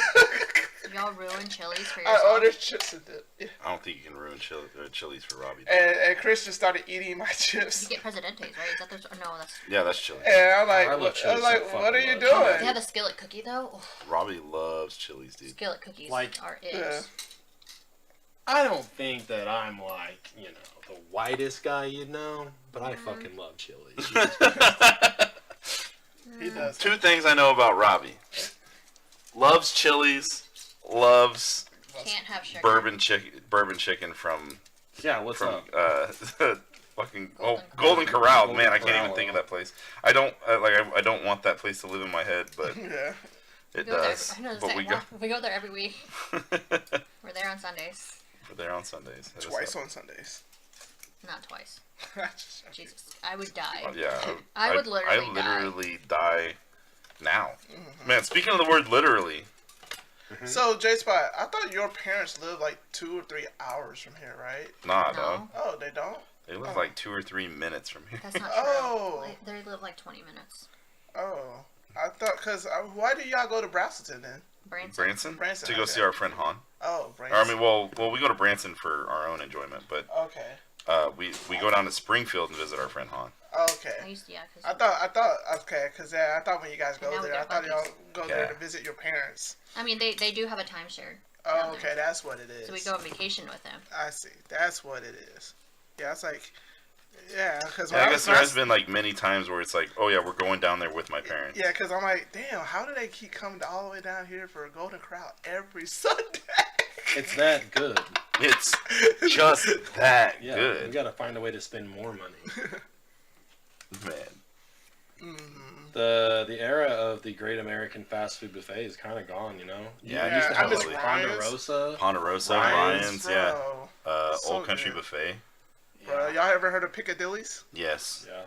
Y'all ruined Chili's for I yourself. ordered chips and dip. Yeah. I don't think you can ruin Chili's for Robbie. And Chris just started eating my You chips. get Presidentes, right? Is that the... No, that's... Yeah, that's Chili's. And I'm like, I love Chili's so what are you fucking much. doing? They have the skillet cookie, though. Oh, Robbie loves Chili's, dude. skillet cookies Like- are it. Yeah. I don't think that I'm like, the whitest guy you know, but I fucking love Chili's. He does. 2 things I know about Robbie. Loves Chili's. Loves Can't have sugar. bourbon chicken from Yeah, what's up? fucking Golden Golden Corral. Golden Man, I can't Corral. even think of that place. I don't I don't want that place to live in my head, but Yeah. it We go there. does. I know, But we go there every week. We're there on Sundays. We're there on Sundays. That is Twice up. on Sundays. Not twice. Just- Jesus. I would die. Yeah, I would literally I literally die now. Man, speaking of the word literally, So, J Spot, I thought your parents lived like 2 or 3 hours from here, right? nah, No. dog. Oh, they don't? They live like 2 or 3 minutes from here. That's not Oh. true. They live like 20 minutes. Oh. I thought, because why do y'all go to Brazelton then? Branson. Branson to go okay. see our friend Han. Oh, Or, I Branson. mean, well, we go to Branson for our own enjoyment, but Okay. we go down to Springfield and visit our friend Han. I Okay. used to, yeah. Cause I thought, okay, because I thought when you guys go And now we there, I get thought y'all buckets. go there Yeah. to visit your parents. I mean, they do have a timeshare. Oh, down okay, there. that's what it is. So we go on vacation with them. I see. That's what it is. Yeah, it's like, yeah, because Yeah, I guess there has been like many times where it's like, oh yeah, we're going down there with my parents. Yeah, because I'm like, damn, how do they keep coming all the way down here for a Golden Corral every Sunday? It's that good. It's just that Yeah, good, we gotta find a way to spend more money. man. The era of the Great American Fast Food Buffet is kind of gone, you know? Yeah, Yeah, used to I have miss like Ponderosa. Ponderosa, Ryan's, Ryan's, yeah, bro. So Old Country good. Buffet. Bro, y'all ever heard of Piccadilly's? Yes, Yeah.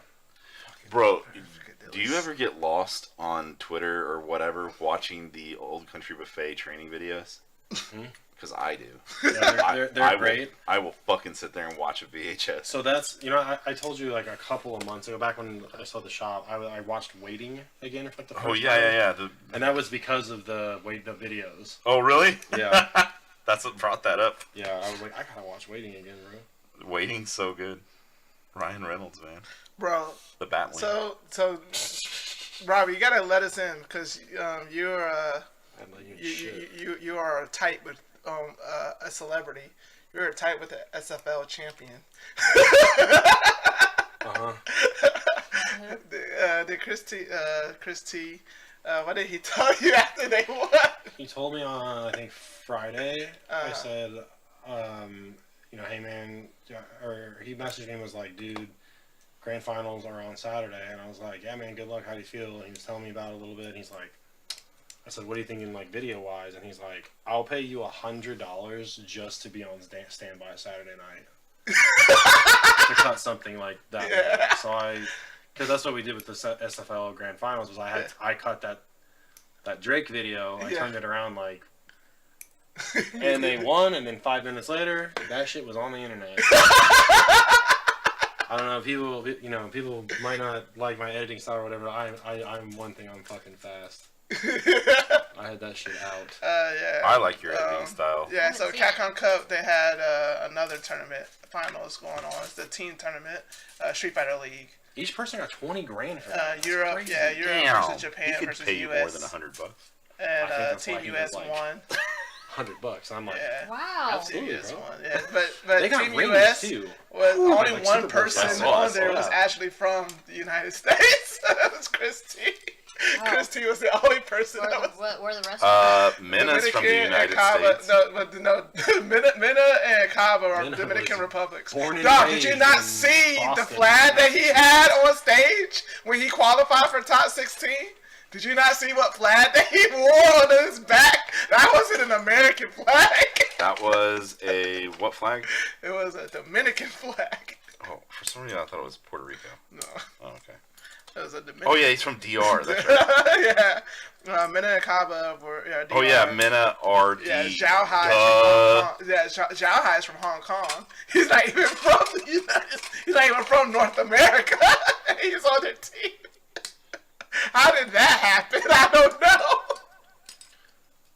bro. Do Piccadilly's. you ever get lost on Twitter or whatever watching the Old Country Buffet training videos? Because I do. Yeah, they're I great. I will fucking sit there and watch a VHS. So that's, I told you like a couple of months ago, back when I saw the shop, I watched Waiting again for like the first Oh time. yeah. And that was because of the videos. Oh really? Yeah. That's what brought that up. Yeah, I was like, I gotta watch Waiting again, bro. Waiting's so good. Ryan Reynolds, man. Bro, The Batwing. so, Robbie, you gotta let us in, because you're I'd let you shit. you are tight with a celebrity. You're tight with the SFL champion. Did Chris T, what did he tell you after they won? He told me on, I think, Friday. I said, hey man, or he messaged me and was like, dude, grand finals are on Saturday. And I was like, yeah man, good luck, how do you feel? And he was telling me about it a little bit, and he's like, I said, what are you thinking, like, video-wise? And he's like, I'll pay you $100 just to be on standby Saturday night. To cut something like that. Yeah. So because that's what we did with the SFL Grand Finals, was I cut that Drake video, I turned it around, like, and they won, and then 5 minutes later, that shit was on the internet. I don't know, people might not like my editing style or whatever. I'm one thing, I'm fucking fast. I had that shit out. Yeah. I like your editing style. Yeah, so CAPCOM Cup, they had another tournament finals going on. It's the team tournament, Street Fighter League. Each person got $20 for that. Europe, Europe versus Japan he could versus pay you US. more than $100. And Team US won. $100. I'm like, yeah. Wow. Absolutely, US bro. won. Yeah, but They got Team ratings US too. was only like one Super Bowl person style. on there was actually from the United States. That was Chris T. Wow. Chris T was the only person that was. What were the rest of them? Mina's from the Dominican and United Cabo, States. Mina and Cabo are Mina Dominican was Republics. born and Dog, did you raised not in see the Boston. flag that he had on stage when he qualified for top 16? Did you not see what flag that he wore on his back? That wasn't an American flag. That was a what flag? It was a Dominican flag. Oh, for some reason I thought it was Puerto Rico. No, Oh, okay. it was a Dominican. Oh yeah, he's from DR. That's right. Yeah. Mina and Cabo were. Yeah, Oh yeah, Mina RD. Yeah, Zhao Hai is from Hong Kong. Yeah, Zhao Hai is from Hong Kong. He's not even from the United States. He's not even from North America. He's on their team. How did that happen? I don't know.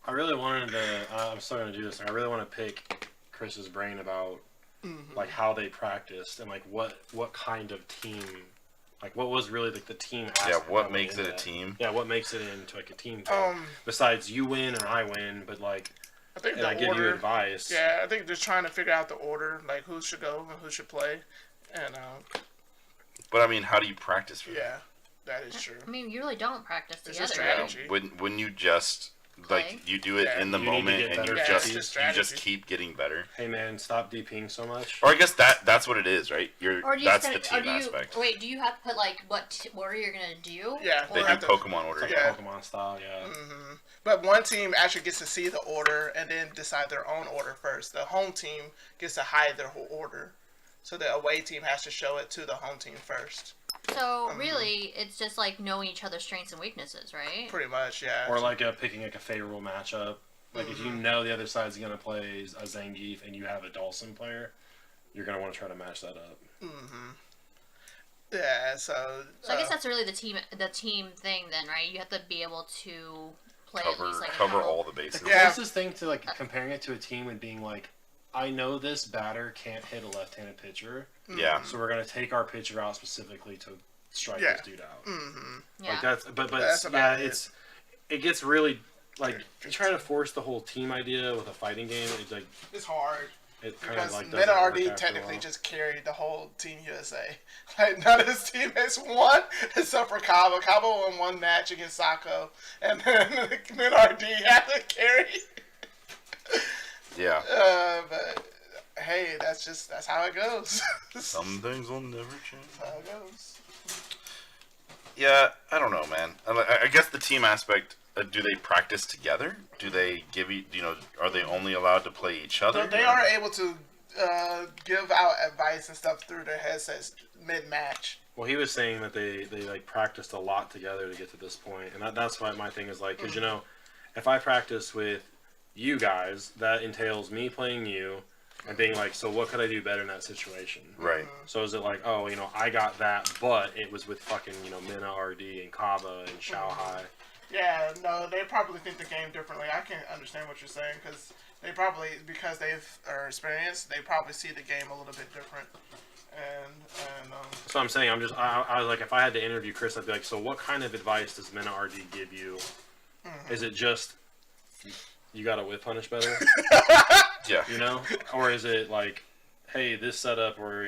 I really wanted to. I'm still gonna do this. I really want to pick Chris's brain about like how they practiced and like what kind of team, like what was really like the team aspect. Yeah, what that makes went it a into that. team? Yeah, what makes it into like a team thing. Besides you win and I win, but like, I think and I give you advice. Yeah, I think they're trying to figure out the order, like who should go and who should play, and But I mean, how do you practice for that? yeah, that is true. I mean, you really don't practice It's a together. Yeah, strategy. wouldn't you just like you do it Yeah. in the You need to moment get and you better. Yeah, it's just just you just strategy. keep getting better? Hey man, stop DPing so much. Or I guess that's what it is, right? Or do you That's set- the team or do you, aspect. Wait, do you have to put like what order you're gonna do? Yeah, They Or do have to- Pokemon order. Like Yeah. Pokemon style, yeah. But one team actually gets to see the order and then decide their own order first. The home team gets to hide their whole order, so the away team has to show it to the home team first. So really, it's just like knowing each other's strengths and weaknesses, right? Pretty much, yeah. Or like picking like a favorable matchup. Like if you know the other side's gonna play a Zangief and you have a Dawson player, you're gonna want to try to match that up. Yeah, so. So I guess that's really the team thing then, right? You have to be able to play at least like a cover couple- all the bases. The Yeah. closest thing to like comparing it to a team would being like, I know this batter can't hit a left-handed pitcher, Yeah. so we're gonna take our pitcher out specifically to strike Yeah. this dude out. Yeah. Like that's but That's about it. it gets really like you try to force the whole team idea with a fighting game. It's like It's hard. it kind of Because like Meta doesn't work RD after a technically while. just carried the whole Team USA. Like, none of his teammates won except for Cabo. Cabo won one match against Sako, and then Meta RD had to carry. Yeah. But hey, that's how it goes. That's Some things will never change. how it goes. Yeah, I don't know, man. I guess the team aspect. Do they practice together? Do they give are they only allowed to play each other? So they are able to give out advice and stuff through their headsets mid-match. Well, he was saying that they like practiced a lot together to get to this point, and that's why my thing is like, because if I practice with you guys, that entails me playing you and being like, so what could I do better in that situation? Right. So is it like, oh, I got that, but it was with fucking Mina RD and Kaba and Shanghai. Yeah, no, they probably think the game differently. I can understand what you're saying because they probably, because are experienced, they probably see the game a little bit different. And So I'm saying, I was like, if I had to interview Chris, I'd be like, so what kind of advice does Mina RD give you? Is it just you gotta whip punish better? Yeah. Or is it like, hey, this setup, or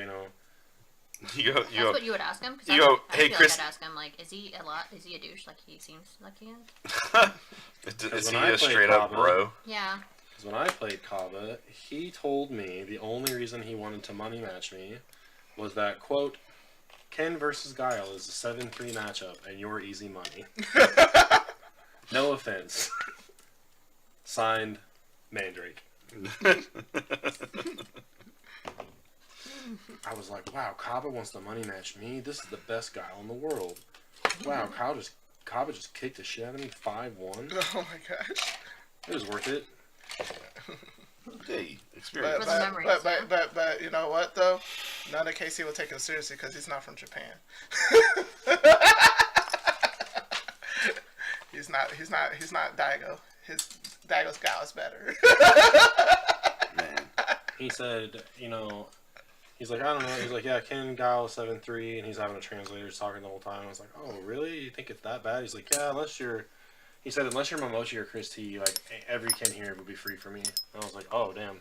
That's what you would ask him. You go, hey Chris. Like I'd ask him like, is he a douche? Like he seems like he is. Is he a straight up bro? Yeah. Because when I played Kaba, he told me the only reason he wanted to money match me was that, quote, Ken versus Guile is a 7-3 matchup and you're easy money. No offense. Signed, Mandrake. I was like, wow, Kaba wants to money match me. This is the best Guile in the world. Wow, Kaba just kicked the shit out of me 5-1. Oh my gosh. It was worth it. Hey, experience. But you know what though? None of KC will take him seriously because he's not from Japan. He's not Daigo. Daigo's Guile is better. Man. He said, he's like, I don't know. He's like, yeah, Ken Guile 7-3, and he's having a translator talking the whole time. I was like, oh, really? You think it's that bad? He's like, yeah, he said, unless you're Momochi or Chris T, like, every Ken here would be free for me. And I was like, oh, damn.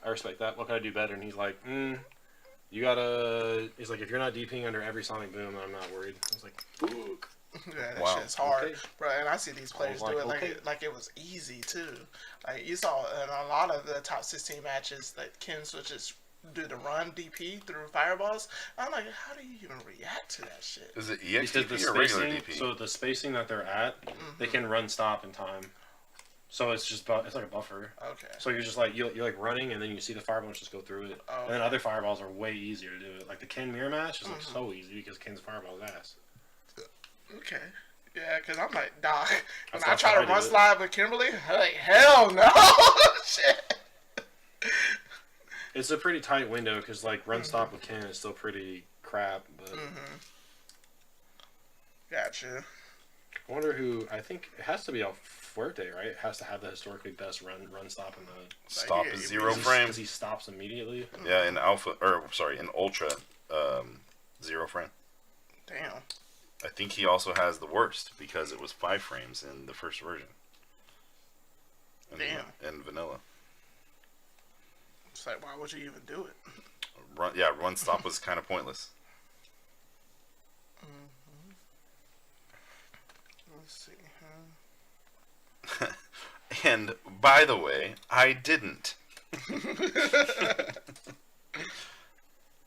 I respect that. What can I do better? And he's like, he's like, if you're not DPing under every Sonic Boom, I'm not worried. I was like, fuck. Yeah, that shit's hard, okay. Bro. And I see these players do it like it was easy too. Like you saw in a lot of the top 16 matches that Ken's would just do the run DP through fireballs. I'm like, how do you even react to that shit? Is it EX DP or spacing, regular DP? So the spacing that they're at, they can run stop in time. So it's like a buffer. Okay. So you're just like you're like running, and then you see the fireballs just go through it. Oh, and then other fireballs are way easier to do it. Like the Ken mirror match is like so easy because Ken's fireball's ass. Okay. Yeah, because I'm like, Doc, when I try to run slide with Kimberly, I'm like, hell no. Shit. It's a pretty tight window because, like, run stop with Ken is still pretty crap. But Gotcha. I wonder who, I think it has to be El Fuerte, right? It has to have the historically best run stop in the... Stop is 0 frame. Because he stops immediately. Yeah, in Ultra, 0 frame. Damn. I think he also has the worst because it was 5 frames in the first version. In vanilla. It's like, why would you even do it? Run stop was kind of pointless. Let's see. And by the way, I didn't.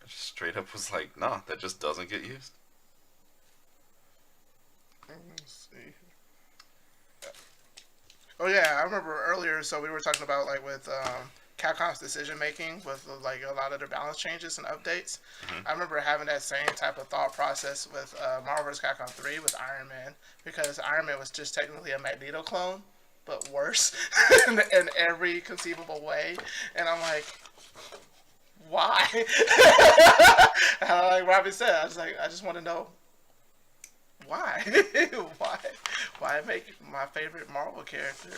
Straight up was like, nah, that just doesn't get used. Let's see. Oh yeah, I remember earlier. So we were talking about like with Capcom's decision making with like a lot of their balance changes and updates. I remember having that same type of thought process with Marvel vs. Capcom 3 with Iron Man, because Iron Man was just technically a Magneto clone, but worse in every conceivable way. And I'm like, why? Like Robbie said, I just want to know. Why? Why make my favorite Marvel character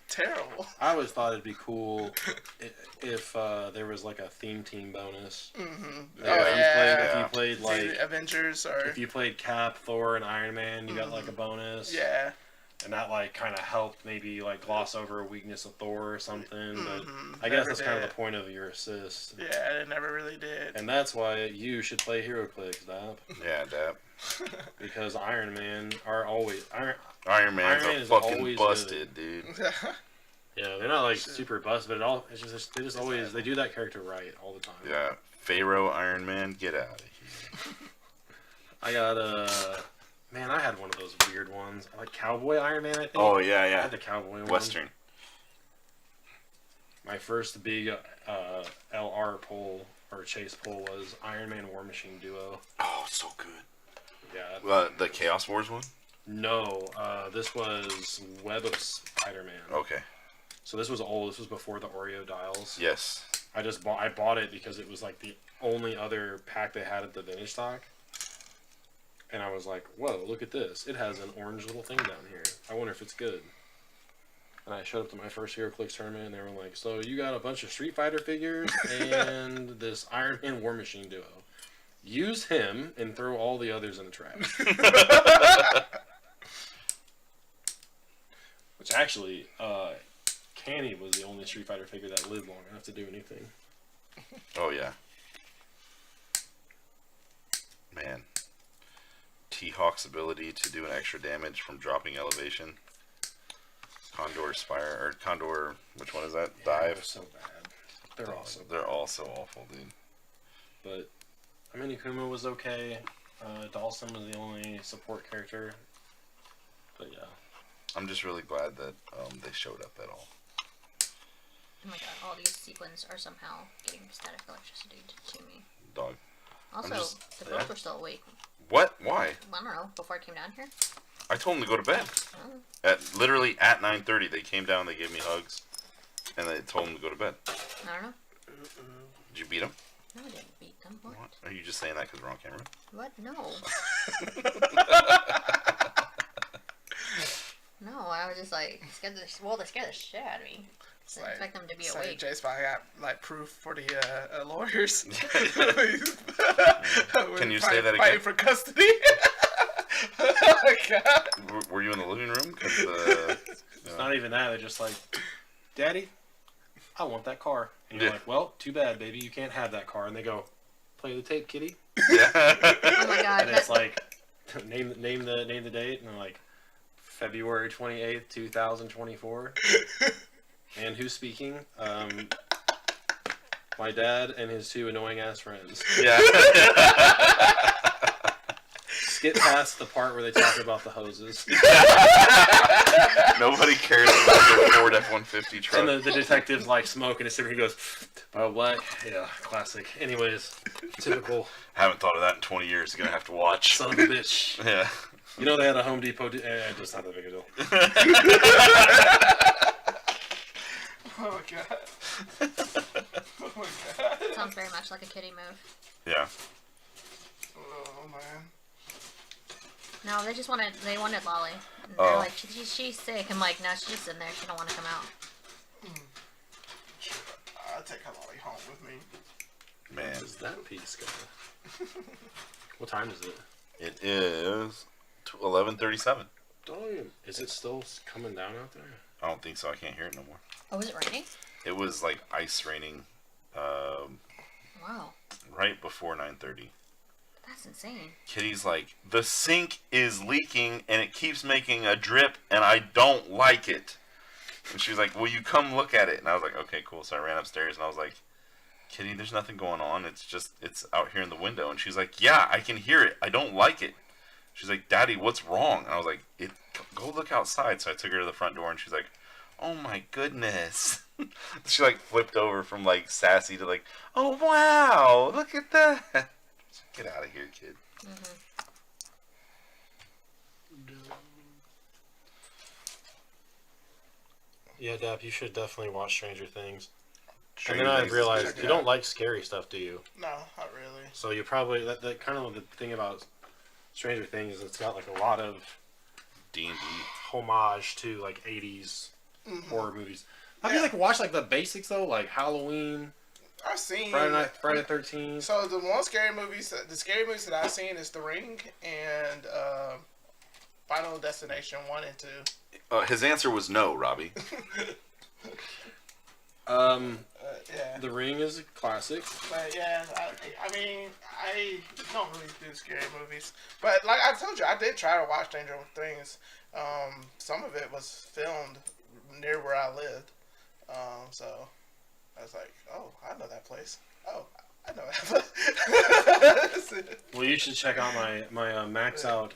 terrible? I always thought it'd be cool if there was like a theme team bonus. If you played like Avengers, or if you played Cap, Thor, and Iron Man, you got like a bonus. Yeah. And that like kind of helped maybe like gloss over a weakness of Thor or something. But I guess that's kind of the point of your assist. Yeah, it never really did. And that's why you should play HeroClix, Dap. Yeah, Dap. Because Iron Man are always Iron Man's are fucking busted, dude. Yeah, they're not like super busted, but it's just they do that character right all the time. Yeah, Pharaoh Iron Man, get out of here. I got man, I had one of those weird ones. Like Cowboy Iron Man, I think. Oh yeah. I had the Cowboy Western. One. My first big LR pull or chase pull was Iron Man War Machine Duo. Oh, so good. Yeah. The Chaos Wars one? No, this was Web of Spider-Man. Okay. So this was old. This was before the Oreo dials. Yes. I bought it because it was like the only other pack they had at the vintage stock. And I was like, whoa, look at this. It has an orange little thing down here. I wonder if it's good. And I showed up to my first HeroClix tournament, and they were like, so you got a bunch of Street Fighter figures and this Iron Man War Machine Duo. Use him and throw all the others in the trash. Which actually, Canny was the only Street Fighter figure that lived long enough to do anything. Oh, yeah. Man. T-Hawk's ability to do an extra damage from dropping elevation. Condor Spire, or Condor, which one is that? Yeah, Dive? they're so bad. They're awesome. They're all so awful, dude. But, I mean, Akuma was okay. Dawson was the only support character. But yeah. I'm just really glad that they showed up at all. Oh my god, all these sequins are somehow getting static electricity to me. Dog. Also, the girls were still awake. What? Why? I don't know, before I came down here. I told them to go to bed. Oh. Literally at 9:30, they came down, they gave me hugs, and they told them to go to bed. I don't know. Did you beat them? No, I didn't beat them. What? Are you just saying that because we're on camera? What? No. No, I was just like, scared they scared the shit out of me. I didn't expect them to be awake. Jay's probably got like proof for the lawyers. Can you say that again? Fighting for custody. Oh my god. Were you in the living room? It's not even that. They're just like, Daddy, I want that car. And you're like, well, too bad, baby. You can't have that car. And they go, play the tape, kitty. Yeah. Oh my god. And it's like, name the date. And they're like, February 28th, 2024. And who's speaking? My dad and his two annoying ass friends. Yeah. Skip past the part where they talk about the hoses. Nobody cares about their Ford F-150 truck. And the detective's like smoking a cigarette. He goes, "Oh, black, yeah, classic." Anyways, typical. Haven't thought of that in 20 years. You're gonna have to watch. Son of a bitch. Yeah. You know they had a Home Depot. Just not that big a deal. Oh my god. Oh my god. Sounds very much like a kitty move. Yeah. Oh man. No, they wanted Lolly. And they're like, she's sick. I'm like, no, she's just in there. She don't want to come out. I'll take her Lolly home with me. Man. What is that piece, guy? What time is it? It is 11:37. Is it still coming down out there? I don't think so. I can't hear it no more. Oh, is it raining? It was like ice raining Wow. right before 9:30. That's insane. Kitty's like, the sink is leaking and it keeps making a drip and I don't like it. And she's like, will you come look at it? And I was like, okay, cool. So I ran upstairs and I was like, Kitty, there's nothing going on. It's out here in the window. And she's like, yeah, I can hear it. I don't like it. She's like, Daddy, what's wrong? And I was like, go look outside. So I took her to the front door and she's like, oh my goodness. She like flipped over from like sassy to like, oh wow, look at that. Get out of here, kid. Mm-hmm. Yeah, Dap, you should definitely watch Stranger Things. Stranger and then I Things realized is you don't like scary stuff, do you? No, not really. So you probably that kind of the thing about Stranger Things is it's got like a lot of D&D homage to like 80s horror movies. Have you like watched like the basics though, like Halloween? I've seen Friday the 13th. So the scary movies that I've seen is The Ring and Final Destination 1 and 2. His answer was no, Robbie. Yeah. The Ring is a classic. But yeah, I mean, I don't really do scary movies. But like I told you, I did try to watch Stranger Things. Some of it was filmed near where I lived. So I was like, oh, I know that place. Oh, I know that place. Well, you should check out my max out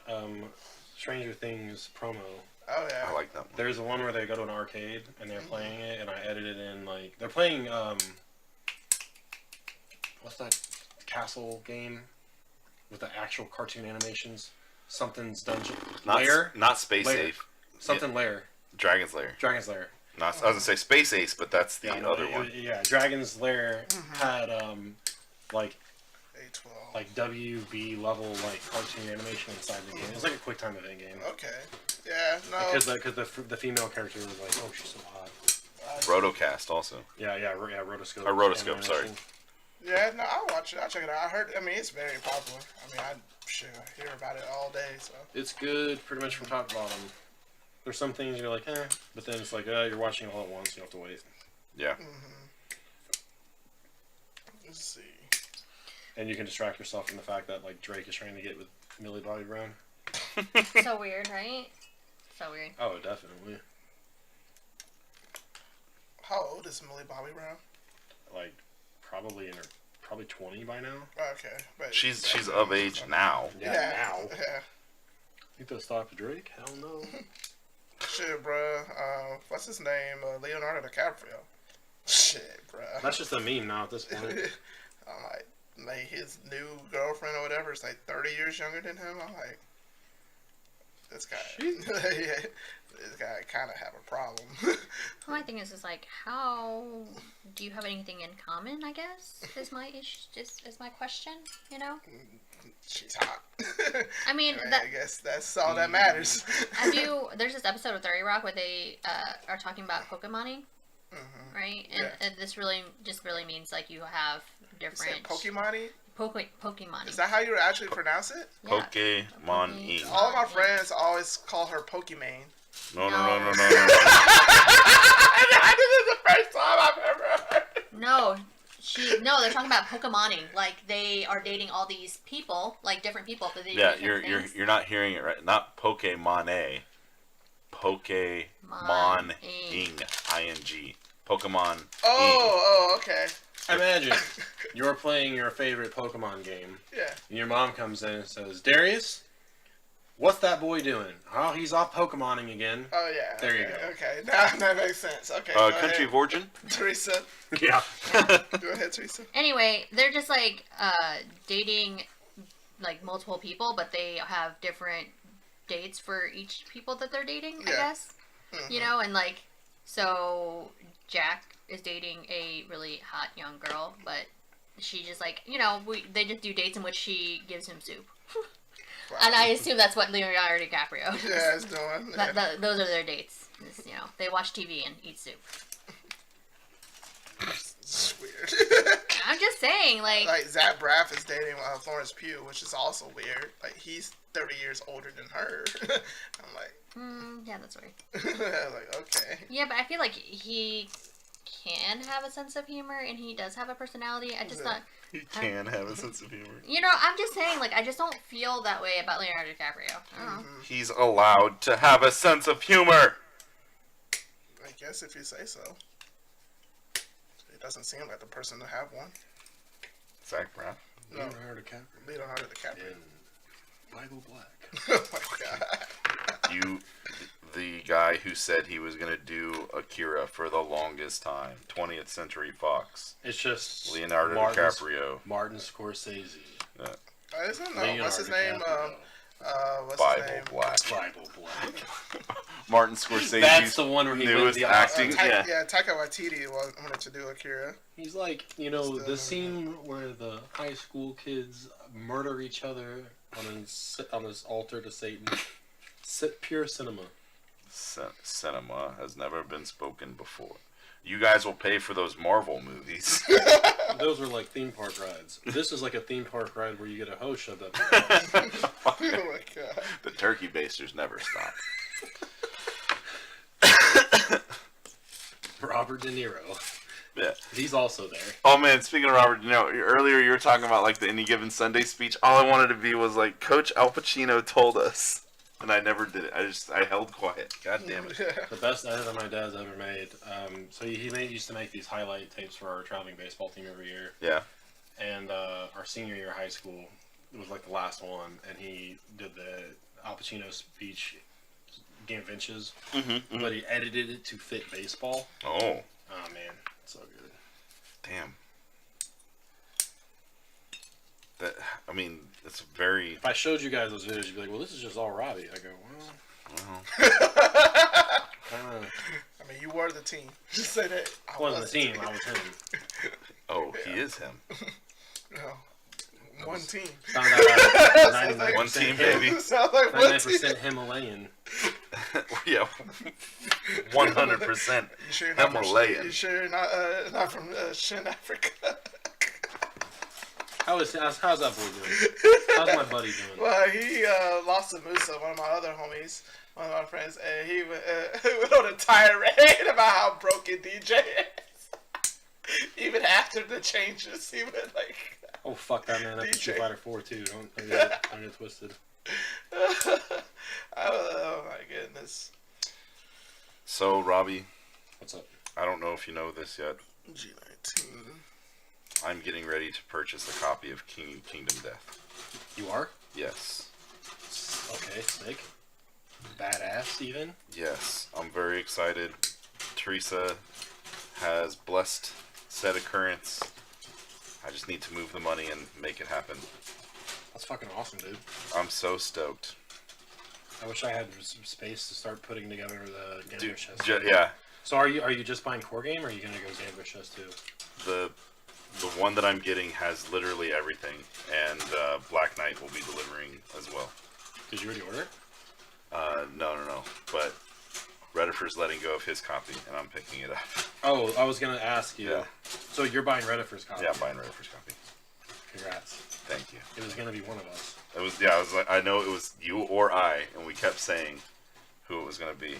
Stranger Things promo. Oh yeah. I like that one. There's one where they go to an arcade and they're playing it, and I edited in like they're playing what's that castle game with the actual cartoon animations? Something's Dungeon Lair. Not Space Lair. Safe. Something Lair. Dragon's Lair. Dragon's Lair. Not, I was gonna say Space Ace, but that's the other one. Yeah, Dragon's Lair had like A12. like WB level like cartoon animation inside the game. It was like a quick time event game. Okay. Yeah. No. Because the female character was like, oh, she's so hot. Rotocast also. Yeah, rotoscope. Rotoscope, sorry. Yeah, no, I'll watch it. I'll check it out. I mean, it's very popular. I mean, I hear about it all day. So It's good, pretty much from top to bottom. There's some things you're like, but then it's like, you're watching it all at once. You have to wait. Yeah. let's see. And you can distract yourself from the fact that like Drake is trying to get with Millie Bobby Brown. So weird, right? So weird. Oh, definitely. How old is Millie Bobby Brown? Like, probably 20 by now. Okay, but She's of age now. Yeah, now. Yeah. Think they'll stop Drake? Hell no. Shit, bruh. What's his name? Leonardo DiCaprio. Shit, bruh. That's just a meme now at this point. I'm like his new girlfriend or whatever is like 30 years younger than him. I'm like, this guy, this guy kind of have a problem. My thing is like, how do you have anything in common? I guess is my issue. Is my question. You know. She's hot. I mean, I guess that's all that matters. There's this episode of 30 Rock where they are talking about Pokemoning. Mm-hmm. Right, and this really means like you have different Pokemon-y? Pokemon. Is that how you actually pronounce it? Yeah. Pokemon-y. All of my friends always call her Pokimane. No. This is the first time I've ever heard. No, they're talking about Pokemoning. Like they are dating all these people, like different people. But they do you're not hearing it right. Not Pokemon-a. Pokemon-ing. I-N-G. Pokemon. Oh, okay. Imagine you're playing your favorite Pokemon game. Yeah. And your mom comes in and says, Darius, what's that boy doing? Oh, he's off Pokemoning again. Oh, yeah. There you go. Okay, now that makes sense. Okay. Country of origin? Teresa. Yeah. Go ahead, Teresa. Anyway, they're just like dating like multiple people, but they have different dates for each people that they're dating, I guess. Mm-hmm. You know, and like, so Jack is dating a really hot young girl, but she just like, you know, they just do dates in which she gives him soup. Wow. And I assume that's what Leonardo DiCaprio is doing. Those are their dates. It's, you know, they watch TV and eat soup. It's weird. I'm just saying, like Zach Braff is dating Florence Pugh, which is also weird. Like he's 30 years older than her. I'm like, yeah, that's weird. Like, okay. Yeah, but I feel like he can have a sense of humor, and he does have a personality. I just thought he can have a sense of humor. You know, I'm just saying, like, I just don't feel that way about Leonardo DiCaprio. I don't know. He's allowed to have a sense of humor. I guess if you say so. It doesn't seem like the person to have one. Zach Braff? No. Leonardo DiCaprio. In Bible Black. Oh my god. The guy who said he was going to do Akira for the longest time. 20th Century Fox. It's just Leonardo DiCaprio. Martin Scorsese. Isn't what's his name? Bible Black. Martin Scorsese. That's the one where he newest the acting. Taika Waititi wanted to do Akira. He's like, you know, the scene where the high school kids murder each other on this altar to Satan. Pure cinema. Cinema has never been spoken before. You guys will pay for those Marvel movies. Those are like theme park rides. This is like a theme park ride where you get a hose shoved up. Oh my god. The turkey basters never stop. Robert De Niro. Yeah. He's also there. Oh man, speaking of Robert De Niro, earlier you were talking about like the Any Given Sunday speech. All I wanted to be was like, Coach Al Pacino told us. And I never did it. I held quiet. God damn it. The best edit that my dad's ever made. So he used to make these highlight tapes for our traveling baseball team every year. Yeah. And our senior year of high school, it was like the last one, and he did the Al Pacino speech, Game of Inches, but he edited it to fit baseball. Oh man, so good. Damn. That, I mean, it's very... If I showed you guys those videos, you'd be like, well, this is just all Robbie. I go, well... I mean, you were the team. Just say that. I wasn't the team. I was him. Oh, he is him. No. One team. Found out like one team, baby. Sounds like 99% Himalayan. Yeah. 100% Himalayan. You sure you're not from Shin Africa? How's that boy doing? How's my buddy doing? Well, he lost to Musa, one of my other homies, one of my friends, and he went on a tirade about how broken DJ is. Even after the changes, he went like, Oh, fuck that, man. That's a DJ. Street Fighter 4, too. Don't get twisted. Oh, my goodness. So, Robbie. What's up? I don't know if you know this yet. G19. I'm getting ready to purchase a copy of Kingdom Death. You are? Yes. Okay, sick. Badass, even? Yes. I'm very excited. Teresa has blessed said occurrence. I just need to move the money and make it happen. That's fucking awesome, dude. I'm so stoked. I wish I had some space to start putting together the Gambler chest. Yeah. So are you just buying core game, or are you gonna go Gambler chest too? The one that I'm getting has literally everything, and Black Knight will be delivering as well. Did you already order? No. But Redifer's letting go of his copy, and I'm picking it up. Oh, I was gonna ask you. Yeah. So you're buying Redifer's copy? Yeah, I'm buying Redifer's copy. Congrats. Thank you. It was gonna be one of us. It was. Yeah, I was like, I know it was you or I, and we kept saying who it was gonna be.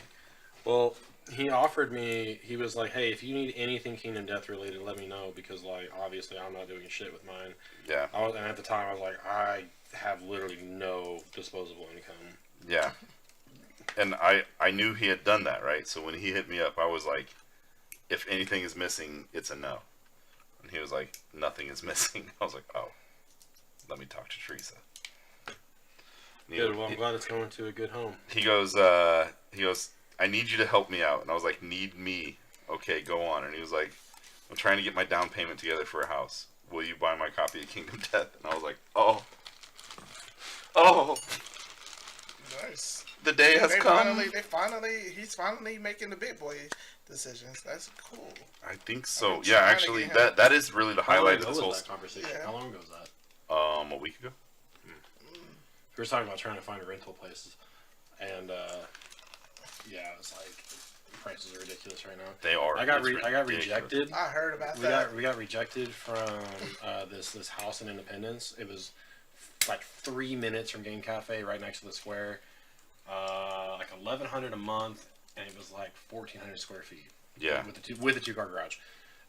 Well, he offered me. He was like, "Hey, if you need anything Kingdom Death related, let me know because, like, obviously I'm not doing shit with mine." Yeah. And at the time, I was like, I have literally no disposable income. Yeah. And I knew he had done that, right? So when he hit me up, I was like, if anything is missing, it's a no. And he was like, nothing is missing. I was like, oh, let me talk to Teresa. Good. Well, I'm glad it's going to a good home. He goes, I need you to help me out. And I was like, need me? Okay, go on. And he was like, I'm trying to get my down payment together for a house. Will you buy my copy of Kingdom Death? And I was like, oh. Nice. The day has come. He's finally making the big boy decisions. That's cool. I think so. Yeah, actually, that is really the highlight of this whole conversation. Yeah. How long ago was that? A week ago. We were talking about trying to find rental places, and yeah, it's like prices are ridiculous right now. They are. I got rejected. I heard about that. We got rejected from this house in Independence. It was like 3 minutes from Game Cafe, right next to the square. Like $1,100 a month, and it was like 1,400 square feet. Yeah. With the 2-car garage.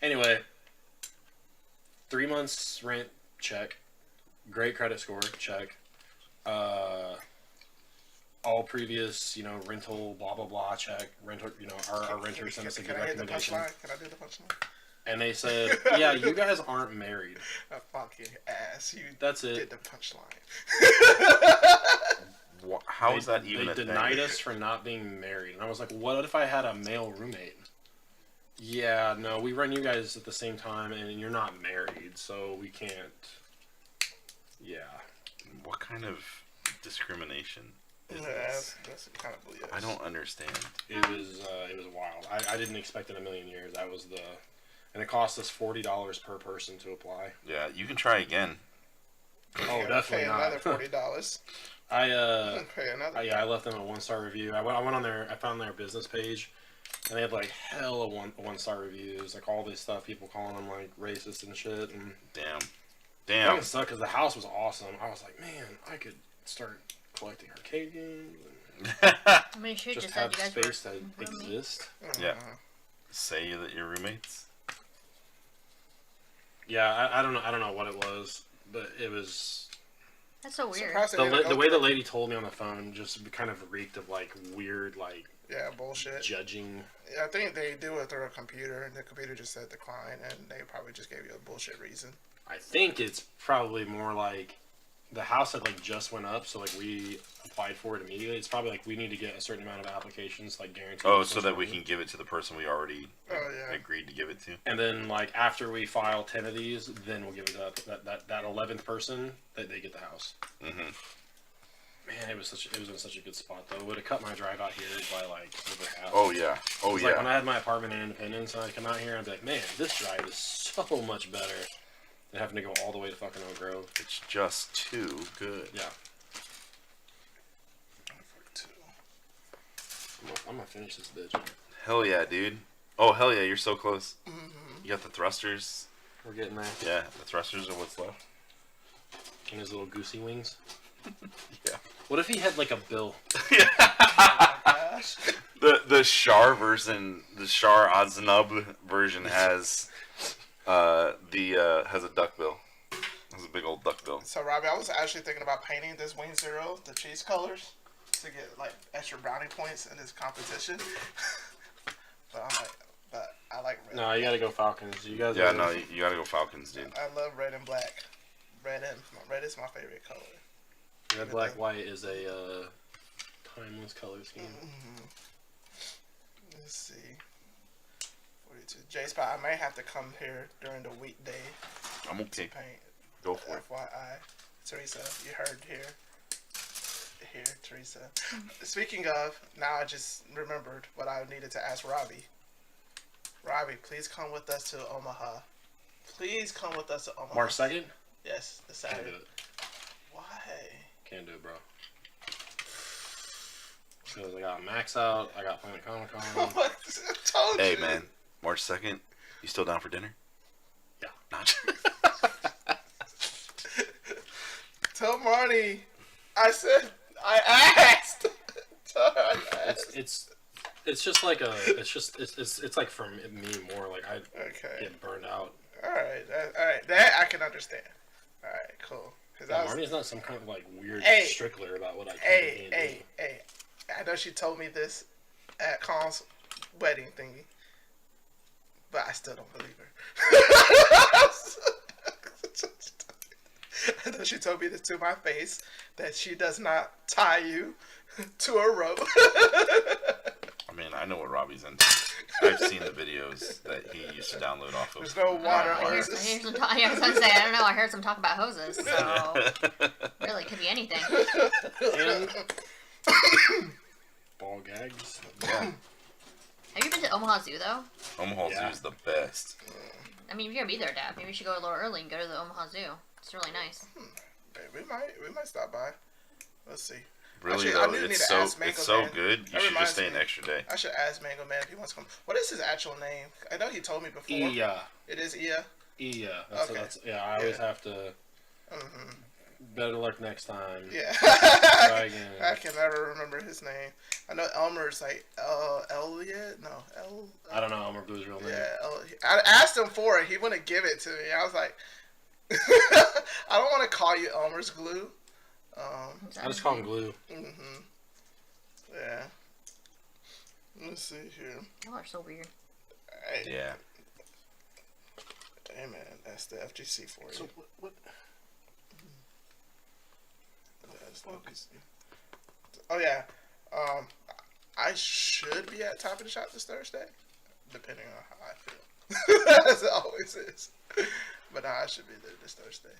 Anyway, 3 months rent, check. Great credit score, check. All previous, rental, blah blah blah, check. Rental, our renter sent us a good recommendation. Can I do the punchline? And they said, "Yeah, you guys aren't married." Fucking ass. That's it. Did the punchline. How is that even a thing? They denied us for not being married, and I was like, "What if I had a male roommate?" Yeah, no, we run you guys at the same time, and you're not married, so we can't. Yeah. What kind of discrimination is Yeah, this? that's kind of BS. I don't understand. It was wild. I didn't expect in a million years. That was and it cost us $40 per person to apply. Yeah, you can try again. Oh, definitely pay not. another $40. I left them a 1-star review. I went on there. I found their business page, and they had like hella one-star reviews, like all this stuff. People calling them like racist and shit. And Damn. That sucked because the house was awesome. I was like, man, I could start collecting arcade games. And I mean, should just just have you guys space were that exist. Yeah. Say that you're roommates. Yeah, I don't know what it was, but it was. That's so weird. The way the lady told me on the phone just kind of reeked of like weird bullshit judging. Yeah, I think they do it through a computer, and the computer just said decline, and they probably just gave you a bullshit reason. I think it's probably more like the house had like just went up, so like we applied for it immediately. It's probably like we need to get a certain amount of applications, like guaranteed. Oh, so that we can give it to the person we already agreed to give it to. And then like after we file 10 of these, then we'll give it to that 11th person that they get the house. Mm-hmm. Man, it was in such a good spot though. It would have cut my drive out here by like over half. Oh yeah. Like when I had my apartment in Independence, and I'd come out here and I'd be like, man, this drive is so much better than having to go all the way to fucking Oak Grove. It's just too good. Yeah. I'm gonna finish this bitch. Hell yeah, dude. Oh hell yeah, you're so close. Mm-hmm. You got the thrusters. We're getting there. Yeah, the thrusters are what's left. And his little goosey wings. Yeah. What if he had like a bill? Yeah. The Shar version, the Shar Aznub version has has a duck bill. That's a big old duckbill. So, Robbie, I was actually thinking about painting this Wing Zero, the cheese colors, to get like extra brownie points in this competition. But I like red. No, you gotta go Falcons. You guys. Yeah, no, you gotta go Falcons, dude. I love red and black. Red is my favorite color. Red, black, white is a timeless color scheme. Mm-hmm. Let's see. 42. J-Spot, I may have to come here during the weekday. I'm okay. To paint. Go for it. FYI. Teresa, you heard here. Here, Teresa. Speaking of, now I just remembered what I needed to ask Robbie. Robbie, please come with us to Omaha. Please come with us to Omaha. March 2nd? Yes, the Saturday. Can't do it. Why? Can't do it, bro. Because I got Max out. I got Planet Comic Con. I told Hey, you. man. March 2nd. You still down for dinner? Yeah. Not. Tell Marty. I said, I asked. Tell her I asked. It's just like it's like for me more like I get burned out. All right. That I can understand. All right, cool. Yeah, Marnie's not some kind of like weird strickler about what I can Hey. I know she told me this at Khan's wedding thingy, but I still don't believe her. I know she told me this to my face, that she does not tie you to a rope. I mean, I know what Robbie's into. I've seen the videos that he used to download off of. There's no water I heard hoses. some talk. Yeah, I was gonna say, I don't know. I heard some talk about hoses, so really it could be anything. And ball gags. Yeah. Have you been to Omaha Zoo though? Omaha Zoo is the best. I mean, if you're gonna be there, Dad, maybe we should go a little early and go to the Omaha Zoo. It's really nice. We might stop by. Let's see. Really, Actually, though, it's so so good. You should just stay an me. extra day. I should ask Mango Man if he wants to come. What is his actual name? I know he told me before. Iya. It is Iya? Iya. Okay. I always have to. Mm-hmm. Better luck next time. Yeah. Try again. I can never remember his name. I know Elmer's like Elliot. No, I don't know Elmer Blue's real name. Yeah, I asked him for it. He wouldn't give it to me. I was like, I don't want to call you Elmer's Glue. I just call him Glue. Mm-hmm. Yeah. Let's see here. Y'all are so weird. Hey. Yeah. Hey man, that's the FGC for you. So what? Oh yeah. I should be at Top of the Shop this Thursday, depending on how I feel. As it always is. But I should be there this Thursday.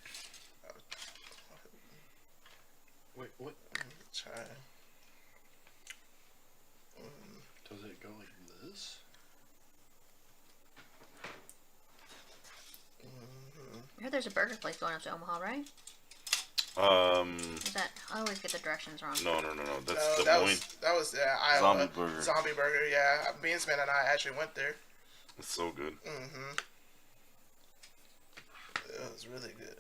Wait, what? Try. Does it go like this? I heard there's a burger place going up to Omaha, right? Is that? I always get the directions wrong. No. That's No, the that point. was Iowa. Zombie Burger. Zombie Burger, yeah. Beansman and I actually went there. It's so good. Mm-hmm. It was really good.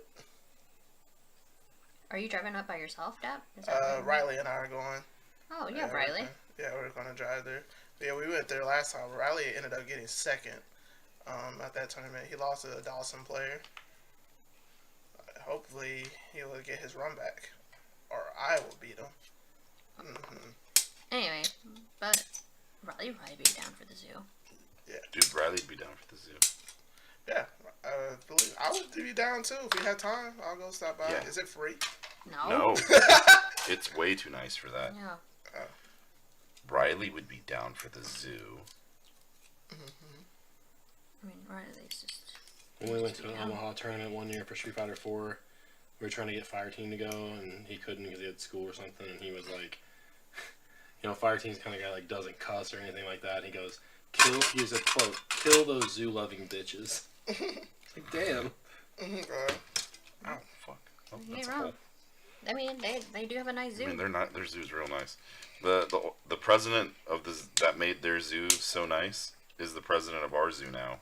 Are you driving up by yourself, Dad? Is that Riley and I are going. Oh, yeah, Riley. We're going to drive there. But yeah, we went there last time. Riley ended up getting second at that tournament. He lost to a Dawson player. Hopefully, he will get his run back. Or I will beat him. Mm-hmm. Anyway, but Riley would probably be down for the zoo. Yeah. Dude, Riley'd be down for the zoo. Yeah. I would be down too. If we have time, I'll go stop by. Yeah. Is it free? No. It's way too nice for that. Yeah. Riley would be down for the zoo. Mm-hmm. I mean, Riley's just... When we went to an Omaha tournament one year for Street Fighter 4, we were trying to get Fire Team to go, and he couldn't because he had school or something, and he was like, Fire Team's kind of guy like doesn't cuss or anything like that. And he goes, use a quote, kill those zoo-loving bitches. Like, damn. Oh, fuck. Oh, You that's ain't a hole. wrong. I mean, they do have a nice zoo. I mean, their zoo's real nice. The president of that made their zoo so nice is the president of our zoo now.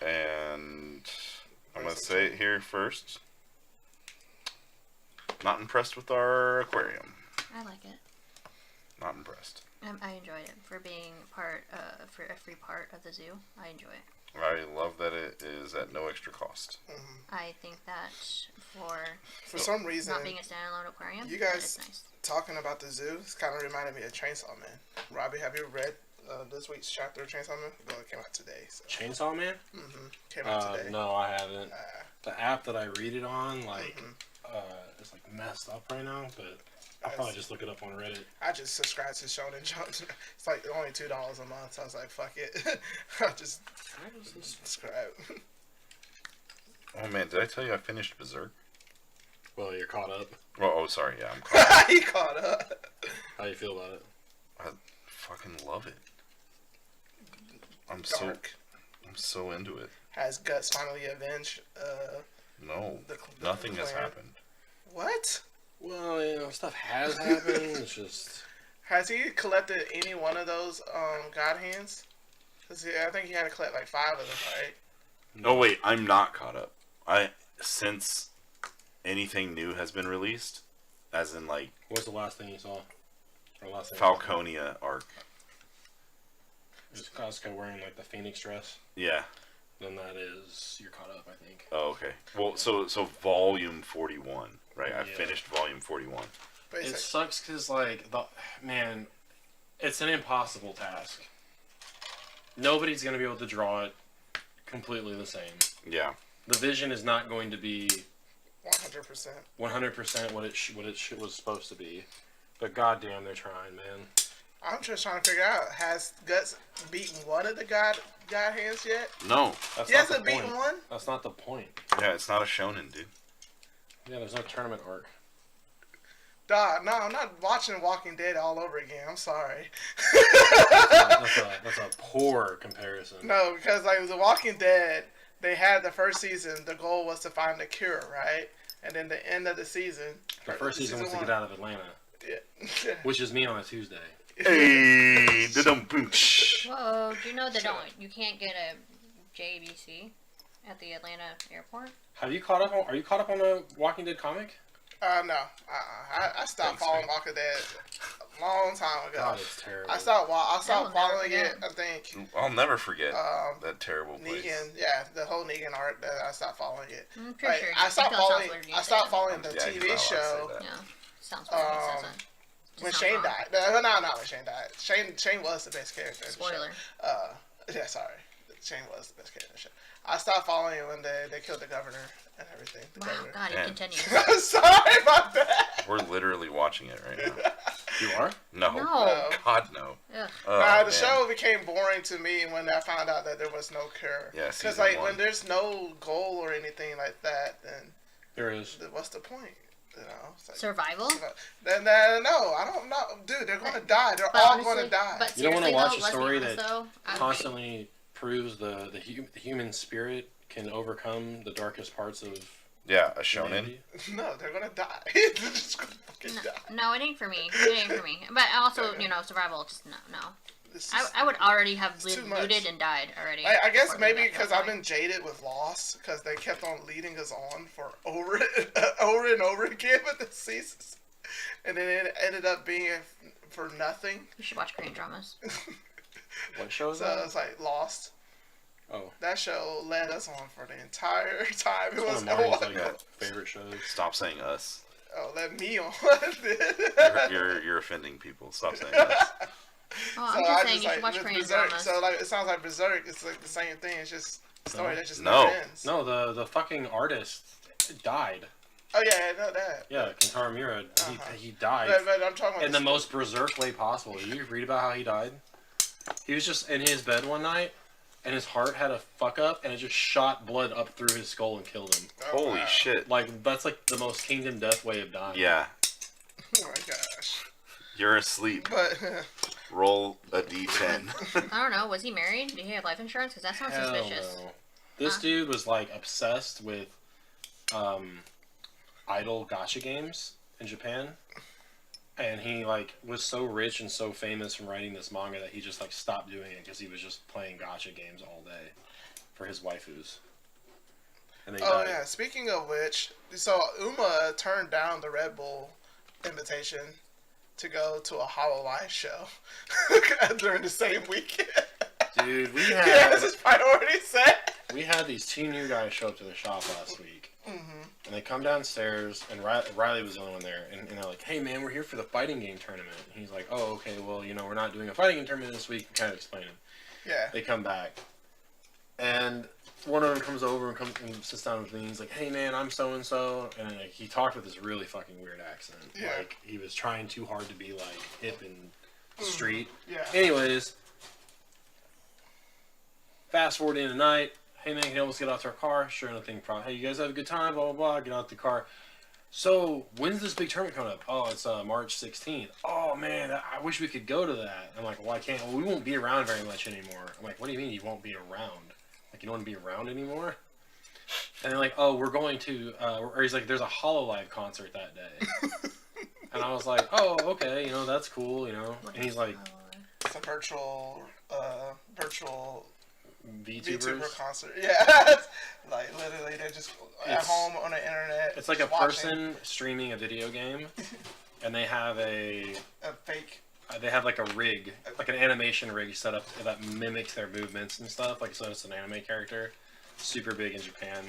And I'm going to say it here first. Not impressed with our aquarium. I like it. Not impressed. I enjoyed it for being for a free part of the zoo. I enjoy it. I love that it is at no extra cost. I think that for some reason, not being a standalone aquarium, you guys that is nice. talking about the zoo, it's kind of reminded me of Chainsaw Man. Robbie, have you read this week's chapter of Chainsaw Man? Well, it came out today. So. Chainsaw Man? Came out today. No, I haven't. The app that I read it on, is like messed up right now, but I'll probably just look it up on Reddit. I just subscribed to Shonen Jump. It's like only $2 a month, so I was like, fuck it. I just subscribe. Oh man, did I tell you I finished Berserk? Well, you're caught up. Oh, sorry, yeah, I'm caught up. He caught up. How do you feel about it? I fucking love it. I'm Dark. so into it. Has Guts finally avenged? No, nothing has happened. What? Well, stuff has happened. It's just. Has he collected any one of those God hands? Cause I think he had to collect like 5 of them, right? No, wait, I'm not caught up. Since anything new has been released, as in like. What's the last thing you saw? Or last thing Falconia arc. Is Costco wearing like the Phoenix dress? Yeah. Then that is you're caught up, I think. Oh, okay. Well, so volume 41, right? I finished volume 41. Basic. It sucks because it's an impossible task. Nobody's gonna be able to draw it completely the same. Yeah. The vision is not going to be 100%. 100% what it was supposed to be. But goddamn, they're trying, man. I'm just trying to figure out, has Guts beaten one of the God hands yet? No. That's He not hasn't the beaten point. one? That's not the point. Yeah, it's not a shonen, dude. Yeah, there's no tournament arc. Dog, no, I'm not watching Walking Dead all over again. I'm sorry. That's a poor comparison. No, because like The Walking Dead, they had the first season, the goal was to find the cure, right? And then the end of the season. The first season was to get out of Atlanta. Yeah. Which is me on a Tuesday. Hey, boom. Whoa, do you know they you can't get a JBC at the Atlanta airport? Are you caught up on the Walking Dead comic? No. I stopped following Walking Dead a long time ago. God, it's terrible. I stopped following it, I think. I'll never forget that terrible place. Negan, yeah, the whole Negan art, I stopped following it. I'm pretty sure I stopped following the Yeah, TV he's not show. allowed to say that. Yeah, sounds weird. Makes sense. When Sounds Shane wrong. died. No, not when Shane died. Shane was the best character in the Spoiler. show. Yeah, sorry. Shane was the best character in the show. I stopped following it when they killed the governor and everything. Wow, Governor. God, it Man. continues. I'm sorry about that. We're literally watching it right now. You are? No. No. God, no. Ugh. Oh, The man. show became boring to me when I found out that there was no cure. Yeah, Because season like one. when there's no goal or anything like that, then There is. what's the point? You know, it's like, Survival? Then no, I don't know, dude. They're gonna die. They're But all honestly- gonna die. But You don't want to seriously, watch though, a let's be story honest, that though, constantly proves the human spirit can overcome the darkest parts of Yeah, a shonen. humanity. No, they're gonna die. They're just gonna fucking die. No, it ain't for me. It ain't for me. But also, survival, just no. This is- I would already have too much. looted and died already. I guess before maybe we got to because that I've point. been jaded with Lost, because they kept on leading us on for over and over again with the seasons, and then it ended up being for nothing. You should watch Korean dramas. What show is So that? it's like Lost. Oh. That show led us on for the entire time. It It's was one of Mario's favorite shows. Stop saying us. let me on. You're offending people. Stop saying us. Oh, I'm just saying you should watch with Korean Berserk, dramas. so like it sounds like Berserk. It's like the same thing. It's just a story that just No. never ends. No, the fucking artist died. Oh yeah, I know that. Yeah, Kentaro Miura. He died But I'm talking about in the most berserk way possible. Did you read about how he died? He was just in his bed one night, and his heart had a fuck up, and it just shot blood up through his skull and killed him. Holy shit. Like, that's like the most Kingdom Death way of dying. Yeah. Oh my gosh. You're asleep. But Roll a d10. I don't know. Was he married? Did he have life insurance? Because that sounds Hell suspicious. no. This dude was like obsessed with idol gacha games in Japan. And he like was so rich and so famous from writing this manga that he just like stopped doing it because he was just playing gacha games all day for his waifus. And they died. yeah. Speaking of which, so Uma turned down the Red Bull invitation to go to a HoloLive show during the same weekend. Dude, we He had has his priorities set. we had these two new guys show up to the shop last week. And they come downstairs, and Riley was the only one there, and they're like, "Hey man, we're here for the fighting game tournament." And he's like, "Oh, okay, well, we're not doing a fighting game tournament this week." Kind of explaining. Yeah. They come back, and one of them comes over and sits down with me. And he's like, "Hey man, I'm so and so," and like, he talked with this really fucking weird accent. Yeah. Like he was trying too hard to be like hip and street. Yeah. Anyways, fast forward to the end of the night. Hey man, can you help us get out to our car? Sure, nothing problem. Hey, you guys have a good time, blah, blah, blah. Get out the car. So, when's this big tournament coming up? Oh, it's March 16th. Oh man, I wish we could go to that. I'm like, well, I can't. Well, we won't be around very much anymore. I'm like, what do you mean you won't be around? Like, you don't want to be around anymore? And they're like, oh, we're going to, or he's like, there's a HoloLive concert that day. And I was like, oh, okay, that's cool, And he's like, it's a virtual VTubers concert. Yeah. Like, literally, they're just at home on the internet. It's like a watching person streaming a video game, and they have a fake. They have like a rig, like an animation rig set up that mimics their movements and stuff. Like, so it's an anime character, super big in Japan.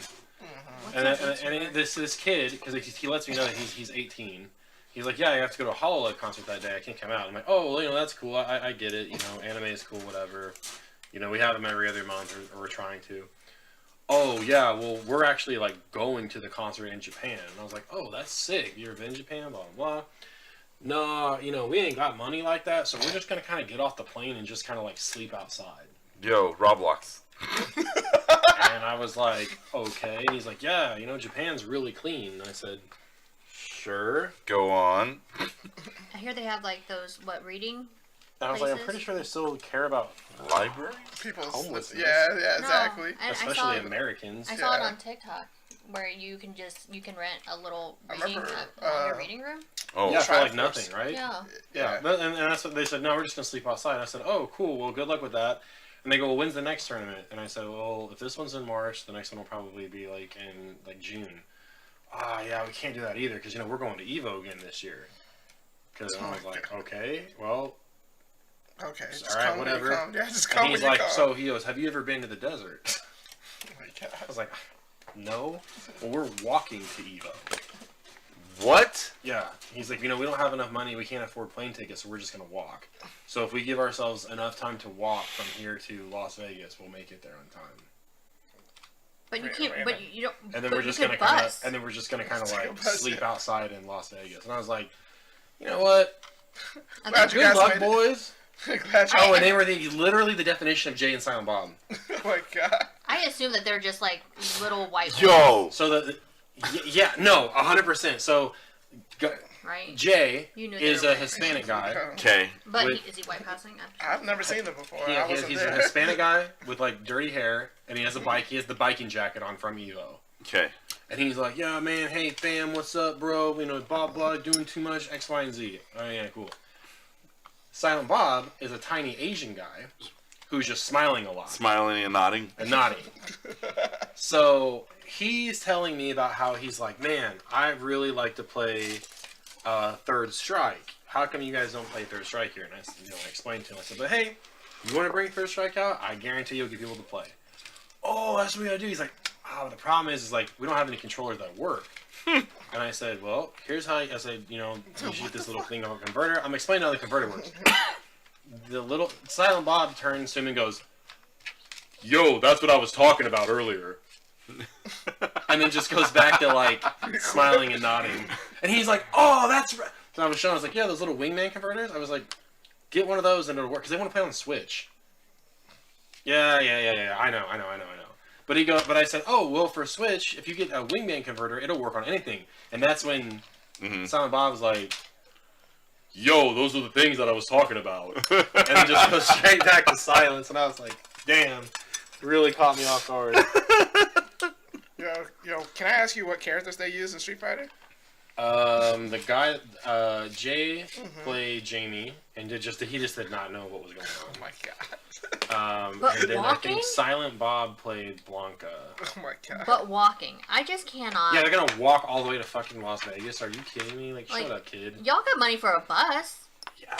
And this kid, because he lets me know that he's 18. He's like, yeah, I have to go to a HoloLive concert that day. I can't come out. I'm like, oh, well, that's cool. I get it. Anime is cool, whatever. We have them every other month, or we're trying to. Oh, yeah, well, we're actually, like, going to the concert in Japan. And I was like, oh, that's sick. You ever been in Japan? Blah, blah, blah. No, we ain't got money like that, so we're just going to kind of get off the plane and just kind of, like, sleep outside. Yo, Roblox. And I was like, okay. And he's like, yeah, Japan's really clean. And I said, sure. Go on. I hear they have like those reading. And I was places? like, I'm pretty sure they still care about library. People's homelessness. Yeah, exactly. No, especially Americans. I saw it on TikTok where you can rent a little reading room. Oh, yeah, for like nothing, right? Yeah. And that's what they said. No, we're just gonna sleep outside. I said, oh, cool. Well, good luck with that. And they go, well, when's the next tournament? And I said, well, if this one's in March, the next one will probably be like in like June. Yeah, we can't do that either because we're going to Evo again this year. Because I was like, okay, well. Okay, all right, whatever. Yeah, just come and he's like, so he goes, have you ever been to the desert? Oh my God. I was like, no. Well, we're walking to Evo. What? Yeah. He's like, we don't have enough money. We can't afford plane tickets, so we're just going to walk. So if we give ourselves enough time to walk from here to Las Vegas, we'll make it there on time. But you can't. But you don't. And then we're just gonna kind of like sleep outside in Las Vegas. And I was like, you know what? Good luck, boys. Oh, and they were literally the definition of Jay and Silent Bob. Oh my God. I assume that they're just like little white. Yo. So yeah, no, 100%. So. Right. Jay is a Hispanic guy. Okay. But is he white passing? I've never seen them before. He's a Hispanic guy with like dirty hair, and he has a bike. He has the biking jacket on from Evo. Okay. And he's like, yeah, man, hey, fam, what's up, bro? Blah, blah, doing too much, X, Y, and Z. Oh, yeah, cool. Silent Bob is a tiny Asian guy who's just smiling a lot. Smiling and nodding. So he's telling me about how he's like, man, I really like to play Third Strike. How come you guys don't play Third Strike here? And I explained to him. I said, but hey, you want to bring Third Strike out? I guarantee you'll get people to play. Oh, that's what we gotta do. He's like, the problem is like we don't have any controllers that work. And I said, well, here's how. I said, you shoot this little thing on a converter. I'm explaining how the converter works. The little Silent Bob turns to him and goes, "Yo, that's what I was talking about earlier." And then just goes back to like smiling and nodding. And he's like, "Oh, that's right." So I was showing. I was like, "Yeah, those little wingman converters." I was like, "Get one of those and it'll work," because they want to play on the Switch. Yeah. I know. But I said, oh, well, for Switch, if you get a wingman converter, it'll work on anything. And that's when Silent Bob was like, yo, those are the things that I was talking about. And then just goes straight back to silence. And I was like, damn, really caught me off guard. Yo, can I ask you what characters they use in Street Fighter? The guy, Jay played Jamie, and he just did not know what was going on. Oh my god. But And then I walking? think Silent Bob played Blanca. Oh my god. But walking. I just cannot. Yeah, they're gonna walk all the way to fucking Las Vegas. Are you kidding me? Like, shut up, kid. Y'all got money for a bus. Yeah,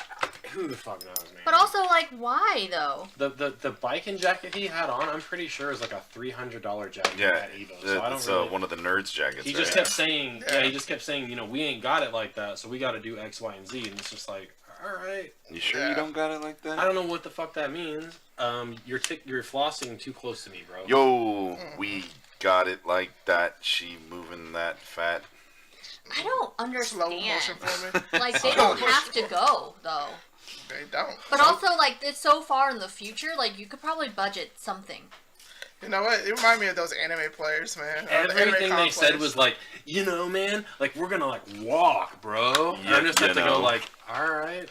who the fuck knows, man? But also, like, why, though? The biking jacket he had on, I'm pretty sure is like a $300 jacket at Evo. So I don't it's really... one of the nerds jackets. He just kept saying, he just kept saying, you know, we ain't got it like that, so we got to do X, Y, and Z, and it's just like, all right. You sure you don't got it like that? I don't know what the fuck that means. You're flossing too close to me, bro. Yo, we got it like that. She moving that fat. I don't understand. Slow motion for me. Like, they don't have to go, though. They don't. But also, like, it's so far in the future, like, you could probably budget something. You know what? It reminded me of those anime players, man. Everything they said was like, you know, man, like, we're gonna, like, walk, bro. Yeah, I just have to go, like, all right.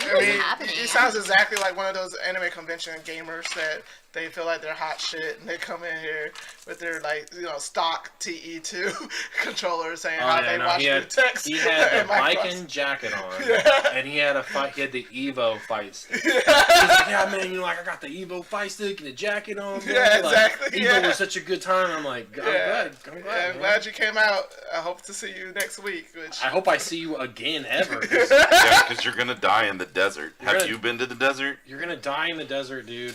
I mean, happening? it sounds exactly like one of those anime convention gamers that they feel like they're hot shit and they come in here with their, like, you know, stock TE2 controllers saying how they watch your text. He had the biking jacket on, and he had the Evo fight stick. He's like, yeah, man, you know, like, I got the Evo fight stick and the jacket on. Bro. Yeah, like, exactly. Evo was such a good time. I'm like, I'm glad. I'm glad you came out. I hope to see you next week. I hope I see you again ever. Yeah, because you're gonna die in the desert. Have you been to the desert? You're gonna die in the desert, dude.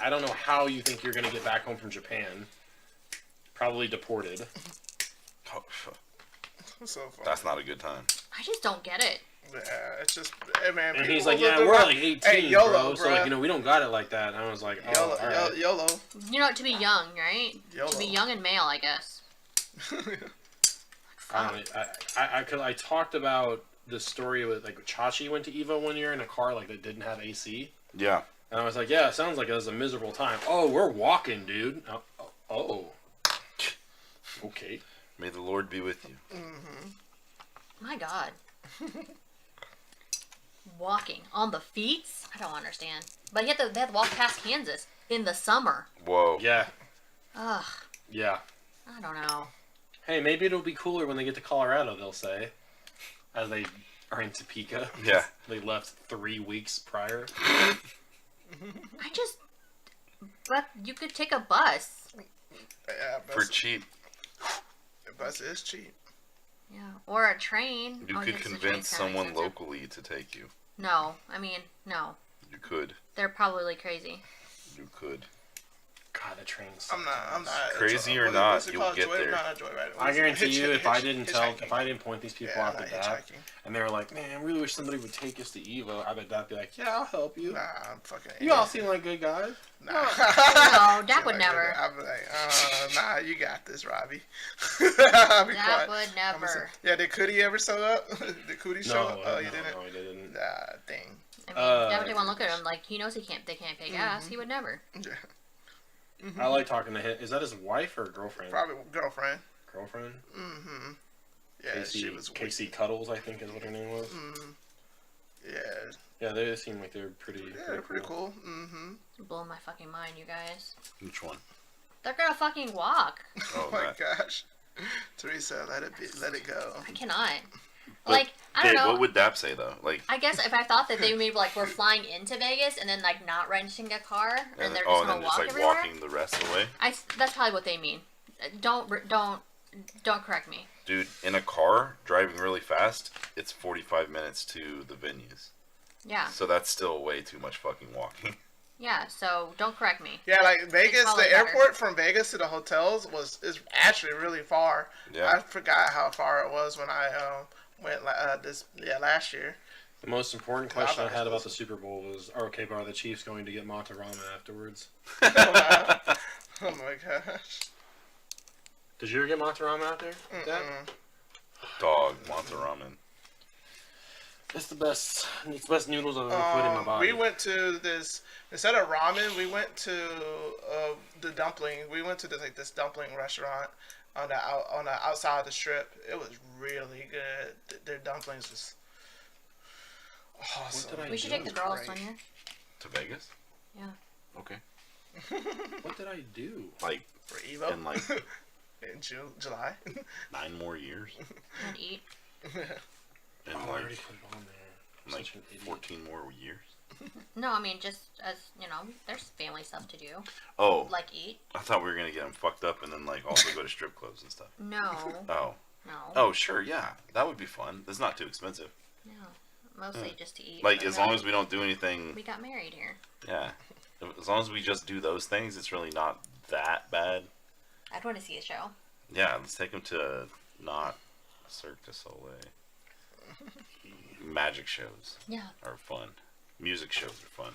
I don't know how you think you're gonna get back home from Japan. Probably deported. Oh, So funny. that's not a good time. I just don't get it. Yeah, it's just, hey, man. And he's like, yeah, we're like 18, hey, YOLO, bro. So, like, you know, we don't got it like that. And I was like, oh, YOLO, all right. YOLO. You know, to be young, right? YOLO. To be young and male, I guess. I talked about the story with, like, Chachi went to Evo one year in a car, like, that didn't have AC. Yeah. And I was like, yeah, it sounds like it was a miserable time. Oh, we're walking, dude. Oh. Okay. May the Lord be with you. Mm-hmm. My God. Walking on the feet? I don't understand. But they had to walk past Kansas in the summer. Whoa. Yeah. Ugh. Yeah. I don't know. Hey, maybe it'll be cooler when they get to Colorado, they'll say. As they are in Topeka. Yeah. They left 3 weeks prior. But you could take a bus. Yeah, For cheap. The bus is cheap. Yeah. Or a train. You could convince someone locally to take you. No. I mean, no. You could. They're probably crazy. You could. God, the train's I'm not. Crazy or not, you'll get there. I guarantee you, if I didn't point these people out the back, and they were like, "Man, I really wish somebody would take us to Evo," I bet that'd be like, "Yeah, I'll help you." Nah, I'm fucking. You all seem like good guys. Nah. No, Dak would never. I'd be like, nah, you got this, Robbie. Dak would never. Yeah, did Cootie ever show up? Did Cootie show up? Oh, you didn't? No, he didn't. Nah, dang. I mean, Dak would take one look at him like he knows they can't pay gas. He would never. Yeah. I like talking to him. Is that his wife or girlfriend? Probably girlfriend. Girlfriend? Mm-hmm. Yeah, Casey, she was Casey Cuddles, I think is what her name was. Mm-hmm. Yeah. Yeah, they seem like they're pretty. Yeah, they're pretty cool. Mm-hmm. You're blowing my fucking mind, you guys. Which one? They're gonna fucking walk. Oh my gosh. Teresa, let it go. I cannot. But like, I don't know. What would Dap say though? Like, I guess if I thought that they maybe like were flying into Vegas and then like not renting a car and they're just gonna walk everywhere. Walking the rest of the way. That's probably what they mean. Don't correct me. Dude, in a car driving really fast, it's 45 minutes to the venues. Yeah. So that's still way too much fucking walking. Yeah. So don't correct me. Yeah, like Vegas, the airport better. from Vegas to the hotels is actually really far. Yeah. I forgot how far it was when I went last year. The most important question I had about the Super Bowl was, okay, but are the Chiefs going to get Monterama afterwards? Oh, wow. Oh my gosh. Did you ever get Monterama out there? Dog, Monster Ramen. It's the best. It's the best noodles I've ever put in my body. We went to this, instead of ramen, we went to the dumpling. We went to this dumpling restaurant on the outside of the strip. It was really good. Their dumplings was awesome. We should take the girls, Sonia. To Vegas? Yeah. Okay. What did I do? Like, for Evo? and like, in July. 9 more years. And eat. And I like, already put it on there. like 14 more years. No, I mean just as there's family stuff to do. Oh, Like eat. I thought we were gonna get them fucked up and then like also go to strip clubs and stuff. No. Oh. No. Oh, sure, yeah, that would be fun. It's not too expensive. No. Mostly just to eat. Like as long as we don't do anything. We got married here. Yeah. As long as we just do those things, it's really not that bad. I'd want to see a show. Yeah, let's take them to not Cirque du Soleil. Magic shows. Yeah. Are fun. Music shows are fun.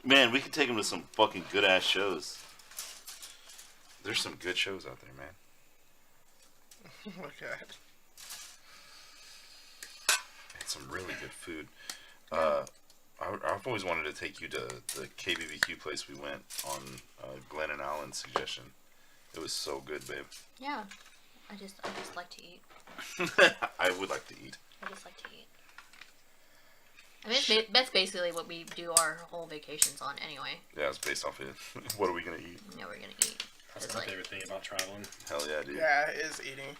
Man, we could take them to some fucking good ass shows. There's some good shows out there, man. Okay. And some really good food. I've always wanted to take you to the KBBQ place we went on Glenn and Alan's suggestion. It was so good, babe. Yeah. I just like to eat. I would like to eat. I just like to eat. I mean, that's basically what we do our whole vacations on anyway. Yeah, it's based off it. What are we gonna eat? Yeah, we're gonna eat. That's my favorite thing about traveling. Hell yeah, dude. Yeah, it is eating.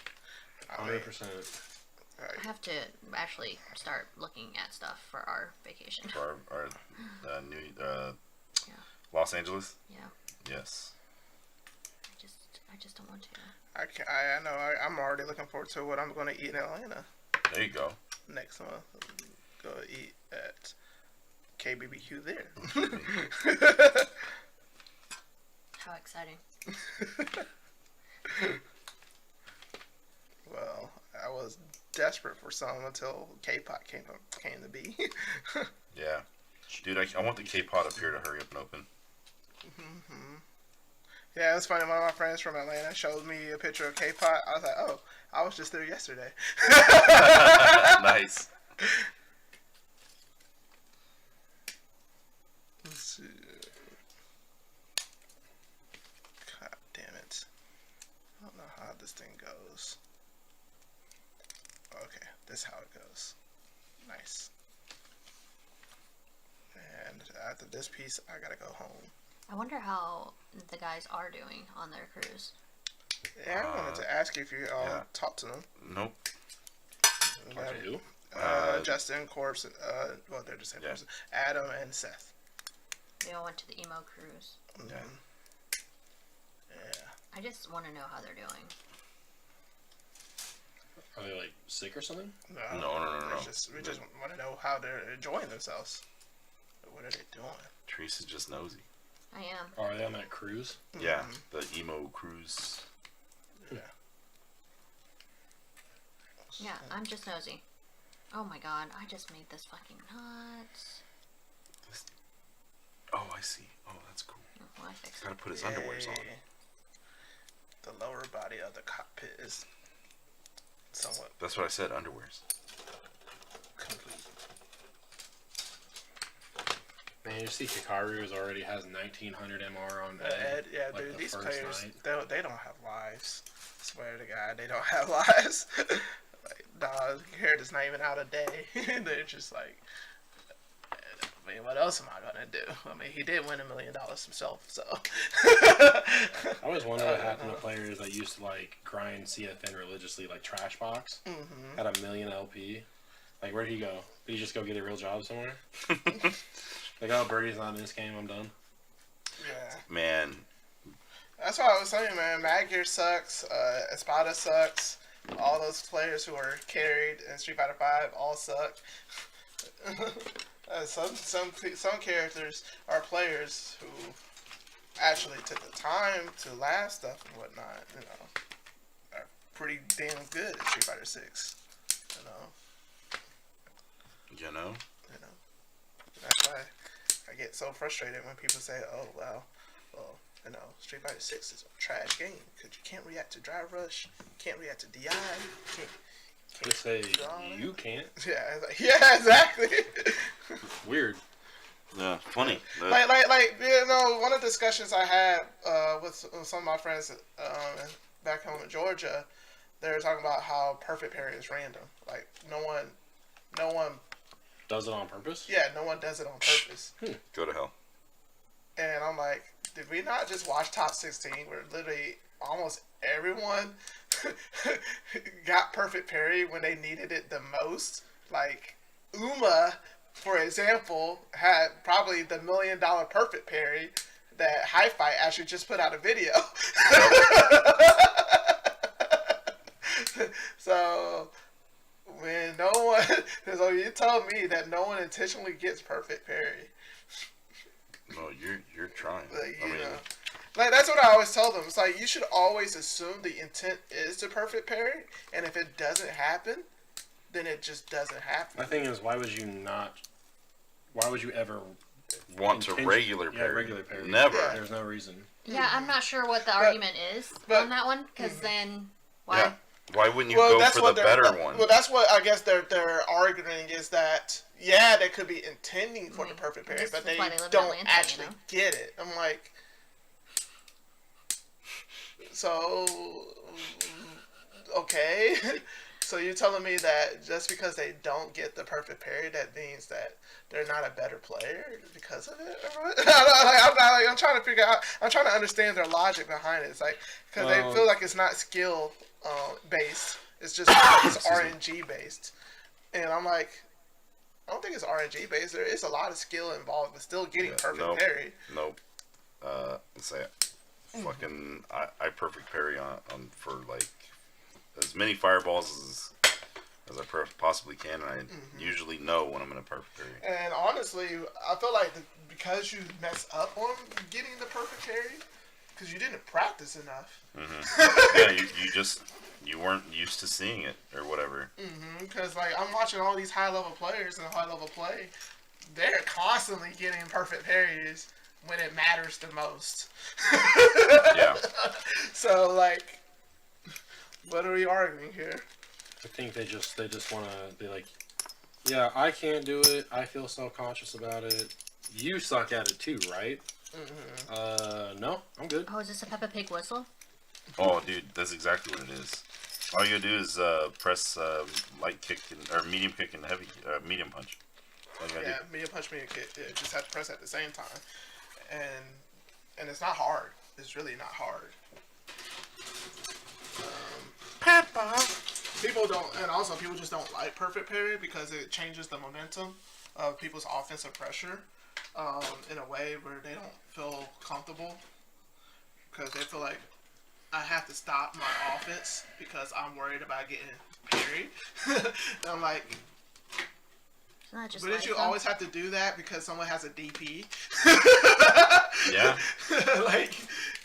100%. I have to actually start looking at stuff for our vacation. For our Los Angeles? Yeah. Yes. I just don't want to. I know. I'm already looking forward to what I'm going to eat in Atlanta There you go. next month. Go eat at KBBQ there. How exciting. Well, I was desperate for some until K-pop came to be. Yeah. Dude, I want the K-pot up here to hurry up and open. Mm-hmm. Yeah, it's funny. One of my friends from Atlanta showed me a picture of K-pop. I was like, oh, I was just there yesterday. Nice. Let's see. God damn it. I don't know how this thing goes. Okay, this is how it goes. Nice. And after this piece, I gotta go home. I wonder how the guys are doing on their cruise. Yeah, I wanted to ask you if you talked to them. Nope. Talk to who? Justin, Corpse, well, they're the same person. Adam and Seth. They all went to the emo cruise. Yeah. Yeah. I just want to know how they're doing. Are they like sick or something? No. We just want to know how they're enjoying themselves. What are they doing? Teresa's just nosy. I am. Oh, are they on that cruise? Yeah, the emo cruise. Yeah. Yeah, I'm just nosy. Oh my god, I just made this fucking nuts. Oh, I see. Oh, that's cool. Well, I fixed Gotta it. put his underwears on. The lower body of the cockpit is somewhat That's what I said, underwears. complete. Man, you see Hikaru already has 1900 MR on Ed, yeah, like dude, the these first players, night. they don't have lives. I swear to God, they don't have lives. Like, dog, hair is not even out a day. They're just like, I mean, what else am I gonna do? I mean, he did win $1 million himself, so. I always wonder what happened to players that used to like grind CFN religiously, like Trashbox. Had $1 million LP. Like, where'd he go? Did he just go get a real job somewhere? Like, oh, Birdie's not in this game, I'm done. Yeah. Man. That's what I was saying, man. Mad Gear sucks. Espada sucks. All those players who are carried in Street Fighter V all suck. Some characters are players who actually took the time to last stuff and whatnot. You know, are pretty damn good at Street Fighter 6. You know. That's why I get so frustrated when people say, "Oh, well, you know, Street Fighter 6 is a trash game because you can't react to Drive Rush, can't react to DI, can't Just say, you can't. Yeah, yeah, exactly. Weird. Yeah, funny. Like, you know, one of the discussions I had with some of my friends back home in Georgia, they were talking about how perfect parry is random. Like, no one Does it on purpose? Yeah, no one does it on purpose. Go to hell. And I'm like, did we not just watch Top 16 where literally almost everyone got perfect parry when they needed it the most. Like Uma, for example, had probably the $1 million perfect parry that Hi-Fi actually just put out a video. So when no one, so you told me that no one intentionally gets perfect parry. No, you're trying. Like, I mean, like that's what I always tell them. It's like you should always assume the intent is to perfect parry, and if it doesn't happen, then it just doesn't happen. My thing is, why would you ever want to regular parry? Yeah, regular parry. Never. Yeah. There's no reason. Yeah, I'm not sure what the argument is on that one, because then why? Yeah. Why wouldn't you go for the better one? Well, that's what I guess they're arguing is that they could be intending for the perfect parry, but they don't actually get it. I'm like, so okay. So you're telling me that just because they don't get the perfect parry, that means that they're not a better player because of it? I'm trying to figure out. I'm trying to understand their logic behind it. It's like because they feel like it's not skill based. It's just it's RNG based, and I'm like, I don't think it's RNG based. There is a lot of skill involved, but still getting perfect parry. Nope. Let's say it. Fucking, I perfect parry on for like as many fireballs as I possibly can, and I usually know when I'm in a perfect parry. And honestly, I feel like because you mess up on getting the perfect parry, because you didn't practice enough. Yeah, you weren't used to seeing it or whatever. Because like I'm watching all these high level players in high level play, they're constantly getting perfect parries when it matters the most. Yeah. So like, what are we arguing here? I think they just want to be like, yeah, I can't do it. I feel self-conscious about it. You suck at it too, right? No, I'm good. Oh, is this a Peppa Pig whistle? Oh, dude, that's exactly what it is. All you gotta do is press light kick or medium kick and heavy medium punch. Yeah, medium punch, medium kick. Yeah, just have to press at the same time, and it's not hard. It's really not hard. Peppa. People don't, and also people just don't like perfect parry because it changes the momentum of people's offensive pressure in a way where they don't feel comfortable because they feel like I have to stop my offense because I'm worried about getting parried. I'm like, but did you always have to do that because someone has a DP? Yeah. Like,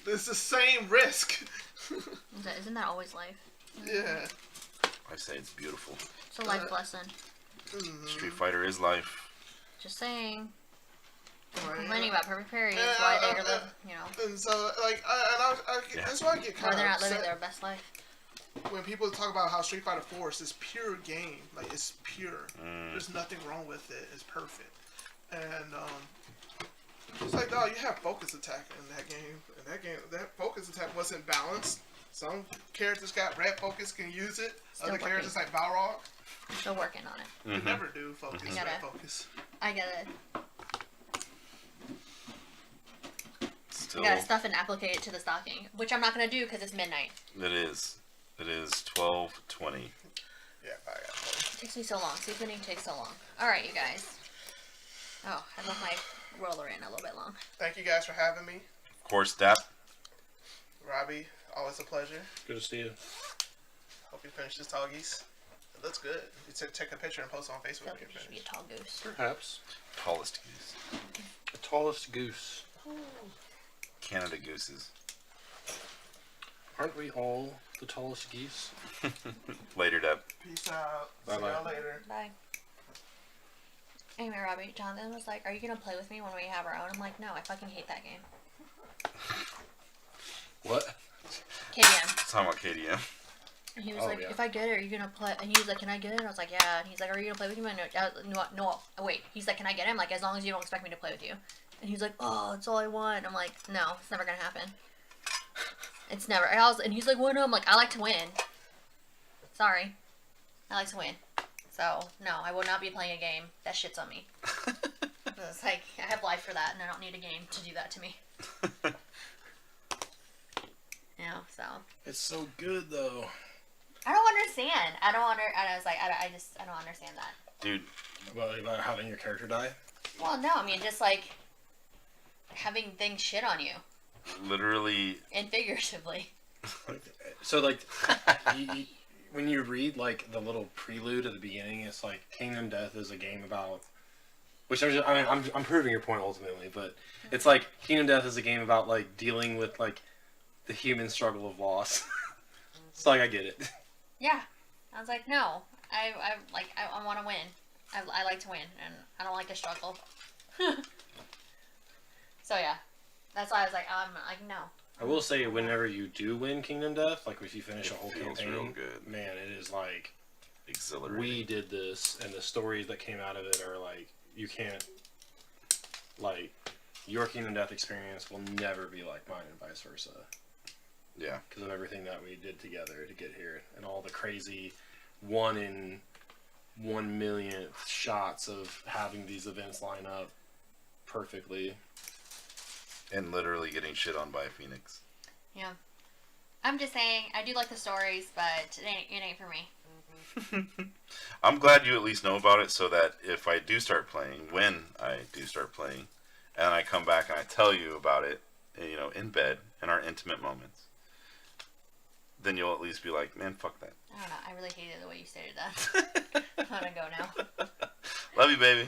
it's the same risk. Isn't that always life? Yeah. I say it's beautiful. It's a life lesson. Street Fighter is life. Just saying. Complaining about perfect parry is why they're And so, like, that's why I get kind of they're not upset living their best life. when people talk about how Street Fighter 4 is this pure game. Like, it's pure. There's nothing wrong with it. It's perfect. And it's like, no, you have focus attack in that game. In that game, that focus attack wasn't balanced. Some characters got red focus, can use it. Other characters like Balrog, still working on it. you never do focus, red focus. I get it. Still, you gotta stuff and applicate it to the stocking, which I'm not gonna do because it's midnight. It is. It is 12:20. Yeah, I got it. It takes me so long. Seasoning takes so long. Alright, you guys. Oh, I left my roller in a little bit long. Thank you guys for having me. Of course, Dap. Robbie, always a pleasure. Good to see you. Hope you finish this Toggies. It looks good. You take a picture and post it on Facebook when you're You should be a finished. tall goose. Perhaps. Tallest goose. The tallest goose. Canada gooses. Aren't we all the tallest geese? Later, Dap. Peace out. Bye-bye. See y'all later. Bye. Anyway, Robbie, Jonathan was like, are you gonna play with me when we have our own? I'm like, no, I fucking hate that game. What? KDM. Talking about KDM. And he was like, if I get it, are you gonna play? And he was like, can I get it? And I was like, yeah. And he's like, are you gonna play with me? No, wait. He's like, can I get it? I'm like, as long as you don't expect me to play with you. And he's like, oh, that's all I want. I'm like, no, it's never gonna happen. It's never. And he's like, well, no. I'm like, I like to win. Sorry. I like to win. So, no, I will not be playing a game that shits on me. It's like, I have life for that, and I don't need a game to do that to me. So It's so good though. I don't understand. I was like, I don't understand that. Dude. Well, about having your character die? Well, no, I mean, just like having things shit on you. Literally. And figuratively. So, like, when you read, like, the little prelude at the beginning, it's like, Kingdom Death is a game about... Which, I'm proving your point ultimately, but it's like, Kingdom Death is a game about, like, dealing with, like, the human struggle of loss. So, like, I get it. Yeah. I was like, no. I want to win. I like to win, and I don't like to struggle. So, yeah. That's why I was like, no. I will say, whenever you do win Kingdom Death, like, if you finish a whole campaign, real good. Man, it is, like... Exhilarating. We did this, and the stories that came out of it are, like, you can't... Like, your Kingdom Death experience will never be like mine and vice versa. Yeah. Because of everything that we did together to get here, and all the crazy 1 in 1 millionth shots of having these events line up perfectly. And literally getting shit on by a phoenix. Yeah. I'm just saying, I do like the stories, but it ain't for me. I'm glad you at least know about it, so that if I do start playing, when I do start playing, and I come back and I tell you about it, you know, in bed, in our intimate moments, then you'll at least be like, man, fuck that. I don't know. I really hated the way you stated that. I'm gonna go now. Love you, baby.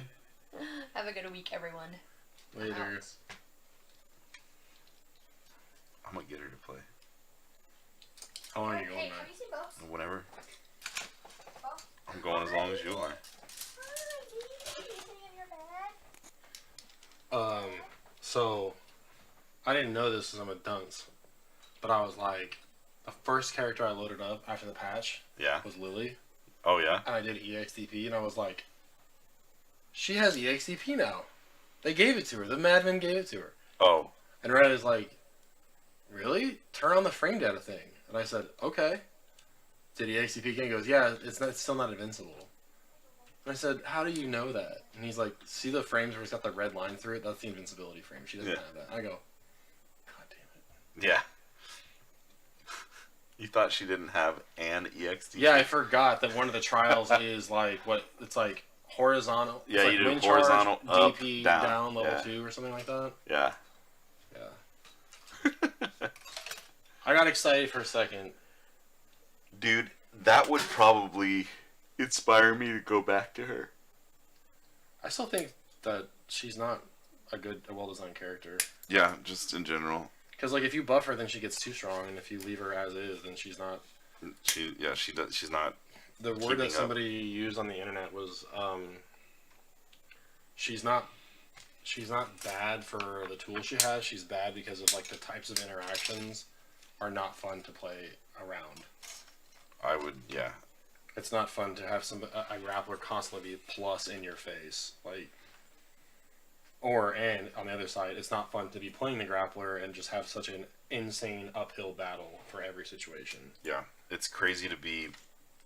Have a good week, everyone. Later. I'm gonna get her to play. How long are you going, Hey, man? have you seen Bones? Whenever. I'm going as long as you are. So, I didn't know this because I'm a dunce, but I was like, the first character I loaded up after the patch was Lily. Oh, yeah? And I did EXDP, and I was like, she has EXDP now. They gave it to her. The madmen gave it to her. Oh. And Red is like, really? Turn on the frame data thing. And I said, okay. Did EXDP again? He goes, yeah, it's still not invincible. And I said, how do you know that? And he's like, see the frames where it's got the red line through it? That's the invincibility frame. She doesn't have that. I go, God damn it. Yeah. You thought she didn't have an EXDP? Yeah, I forgot that one of the trials is like, what, it's like horizontal. Yeah, it's you like do wind horizontal, charge, up, DP, down, level 2 or something like that. Yeah. Yeah. I got excited for a second. Dude, that would probably inspire me to go back to her. I still think that she's not a well-designed character. Yeah, just in general. Because, like, if you buff her, then she gets too strong, and if you leave her as is, then she's not... She's not... The word that somebody used on the internet was, she's not bad for the tools she has, she's bad because of, like, the types of interactions are not fun to play around. I would, yeah. It's not fun to have a grappler constantly be plus in your face, like... And on the other side, it's not fun to be playing the grappler and just have such an insane uphill battle for every situation. Yeah, it's crazy to be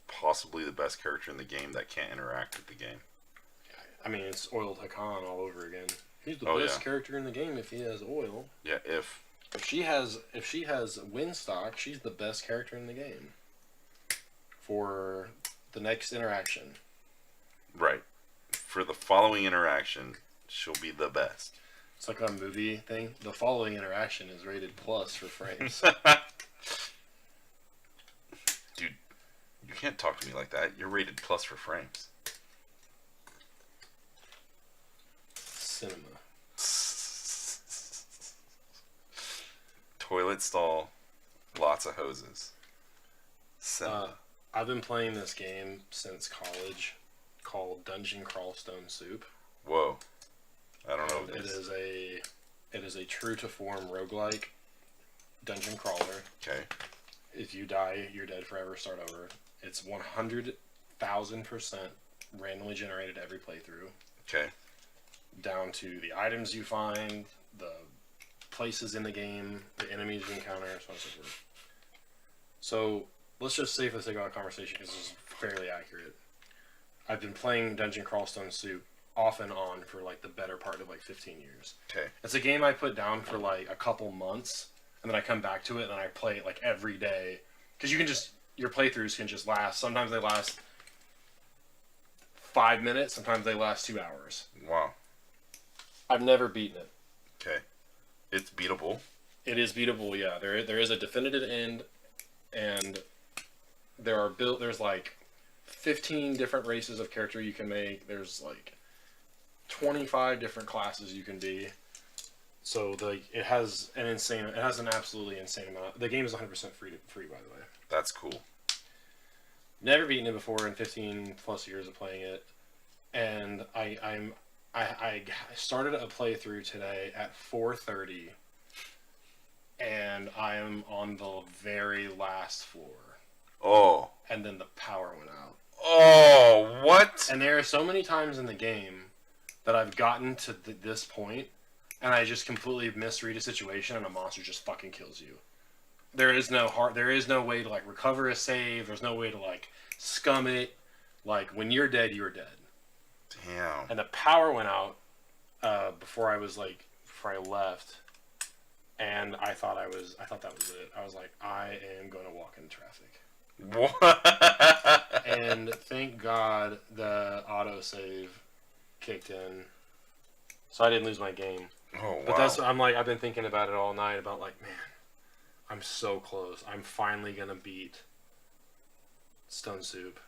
possibly the best character in the game that can't interact with the game. I mean, it's oiled Hakan all over again. He's the best character in the game if he has oil. Yeah, if she has wind stock, she's the best character in the game for the next interaction. Right. For the following interaction, she'll be the best. It's like a movie thing. The following interaction is rated plus for frames. Dude, you can't talk to me like that. You're rated plus for frames. Cinema. Toilet stall, lots of hoses. Cinema. I've been playing this game since college called Dungeon Crawl Stone Soup. Whoa. I don't know what it is. It is a true to form roguelike dungeon crawler. Okay. If you die, you're dead forever, start over. It's 100,000% randomly generated every playthrough. Okay. Down to the items you find, the places in the game, the enemies you encounter, so on and so forth. So, let's just say for the sake of our conversation, because this is fairly accurate. I've been playing Dungeon Crawl Stone Soup off and on for like the better part of like 15 years. Okay. It's a game I put down for like a couple months, and then I come back to it and I play it like every day. Because you can just, your playthroughs can just last. Sometimes they last 5 minutes. Sometimes they last 2 hours. Wow. I've never beaten it. Okay. It's beatable. It is beatable, yeah. There is a definitive end, and there's like 15 different races of character you can make. There's like 25 different classes you can be. So it has an absolutely insane amount. The game is 100% free by the way. That's cool. Never beaten it before in 15 plus years of playing it, and I started a playthrough today at 4:30, and I am on the very last floor. Oh. And then the power went out. Oh, what? And there are so many times in the game that I've gotten to this point, and I just completely misread a situation, and a monster just fucking kills you. There is no way to like recover a save. There's no way to like scum it. Like when you're dead, you're dead. Damn. And the power went out before I left, and I thought that was it. I was like, I am going to walk into traffic. What? And thank God the autosave kicked in, so I didn't lose my game. Oh, wow. But I've been thinking about it all night about like, man, I'm so close. I'm finally gonna beat Stone Soup.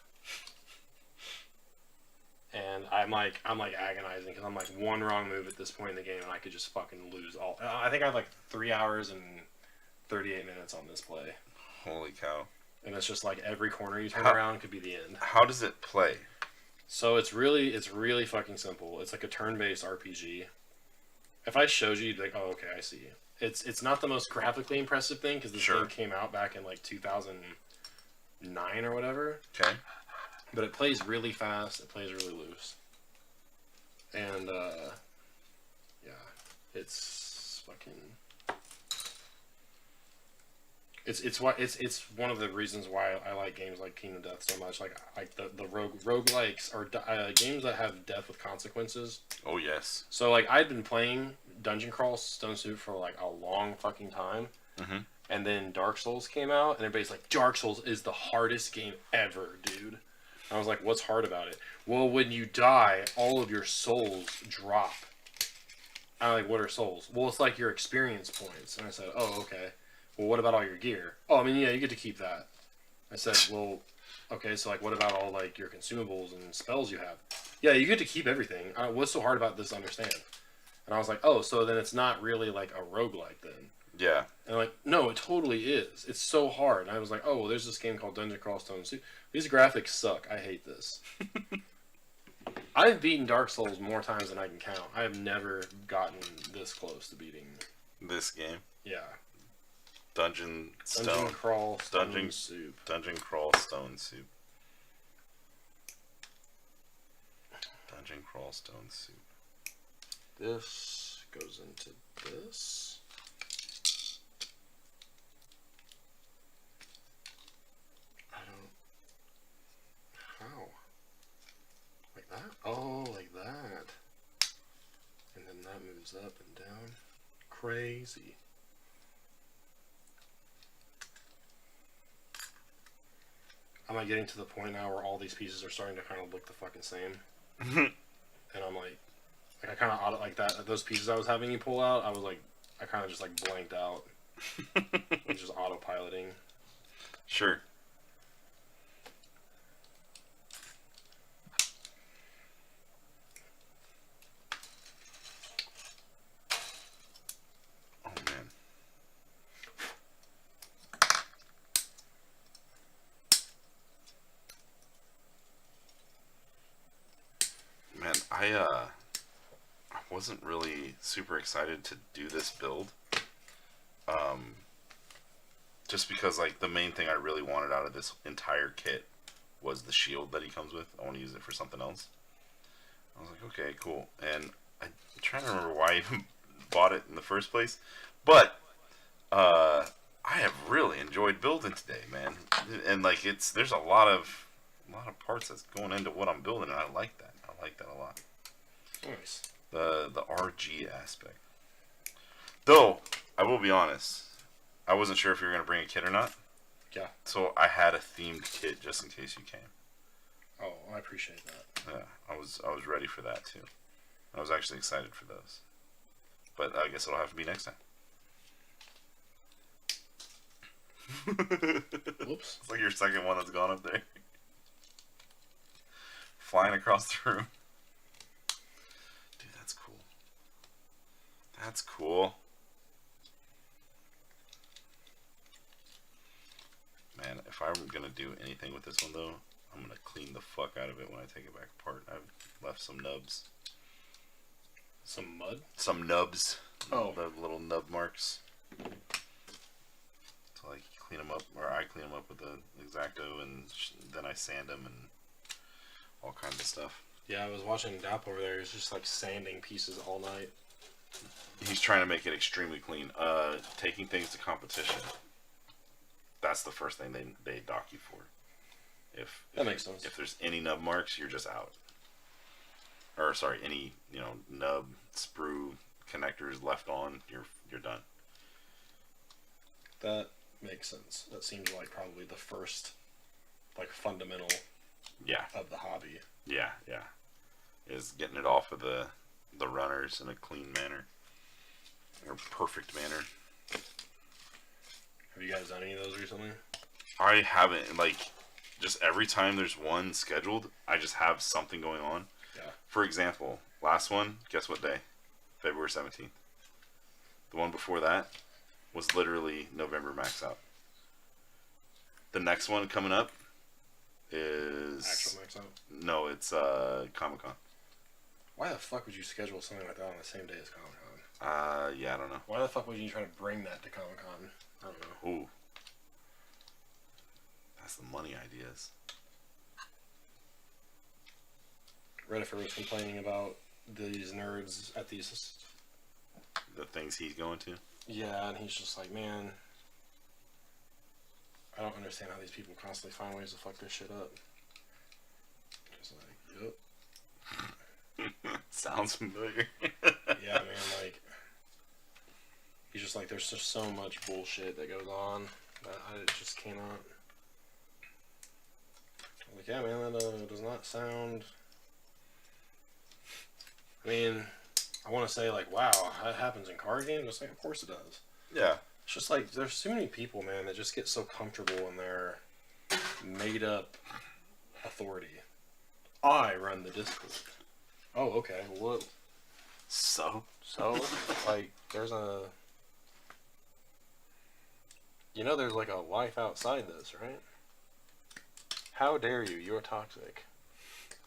And I'm agonizing because I'm like one wrong move at this point in the game and I could just fucking lose all. I think I have like 3 hours and 38 minutes on this play. Holy cow. And it's just like every corner you turn around could be the end. How does it play? So it's really fucking simple. It's like a turn-based RPG. If I showed you, you'd be like, oh, okay, I see. It's not the most graphically impressive thing because this game came out back in like 2009 or whatever. Okay. But it plays really fast. It plays really loose. And yeah, it's fucking. It's one of the reasons why I like games like Kingdom Death so much. Like the roguelikes or games that have death with consequences. Oh yes. So like I'd been playing Dungeon Crawl Stone Soup for like a long fucking time, and then Dark Souls came out, and everybody's like, Dark Souls is the hardest game ever, dude. I was like, what's hard about it? Well, when you die, all of your souls drop. I'm like, what are souls? Well, it's like your experience points. And I said, oh, okay. Well, what about all your gear? Oh, I mean, yeah, you get to keep that. I said, well, okay, so like, what about all like your consumables and spells you have? Yeah, you get to keep everything. What's so hard about this to understand? And I was like, oh, so then it's not really like a roguelike then. Yeah. And I'm like, no, it totally is. It's so hard. And I was like, oh, well, there's this game called Dungeon Crawl Stone Soup. These graphics suck. I hate this. I've beaten Dark Souls more times than I can count. I have never gotten this close to beating this game. Yeah. Dungeon Crawl Stone Soup. Dungeon Crawl Stone Soup. Dungeon Crawl Stone Soup. This goes into this. How? Like that? Oh, like that. And then that moves up and down. Crazy. I'm like getting to the point now where all these pieces are starting to kind of look the fucking same. And I'm like I kind of auto like that. Those pieces I was having you pull out, I was like, I kind of just like blanked out. It's just autopiloting. Sure. Oh man. Man, I wasn't really super excited to do this build. Just because like the main thing I really wanted out of this entire kit was the shield that he comes with. I want to use it for something else. I was like, okay, cool. And I'm trying to remember why I even bought it in the first place. But I have really enjoyed building today, man. And like there's a lot of parts that's going into what I'm building, and I like that. I like that a lot. Nice. The RG aspect. Though, I will be honest, I wasn't sure if you were gonna bring a kit or not. Yeah. So I had a themed kit just in case you came. Oh, I appreciate that. Yeah, I was ready for that too. I was actually excited for those. But I guess it'll have to be next time. Whoops. It's like your second one that's gone up there. Flying across the room. Dude, that's cool. That's cool. Man, if I'm gonna do anything with this one though, I'm gonna clean the fuck out of it when I take it back apart. I've left some nubs. Some mud? Some nubs. Oh. The little nub marks. So like clean them up, or I clean them up with the X-Acto, and then I sand them and all kinds of stuff. Yeah, I was watching Dap over there. He's just like sanding pieces all night. He's trying to make it extremely clean. Taking things to competition. That's the first thing they dock you for. That makes sense. If there's any nub marks, you're just out. Or sorry, any nub sprue connectors left on, you're done. That makes sense. That seems like probably the first, like, fundamental. Yeah. Of the hobby. Yeah. Is getting it off of the runners in a clean manner, or perfect manner. Have you guys done any of those recently? I haven't. Like, just every time there's one scheduled, I just have something going on. Yeah. For example, last one, guess what day? February 17th. The one before that was literally November max out. The next one coming up is... Actual max out? No, it's Comic-Con. Why the fuck would you schedule something like that on the same day as Comic-Con? Yeah, I don't know. Why the fuck would you try to bring that to Comic-Con? I don't know. Ooh. That's the money ideas. Redifer was complaining about these nerds at these... The things he's going to? Yeah, and he's just like, man... I don't understand how these people constantly find ways to fuck this shit up. Just like, yep. Sounds familiar. Yeah, man, like... He's just like, there's just so much bullshit that goes on that I just cannot... I'm like, yeah, man, that does not sound... I mean, I want to say, like, wow, that happens in card games? It's like, of course it does. Yeah. It's just like, there's too many people, man, that just get so comfortable in their made-up authority. I run the Discord. Oh, okay, what? So, like, there's a... there's like a life outside this, right? How dare you? You're toxic.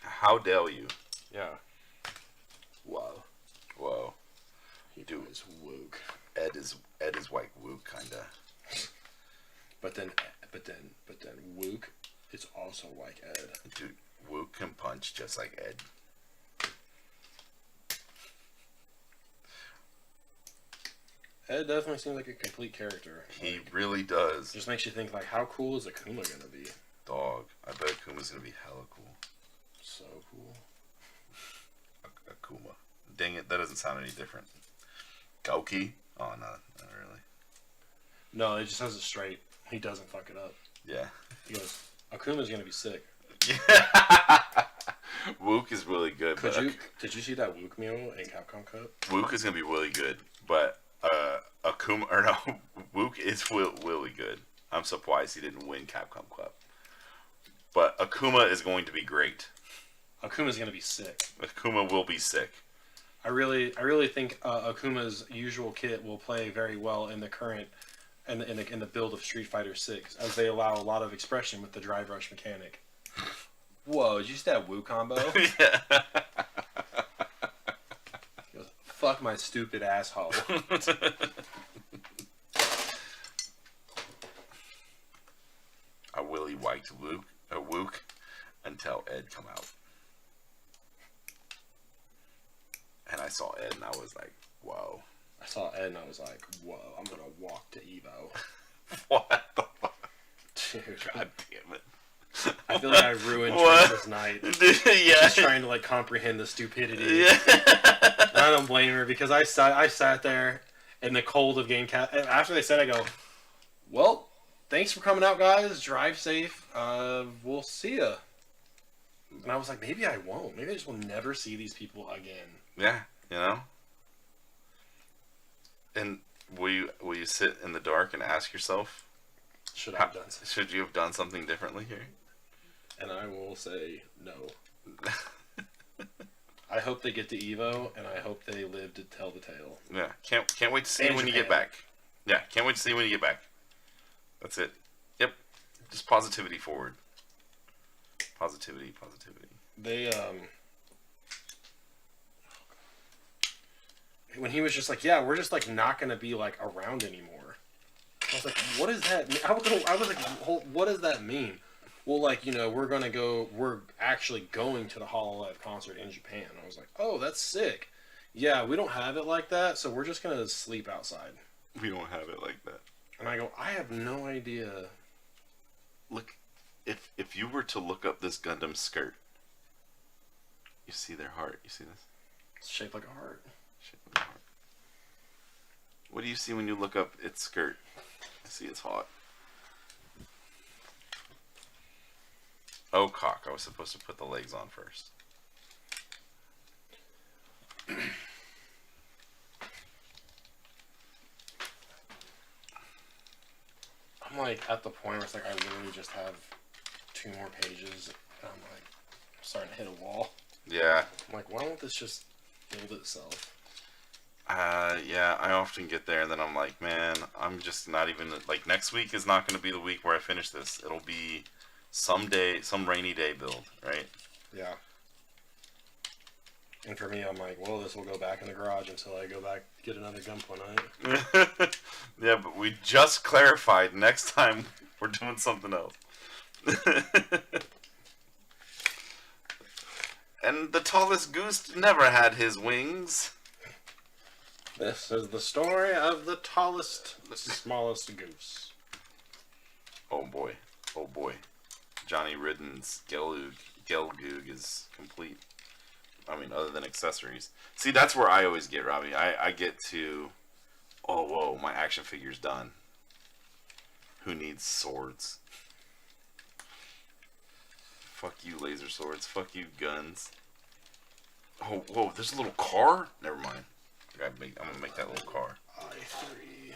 How dare you? Yeah. Whoa. He is woke. Ed is like woke, kinda. But then woke is also like Ed. Dude, woke can punch just like Ed. Ed definitely seems like a complete character. He really does. Just makes you think, like, how cool is Akuma gonna be? Dog, I bet Akuma's gonna be hella cool. So cool. Akuma. Dang it, that doesn't sound any different. Goki? Oh, no, not really. No, it just has it straight. He doesn't fuck it up. Yeah. He goes, Akuma's gonna be sick. Wook is really good. Did you see that Wook meal in Capcom Cup? Wook is gonna be really good, but Wook is really good. I'm surprised he didn't win Capcom Cup. But Akuma is going to be great. Akuma's gonna be sick. Akuma will be sick. I really think Akuma's usual kit will play very well in the current in the build of Street Fighter 6, as they allow a lot of expression with the drive rush mechanic. Whoa, did you see that Woo combo? Yeah. He goes, fuck my stupid asshole. I really liked Wook until Ed come out. And I saw Ed and I was like, whoa. I saw Ed and I was like, whoa, I'm gonna walk to Evo. What the fuck? Dude. God damn it. I feel like I ruined Trace's night. Yeah. Just trying to like comprehend the stupidity. Yeah. I don't blame her, because I sat there in the cold of game cap. After they said, I go, Well, thanks for coming out, guys. Drive safe. We'll see ya. And I was like, maybe I won't. Maybe I just will never see these people again. Yeah, you know. And will you sit in the dark and ask yourself, should I have done something? Should you have done something differently here? And I will say no. I hope they get to Evo, and I hope they live to tell the tale. Yeah, can't wait to see you when you get back. Yeah, can't wait to see you when you get back. That's it. Yep, just positivity forward. Positivity. They when he was just like, yeah, we're just like not gonna be like around anymore. I was like, what does that mean? I was like, what does that mean? Well, like, you know, we're actually going to the Hololive concert in Japan. I was like, oh, that's sick. Yeah, we don't have it like that, so we're just gonna sleep outside. We don't have it like that. And I go, I have no idea. Look, if you were to look up this Gundam skirt, you see their heart. You see this? It's shaped like a heart. Shaped like a heart. What do you see when you look up its skirt? I see it's hot. Oh, cock. I was supposed to put the legs on first. I'm like at the point where it's like I literally just have 2 more pages, and I'm like starting to hit a wall. Yeah. I'm like, why don't this just build itself? Yeah, I often get there and then I'm like, man, I'm just not even, like, next week is not going to be the week where I finish this. It'll be someday, some rainy day build, right? Yeah. And for me, I'm like, well, this will go back in the garage until I go back get another Gunpla night. Yeah, but we just clarified next time we're doing something else. And the tallest goose never had his wings. This is the story of the tallest, smallest goose. Oh boy. Oh boy. Johnny Ridden's Gelgoog is complete. I mean, other than accessories. See, that's where I always get, Robbie. I get to, oh, whoa, my action figure's done. Who needs swords? Fuck you, laser swords. Fuck you, guns. Oh, whoa, there's a little car? Never mind. I'm gonna make that little car. I3.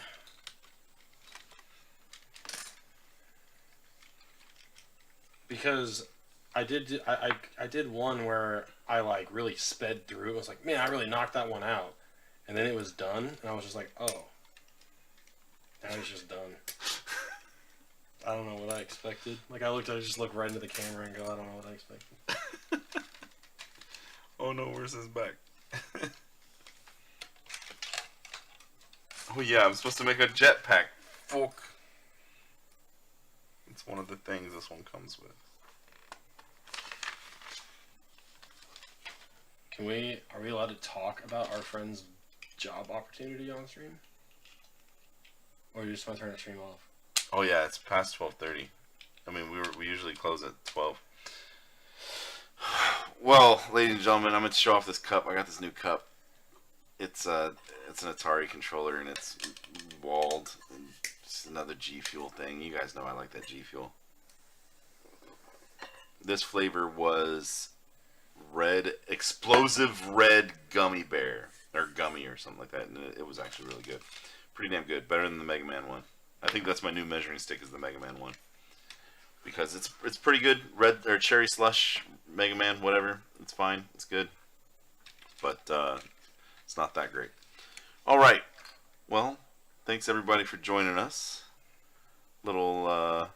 Because I did one where I like really sped through. I was like, man, I really knocked that one out, and then it was done, and I was just like, oh, now it's just done. I don't know what I expected. Like I just looked right into the camera and go, I don't know what I expected. Oh no, where's his back? Oh yeah, I'm supposed to make a jetpack. Fuck. It's one of the things this one comes with. Are we allowed to talk about our friend's job opportunity on stream? Or do you just want to turn the stream off? Oh yeah, it's past 12:30. I mean, we usually close at 12. Well, ladies and gentlemen, I'm gonna show off this cup. I got this new cup. It's an Atari controller and it's walled. It's another G Fuel thing. You guys know I like that G Fuel. This flavor was explosive red gummy bear or gummy or something like that, and it was actually really good. Pretty damn good. Better than the Mega Man one. I think that's my new measuring stick is the Mega Man one. Because it's pretty good. Red or cherry slush, Mega Man, whatever. It's fine. It's good. But it's not that great. All right. Well, thanks everybody for joining us. Little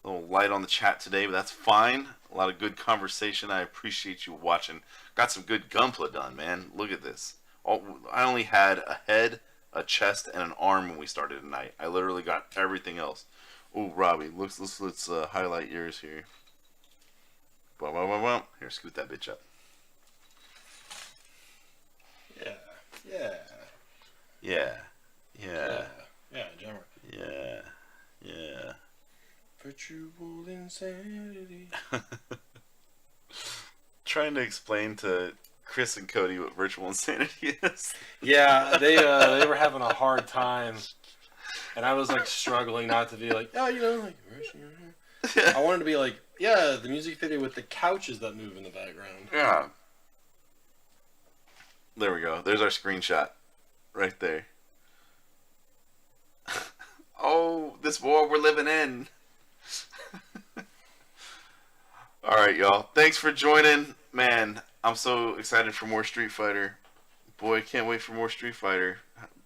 light on the chat today, but that's fine. A lot of good conversation. I appreciate you watching. Got some good Gunpla done, man. Look at this. I only had a head, a chest, and an arm when we started tonight. I literally got everything else. Ooh, Robbie, let's highlight yours here. Bum, bum, bum, bum. Here, scoot that bitch up. Yeah. Yeah. Yeah. Yeah. Yeah, Jammer. Yeah. Yeah. Virtual insanity. Trying to explain to Chris and Cody what virtual insanity is. Yeah, they were having a hard time. And I was like struggling not to be like, oh, you know, like. I wanted to be like, yeah, the music video with the couches that move in the background. Yeah. There we go. There's our screenshot. Right there. Oh, this world we're living in. Alright, y'all. Thanks for joining. Man, I'm so excited for more Street Fighter. Boy, can't wait for more Street Fighter.